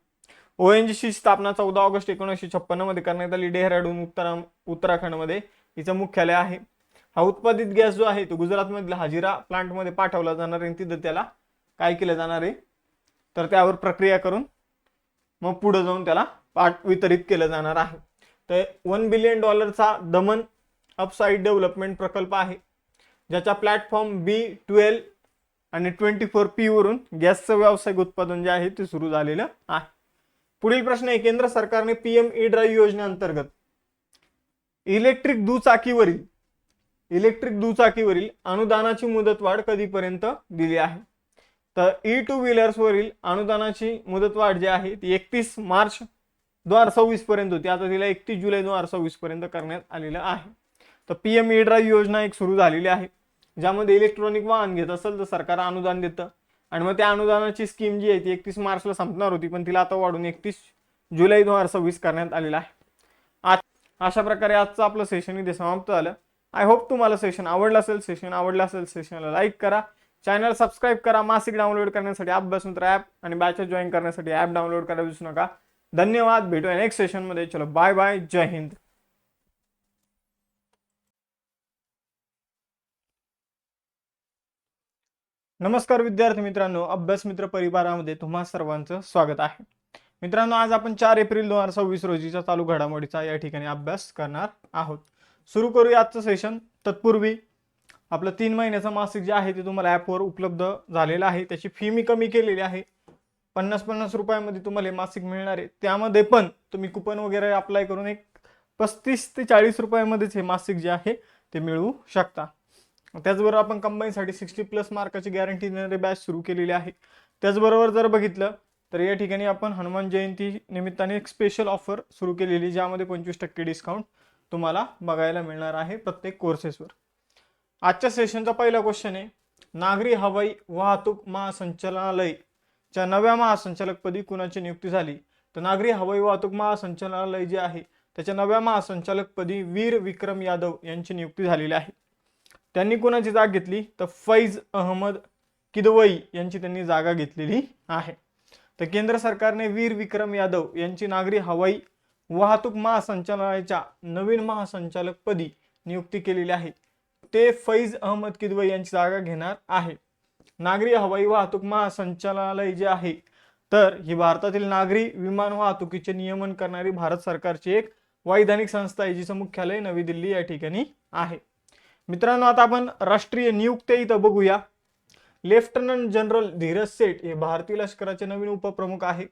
ONGC ची स्थापना 14 ऑगस्ट 1956 मध्ये करण्यात आली. डेहराडून उत्तराखंड मध्ये हिचं मुख्यालय आहे. हा उत्पादित गॅस जो आहे तो गुजरात मधील हाजिरा प्लांट मध्ये पाठवला जाणार आहे. तिथं त्याला काय केलं जाणार आहे, तर त्यावर प्रक्रिया करून मग पुढे जाऊन त्याला वितरित केलं जाणार आहे. तर $1 बिलियन दमन अपसाइड डेव्हलपमेंट प्रकल्प आहे, ज्याच्या प्लॅटफॉर्म B12 आणि 24P वरून गॅसचं व्यावसायिक उत्पादन जे आहे ते सुरू झालेलं आहे. पुढील प्रश्न आहे, केंद्र सरकारने PM E-ड्राईव्ह योजनेअंतर्गत इलेक्ट्रिक दुचाकीवरील अनुदानाची मुदतवाढ कधीपर्यंत दिली आहे? तर E2 व्हीलर्स वरील अनुदानाची मुदतवाढ जी आहे ती 31 मार्च 2026 पर्यंत होती. आता तिला 31 जुलै 2026 पर्यंत करण्यात आलेलं आहे. तर PM E-ड्राईव्ह योजना एक सुरू झालेली आहे, ज्यामध्ये इलेक्ट्रॉनिक वाहन घेत असेल तर सरकार अनुदान देतं आणि मग त्या अनुदानाची स्कीम जी आहे ती 31 मार्चला संपणार होती, पण तिला आता वाढून 31 जुलै 2026 करण्यात आलेलं आहे. अशा प्रकारे आजचं आपलं सेशन इथे समाप्त झालं. आय होप तुम्हाला सेशन आवडलं असेल. सेशनला लाईक करा, चॅनल सबस्क्राईब करा. मासिक डाउनलोड करण्यासाठी अभ्यास मित्र ॲप आणि बॅचेस जॉईन करण्यासाठी ॲप डाउनलोड करायला विसरू नका. धन्यवाद. भेटूया नेक्स्ट सेशन मध्ये. चलो बाय बाय. जय हिंद. नमस्कार विद्यार्थी मित्रांनो, अभ्यास मित्र परिवारामध्ये तुम्हा सर्वांचं स्वागत आहे. मित्रांनो, आज आपण 4 एप्रिल 2026 रोजीचा चालू घडामोडीचा या ठिकाणी अभ्यास करणार आहोत. सुरू करूया आजचं सेशन. तत्पूर्वी आपलं 3 महिन्याचं मासिक जे आहे ते तुम्हाला ॲपवर उपलब्ध झालेलं आहे. त्याची फी मी कमी केलेली आहे. 50 रुपयामध्ये तुम्हाला हे मासिक मिळणार आहे. त्यामध्ये पण तुम्ही कुपन वगैरे अप्लाय करून एक 35 ते 40 रुपयामध्येच हे मासिक जे आहे ते मिळवू शकता. त्याचबरोबर आपण कंबाईनसाठी 60+ मार्काची गॅरंटी देणारे बॅच सुरू केलेली आहे. त्याचबरोबर जर बघितलं तर या ठिकाणी आपण हनुमान जयंती निमित्ताने एक स्पेशल ऑफर सुरू केलेली, ज्यामध्ये 25% डिस्काउंट तुम्हाला बघायला मिळणार आहे प्रत्येक कोर्सेसवर. आजच्या सेशनचा पहिला क्वेश्चन आहे, नागरी हवाई वाहतूक महासंचालनालयच्या नव्या महासंचालकपदी कुणाची नियुक्ती झाली? तर नागरी हवाई वाहतूक महासंचालनालय जे आहे त्याच्या नव्या महासंचालकपदी वीर विक्रम यादव यांची नियुक्ती झालेली आहे. त्यांनी कुणाची जागा घेतली? तर फैज अहमद किदवई यांची त्यांनी जागा घेतलेली आहे. तर केंद्र सरकारने वीर विक्रम यादव यांची नागरी हवाई वाहतूक महासंचालनालयाच्या नवीन महासंचालकपदी नियुक्ती केलेली आहे. ते फैज अहमद किदवई यांची जागा घेणार आहे. नागरी हवाई वाहतूक महासंचालनालय जे आहे तर ही भारतातील नागरी विमान वाहतुकीचे नियमन करणारी भारत सरकारची एक वैधानिक संस्था आहे, जिचं मुख्यालय नवी दिल्ली या ठिकाणी आहे. मित्रांनो, आता आपण राष्ट्रीय नियुक्त्या इथं बघूया. लेफ्टनंट जनरल धीरज सेठ हे भारतीय लष्कराचे नवीन उपप्रमुख आहे.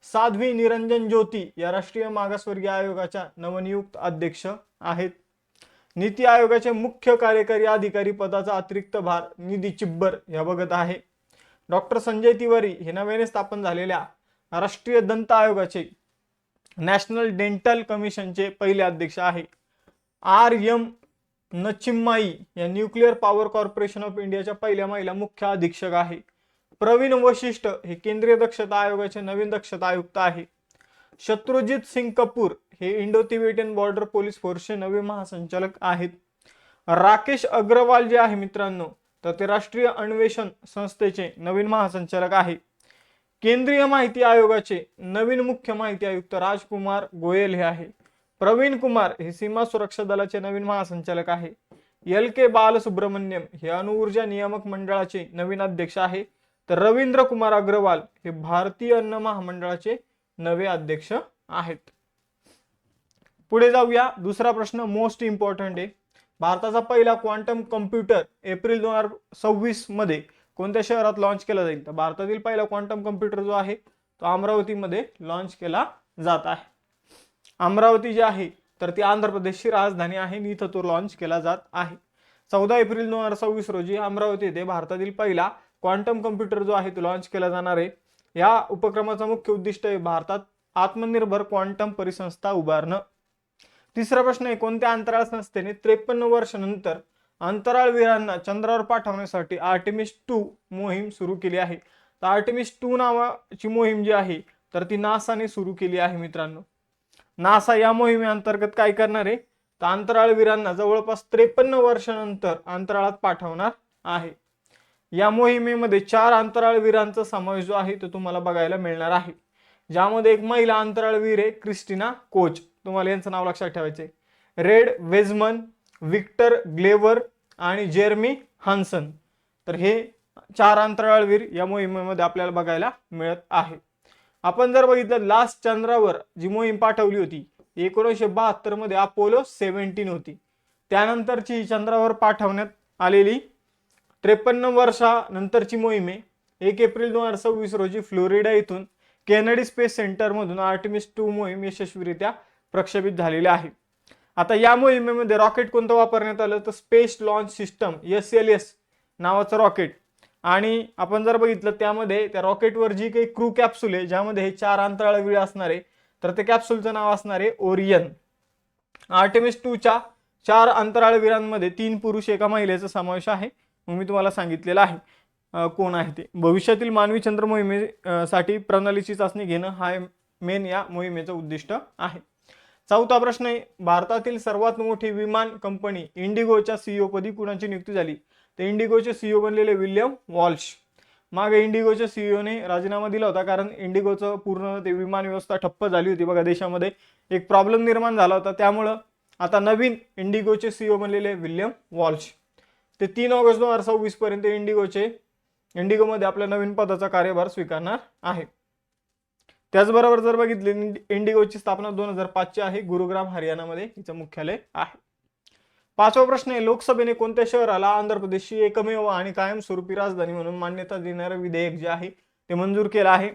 साध्वी निरंजन ज्योती या राष्ट्रीय मागासवर्गीय आयोगाच्या नवनियुक्त अध्यक्ष आहेत. नीती आयोगाचे मुख्य कार्यकारी अधिकारी पदाचा अतिरिक्त भार निधी चिब्बर या बघत आहे. डॉक्टर संजय तिवारी हे नव्याने स्थापन झालेल्या राष्ट्रीय दंत आयोगाचे नॅशनल डेंटल कमिशनचे पहिले अध्यक्ष आहे. RM नचिम्माई या न्यूक्लिअर पॉवर कॉर्पोरेशन ऑफ इंडियाच्या पहिल्या महिला मुख्य अधीक्षक आहे. प्रवीण वशिष्ठ हे केंद्रीय दक्षता आयोगाचे नवीन दक्षता आयुक्त आहे. शत्रुजीत सिंग कपूर हे इंडो तिबेटियन बॉर्डर पोलीस फोर्सचे नवे महासंचालक आहेत. राकेश अग्रवाल जे आहे मित्रांनो, तर ते राष्ट्रीय अन्वेषण संस्थेचे नवीन महासंचालक आहे. केंद्रीय माहिती आयोगाचे नवीन मुख्य माहिती आयुक्त राजकुमार गोयल हे आहे. प्रवीण कुमार हे सीमा सुरक्षा दलाचे नवीन महासंचालक आहे. LK बालसुब्रमण्यम हे अणुऊर्जा नियामक मंडळाचे नवीन अध्यक्ष आहे. तर रवींद्र कुमार अग्रवाल हे भारतीय अन्न महामंडळाचे नवे अध्यक्ष आहेत. पुढे जाऊया. दुसरा प्रश्न मोस्ट इम्पॉर्टंट आहे. भारताचा पहिला क्वांटम कम्प्युटर एप्रिल 2026 मध्ये कोणत्या शहरात लॉन्च केला जाईल? तर भारतातील पहिला क्वांटम कम्प्युटर जो आहे तो अमरावतीमध्ये लॉन्च केला जात आहे. अमरावती जी आहे तर ती आंध्र प्रदेशची राजधानी आहे आणि इथं तो लॉन्च केला जात आहे. 14 एप्रिल 2026 रोजी अमरावती येथे भारतातील पहिला क्वांटम कम्प्युटर जो आहे तो लॉन्च केला जाणार आहे. या उपक्रमाचा मुख्य उद्दिष्ट आहे भारतात आत्मनिर्भर क्वांटम परिसंस्था उभारणं. तिसरा प्रश्न आहे, कोणत्या अंतराळ संस्थेने 53 वर्षानंतर अंतराळवीरांना चंद्रावर पाठवण्यासाठी आर्टेमिस 2 मोहीम सुरू केली आहे? तर आर्टेमिस 2 नावाची मोहीम जी आहे तर ती नासाने सुरू केली आहे मित्रांनो. नासा या मोहिमेअंतर्गत काय करणार आहे? तर अंतराळवीरांना जवळपास 53 वर्षानंतर अंतराळात पाठवणार आहे. या मोहिमेमध्ये 4 अंतराळवीरांचा समावेश जो आहे तो तुम्हाला बघायला मिळणार आहे, ज्यामध्ये एक महिला अंतराळवीर आहे क्रिस्टिना कोच. तुम्हाला यांचं नाव लक्षात ठेवायचे. रेड वेझमन, विक्टर ग्लेवर आणि जेरमी हान्सन. तर हे 4 अंतराळवीर या मोहिमेमध्ये आपल्याला बघायला मिळत आहे. आपण जर बघितलं लास्ट चंद्रावर जी मोहीम पाठवली होती 1972 मध्ये अपोलो 17 होती. त्यानंतरची चंद्रावर पाठवण्यात आलेली 53 वर्षानंतरची मोहीम आहे. 1 एप्रिल 2026 रोजी फ्लोरिडा येथून केनेडी स्पेस सेंटर मधून आर्टेमिस 2 मोहीम यशस्वीरित्या प्रक्षेपित झालेली आहे. आता या मोहिमेमध्ये रॉकेट कोणतं वापरण्यात आलं? तर स्पेस लॉन्च सिस्टम SLS नावाचं रॉकेट. आणि आपण जर बघितलं त्यामध्ये त्या रॉकेटवर जी काही क्रू कॅप्सूल आहे ज्यामध्ये हे 4 अंतराळवीर असणार आहे तर त्या कॅप्सूलचं नाव असणार आहे ओरियन. आर्टेमिस 2च्या 4 अंतराळवीरांमध्ये 3 पुरुष एका महिलेचा समावेश आहे. मग मी तुम्हाला सांगितलेलं आहे कोण आहे ते. भविष्यातील मानवी चंद्र मोहिमेसाठी प्रणालीची चाचणी घेणं हा मेन या मोहिमेचं उद्दिष्ट आहे. चौथा प्रश्न आहे, भारतातील सर्वात मोठी विमान कंपनी इंडिगोच्या CEO पदी कुणाची नियुक्ती झाली? तर इंडिगोचे CEO बनलेले विल्यम वॉल्श. मागे इंडिगोच्या CEOने राजीनामा दिला होता कारण इंडिगोचं पूर्ण ते विमान व्यवस्था ठप्प झाली होती बघा. देशामध्ये एक प्रॉब्लेम निर्माण झाला होता, त्यामुळं आता नवीन इंडिगोचे CEO बनलेले विल्यम वॉल्श. ते 3 ऑगस्ट 2026 पर्यंत इंडिगोमध्ये आपल्या नवीन पदाचा कार्यभार स्वीकारणार आहे. त्याचबरोबर जर बघितले इंडिगोची स्थापना 2005 ची आहे. गुरुग्राम हरियाणामध्ये हिचं मुख्यालय आहे. 5वा प्रश्न आहे, लोकसभेने कोणत्या शहराला आंध्र प्रदेशची एकमेव आणि कायमस्वरूपी राजधानी म्हणून मान्यता देणारे विधेयक जे आहे ते मंजूर केलं आहे?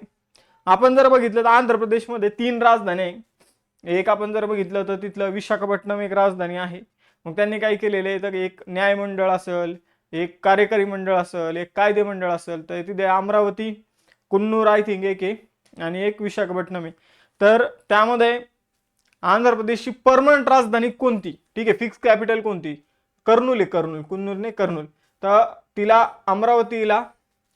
आपण जर बघितलं तर आंध्र प्रदेशमध्ये 3 राजधानी आहे. एक आपण जर बघितलं तर तिथलं विशाखापट्टणम एक राजधानी आहे. मग त्यांनी काय केलेलं आहे तर एक न्यायमंडळ असेल, एक कार्यकारी मंडळ असेल, एक कायदे मंडळ असेल. तर तिथे अमरावती, कुन्नूर आय थिंक एक आहे आणि एक विशाखापट्टणम आहे. तर त्यामध्ये आंध्र प्रदेशची परमनंट राजधानी कोणती? ठीक आहे, फिक्स कॅपिटल कोणती? कर्नूल आहे. कर्नूल, कुन्नूर नाही कर्नूल. तर तिला अमरावतीला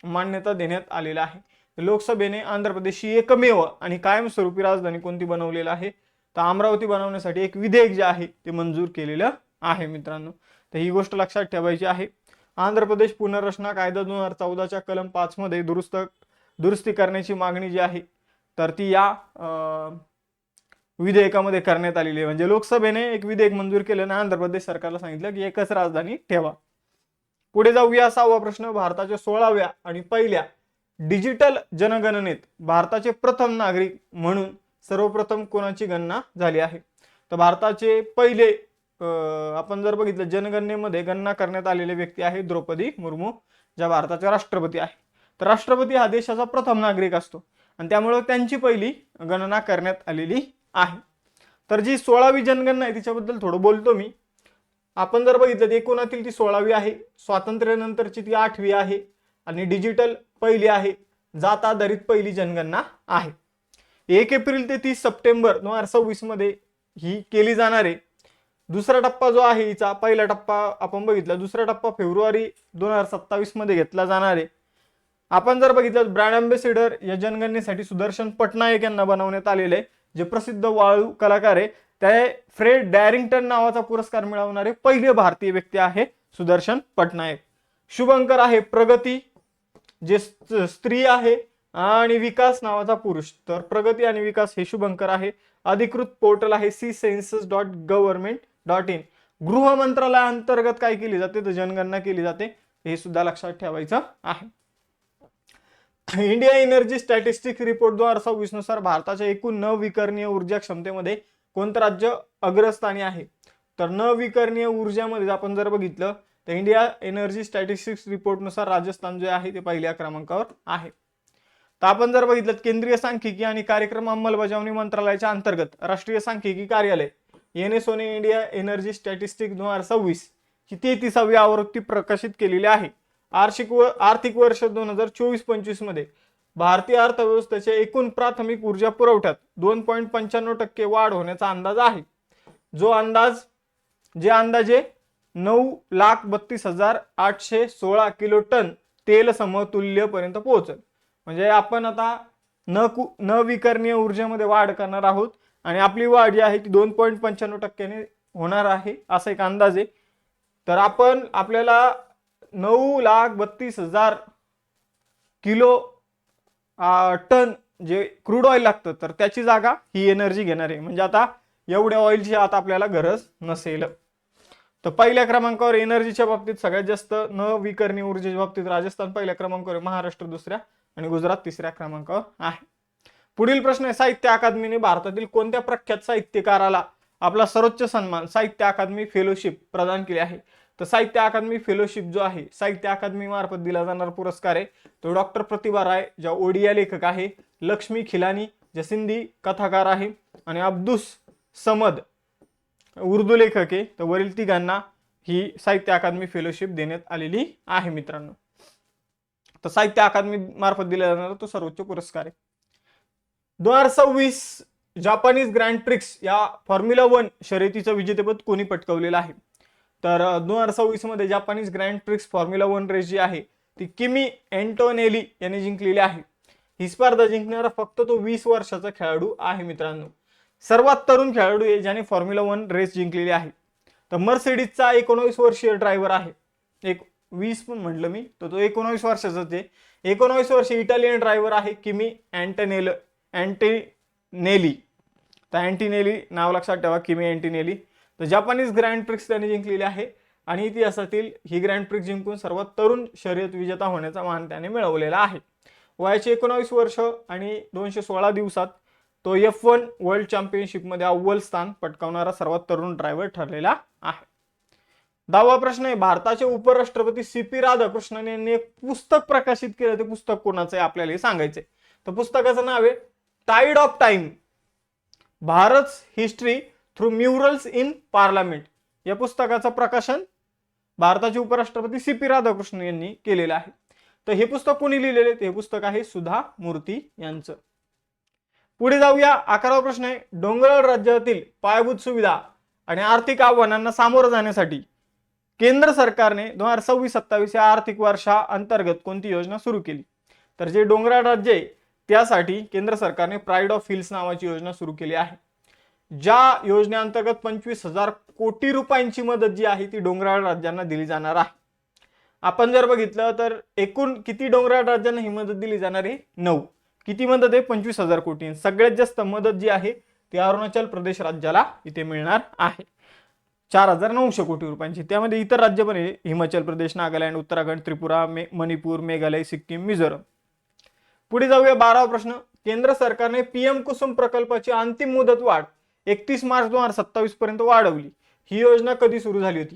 मान्यता देण्यात आलेला आहे. लोकसभेने आंध्र प्रदेशची एकमेव आणि कायमस्वरूपी राजधानी कोणती बनवलेलं आहे? तर अमरावती बनवण्यासाठी एक विधेयक जे आहे ते मंजूर केलेलं आहे मित्रांनो. तर ही गोष्ट लक्षात ठेवायची आहे. आंध्र प्रदेश पुनर्रचना कायदा 2014च्या कलम 5 मध्ये दुरुस्ती करण्याची मागणी जी आहे तर ती या विधेयकामध्ये करण्यात आलेली आहे. म्हणजे लोकसभेने एक विधेयक मंजूर केलं आणि आंध्र प्रदेश सरकारला सांगितलं की एकच राजधानी ठेवा. पुढे जाऊया. 6वा प्रश्न, भारताच्या 16व्या आणि पहिल्या डिजिटल जनगणनेत भारताचे प्रथम नागरिक म्हणून सर्वप्रथम कोणाची गणना झाली आहे? तर भारताचे पहिले आपण जर बघितलं जनगणनेमध्ये गणना करण्यात आलेले व्यक्ती आहे द्रौपदी मुर्मू, ज्या भारताचे राष्ट्रपती आहे. तर राष्ट्रपती हा देशाचा प्रथम नागरिक असतो आणि त्यामुळे त्यांची पहिली गणना करण्यात आलेली आहे. तर जी 16वी जनगणना आहे तिच्याबद्दल थोडं बोलतो मी. आपण जर बघितलं तर एकूणातील ती 16वी आहे, स्वातंत्र्यानंतरची ती 8वी आहे आणि डिजिटल पहिली आहे, जात आधारित पहिली जनगणना आहे. 1 एप्रिल ते 30 सप्टेंबर 2026 मध्ये ही केली जाणार आहे. दुसरा टप्पा जो आहे हिचा, पहिला टप्पा आपण बघितला, दुसरा टप्पा फेब्रुवारी 2027 मध्ये घेतला जाणार आहे. आपण जर बघितलं ब्रँड अँबॅसेडर या जनगणनेसाठी सुदर्शन पटनायक यांना बनवण्यात आलेले आहे, जे प्रसिद्ध वाळू कलाकार आहे ते फ्रेड डॅरिंग्टन नावाचा पुरस्कार मिळवणारे पहिले भारतीय व्यक्ती आहे सुदर्शन पटनायक. शुभंकर आहे प्रगती, जे स्त्री आहे, आणि विकास नावाचा पुरुष. तर प्रगती आणि विकास हे शुभंकर आहे. अधिकृत पोर्टल आहे ccensus.government.in. गृह मंत्रालयाअंतर्गत काय केली जाते तर जनगणना केली जाते, हे सुद्धा लक्षात ठेवायचं आहे. इंडिया एनर्जी स्टॅटिस्टिक्स रिपोर्ट 2026 नुसार भारताच्या एकूण नवविकरणीय ऊर्जा क्षमतेमध्ये कोणतं राज्य अग्रस्थानी आहे? तर नवविकरणीय ऊर्जामध्ये आपण जर बघितलं तर इंडिया एनर्जी स्टॅटिस्टिक्स रिपोर्ट नुसार राजस्थान जे आहे ते पहिल्या क्रमांकावर आहे. तर आपण जर बघितलं केंद्रीय सांख्यिकी आणि कार्यक्रम अंमलबजावणी मंत्रालयाच्या अंतर्गत राष्ट्रीय सांख्यिकी कार्यालय एनएसओने इंडिया एनर्जी स्टॅटिस्टिक्स 2026 ची 33वी आवृत्ती प्रकाशित केलेली आहे. आर्थिक वर्ष 2024-25 मध्ये भारतीय अर्थव्यवस्थेच्या एकूण प्राथमिक ऊर्जा पुरवठ्यात 2.95% वाढ होण्याचा अंदाज आहे. जे अंदाजे 9,32,816 किलो टन तेल समतुल्य पर्यंत पोहोचेल. म्हणजे आपण आता नवविकरणीय ऊर्जेमध्ये वाढ करणार आहोत आणि आपली वाढ जी आहे ती 2.95% होणार आहे असा एक अंदाज आहे. तर आपल्याला 9,32,000 किलो टन जे क्रूड ऑइल लागतं तर त्याची जागा ही एनर्जी घेणार आहे. म्हणजे आता एवढ्या ऑइलची आता आपल्याला गरज नसेल. तर पहिल्या क्रमांकावर एनर्जीच्या बाबतीत सगळ्यात जास्त नवविकरणीय ऊर्जेच्या बाबतीत राजस्थान पहिल्या क्रमांकावर आहे, महाराष्ट्र दुसऱ्या आणि गुजरात तिसऱ्या क्रमांकावर आहे. पुढील प्रश्न आहे, साहित्य अकादमीने भारतातील कोणत्या प्रख्यात साहित्यकाराला आपला सर्वोच्च सन्मान साहित्य अकादमी फेलोशिप प्रदान केली आहे? तर साहित्य अकादमी फेलोशिप जो आहे साहित्य अकादमी मार्फत दिला जाणारा पुरस्कार आहे तो डॉक्टर प्रतिभा राय ज्या ओडिया लेखक आहे, लक्ष्मी खिलानी ज्या सिंधी कथाकार आहे, आणि अब्दुस समद उर्दू लेखक आहे. तर वरील तिघांना ही साहित्य अकादमी फेलोशिप देण्यात आलेली आहे मित्रांनो. तर साहित्य अकादमी मार्फत दिला जाणारा तो सर्वोच्च पुरस्कार आहे. 2026 जापानीज ग्रँड प्रिक्स या फॉर्म्युला 1 शर्यतीचं विजेतेपद कोणी पटकावलेलं आहे? तर 2026 मध्ये Japanese grand prix formula 1 race जी आहे ती किमी अँटोनेली यांनी जिंकलेली आहे. ही स्पर्धा जिंकणारा फक्त तो 20 वर्षाचा खेळाडू आहे मित्रांनो. सर्वात तरुण खेळाडू आहे ज्याने फॉर्म्युला 1 रेस जिंकलेली आहे. तर मर्सिडीजचा 19 वर्षीय ड्रायव्हर आहे, 20 पण म्हटलं मी, तर तो 19 वर्षाचाच आहे. 19 वर्षीय इटालियन ड्रायव्हर आहे किमी अँटोनेली. तर अँटिनेली नाव लक्षात ठेवा, किमी अँटिनेली. तर जापानीज ग्रँड प्रिक्स त्याने जिंकलेली आहे आणि इतिहासातील ही ग्रँड प्रिक्स जिंकून सर्वात तरुण शर्यत विजेता होण्याचा मान त्याने मिळवलेला आहे. वयाचे 19 वर्ष आणि 216 दिवसात तो F1 वर्ल्ड चॅम्पियनशिपमध्ये अव्वल स्थान पटकावणारा सर्वात तरुण ड्रायव्हर ठरलेला आहे. 10वा प्रश्न आहे, भारताचे उपराष्ट्रपती CP राधाकृष्णन यांनी एक पुस्तक प्रकाशित केलं. ते पुस्तक कोणाचं आहे आपल्याला हे सांगायचंय. तर पुस्तकाचं नाव आहे टाइड ऑफ टाइम, भारत's history through murals in parliament. या पुस्तकाचं प्रकाशन भारताचे उपराष्ट्रपती CP राधाकृष्णन यांनी केलेलं आहे. तर हे पुस्तक कोणी लिहिलेले? हे पुस्तक आहे सुधा मूर्ती यांचं. पुढे जाऊया. 11वा प्रश्न आहे, डोंगराळ राज्यातील पायाभूत सुविधा आणि आर्थिक आव्हानांना सामोरं जाण्यासाठी केंद्र सरकारने 2026-27 या आर्थिक वर्षा अंतर्गत कोणती योजना सुरू केली? तर जे डोंगराळ राज्य आहे त्यासाठी केंद्र सरकारने प्राईड ऑफ हिल्स नावाची योजना सुरू केली आहे. ज्या योजनेअंतर्गत 25,000 कोटी रुपयांची मदत जी आहे ती डोंगराळ राज्यांना दिली जाणार आहे. आपण जर बघितलं तर एकूण किती डोंगराळ राज्यांना ही मदत दिली जाणार आहे? 9. किती मदत आहे? 25,000 कोटी. सगळ्यात जास्त मदत जी आहे ती अरुणाचल प्रदेश राज्याला इथे मिळणार आहे, 4,900 कोटी रुपयांची. त्यामध्ये इतर राज्य पण आहे, हिमाचल प्रदेश, नागालँड, उत्तराखंड, त्रिपुरा, मणिपूर, मेघालय, सिक्कीम, मिझोरम. पुढे जाऊया. 12वा प्रश्न, केंद्र सरकारने PM कुसुम प्रकल्पाची अंतिम मुदत वाढ 31 मार्च 2027 पर्यंत वाढवली. ही योजना कधी सुरू झाली होती?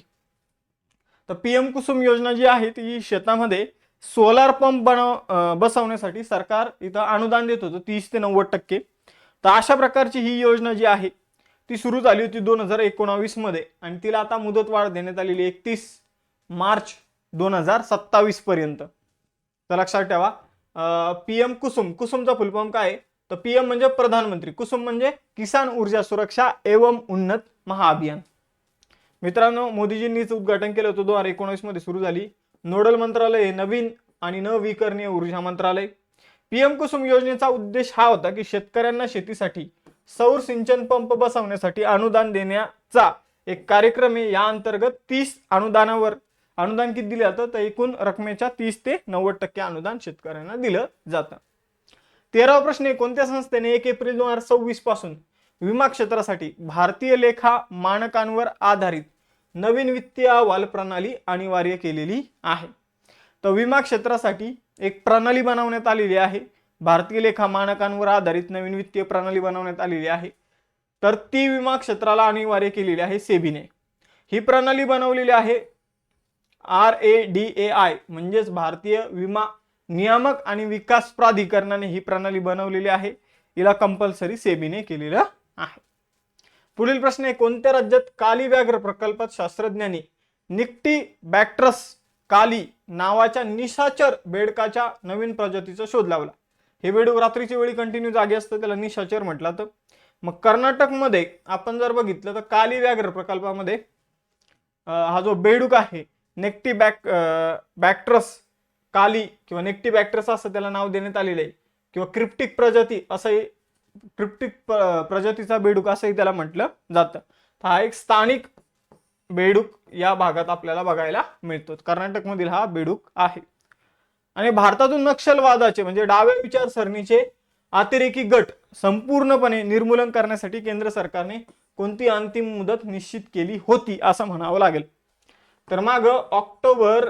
तर PM कुसुम योजना जी आहे ती शेतामध्ये सोलार पंप बसवण्यासाठी सरकार इथं अनुदान देत होतं 30 ते 90%. तर अशा प्रकारची ही योजना जी आहे ती सुरू झाली होती 2019 मध्ये आणि तिला आता मुदत वाढ देण्यात आलेली 31 मार्च 2027 पर्यंत. तर लक्षात ठेवा, PM कुसुमचा फुल फॉर्म काय आहे? तर PM म्हणजे प्रधानमंत्री, कुसुम म्हणजे किसान ऊर्जा सुरक्षा एवं उन्नत महाअभियान. मित्रांनो, मोदीजींनीच उद्घाटन केलं होतं, 2019 मध्ये सुरू झाली. नोडल मंत्रालय नवीन आणि नवविकरणीय ऊर्जा मंत्रालय. PM कुसुम योजनेचा उद्देश हा होता की शेतकऱ्यांना शेतीसाठी सौर सिंचन पंप बसवण्यासाठी अनुदान देण्याचा एक कार्यक्रम आहे। या अंतर्गत 30 अनुदान किती दिलं जातं तर एकूण रकमेच्या 30 ते 90% अनुदान शेतकऱ्यांना दिलं जातं। 13वा प्रश्न आहे, कोणत्या संस्थेने 1 एप्रिल 2026 पासून विमा क्षेत्रासाठी भारतीय लेखा मानकांवर आधारित नवीन वित्तीय अहवाल प्रणाली अनिवार्य केलेली आहे? तर विमा क्षेत्रासाठी एक प्रणाली बनवण्यात आलेली आहे, भारतीय लेखा मानकांवर आधारित नवीन वित्तीय प्रणाली बनवण्यात आलेली आहे। तर ती विमा क्षेत्राला अनिवार्य केलेली आहे सेबीने। ही प्रणाली बनवलेली आहे RADAI म्हणजेच भारतीय विमा नियामक आणि विकास प्राधिकरणाने ही प्रणाली बनवलेली आहे। हिला कंपल्सरी सेबीने केलेलं आहे। पुढील प्रश्न आहे, कोणत्या राज्यात काली व्याघ्र प्रकल्पात शास्त्रज्ञांनी निक्टी बॅक्ट्रस काली नावाच्या निशाचर बेडकाच्या नवीन प्रजातीचा शोध लावला? हे बेडूक रात्रीच्या वेळी कंटिन्यू जागे असतं, त्याला निशाचर म्हटलं तर। मग कर्नाटकमध्ये आपण जर बघितलं तर काली व्याघ्र प्रकल्पामध्ये हा जो बेडूक आहे नेक्टी बॅक्ट्रस काली किंवा नेक्टी बॅक्ट्रस असं त्याला नाव देण्यात आलेलं आहे, किंवा क्रिप्टिक प्रजाती असंही, क्रिप्टिक प्रजातीचा बेडूक असंही त्याला म्हटलं जातं। हा एक स्थानिक बेडूक या भागात आपल्याला बघायला मिळतो। कर्नाटकमधील हा बेडूक आहे। आणि भारतातून नक्षलवादाचे म्हणजे डाव्या विचारसरणीचे अतिरेकी गट संपूर्णपणे निर्मूलन करण्यासाठी केंद्र सरकारने कोणती अंतिम मुदत निश्चित केली होती असं म्हणावं लागेल? तर मग ऑक्टोबर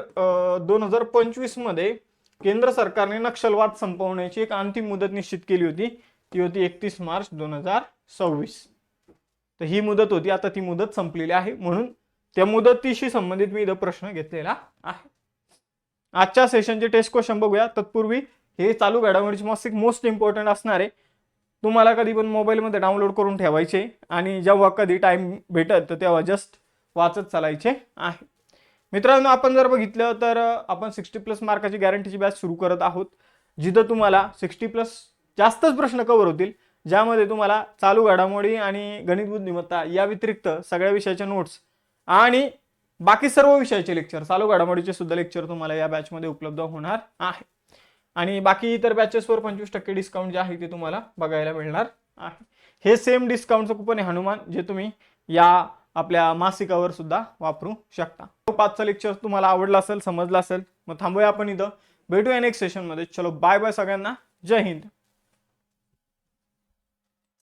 2025 मध्ये केंद्र सरकारने नक्षलवाद संपवण्याची एक अंतिम मुदत निश्चित केली होती, ती होती 31 मार्च 2026। तर ही मुदत होती, आता ती मुदत संपलेली आहे, म्हणून त्या मुदतीशी संबंधित मी इथं प्रश्न घेतलेला आहे। आजच्या सेशनचे टेस्ट क्वेश्चन बघूया। तत्पूर्वी हे चालू घडामोडीचे मोस्ट इम्पॉर्टंट असणार आहे, तुम्हाला कधी पण मोबाईलमध्ये डाउनलोड करून ठेवायचे आणि जेव्हा कधी टाइम भेटत तर तेव्हा जस्ट वाचत चालायचे आहे। मित्रांनो, आपण जर बघितलं तर आपण 60+ मार्काची गॅरंटीची बॅच सुरू करत आहोत, जिथं तुम्हाला 60+ जास्तच प्रश्न कव्हर होतील, ज्यामध्ये तुम्हाला चालू घडामोडी आणि गणित बुद्धिमत्ता या व्यतिरिक्त सगळ्या विषयाच्या नोट्स आणि बाकी सर्व विषयाचे लेक्चर, चालू घडामोडीचे सुद्धा लेक्चर तुम्हाला या बॅचमध्ये उपलब्ध होणार आहे। आणि बाकी इतर बॅचेसवर 25% डिस्काउंट जे आहे ते तुम्हाला बघायला मिळणार आहे। हे सेम डिस्काउंटचं कुपन आहे हनुमान, जे तुम्ही या आपल्या मासिकावर सुद्धा वापरू शकता। 5चा लेक्चर तुम्हाला आवडला असेल, समजला असेल, मग थांबूया आपण इथं, भेटूया नेक्स्ट सेशनमध्ये। चलो बाय बाय सगळ्यांना, जय हिंद।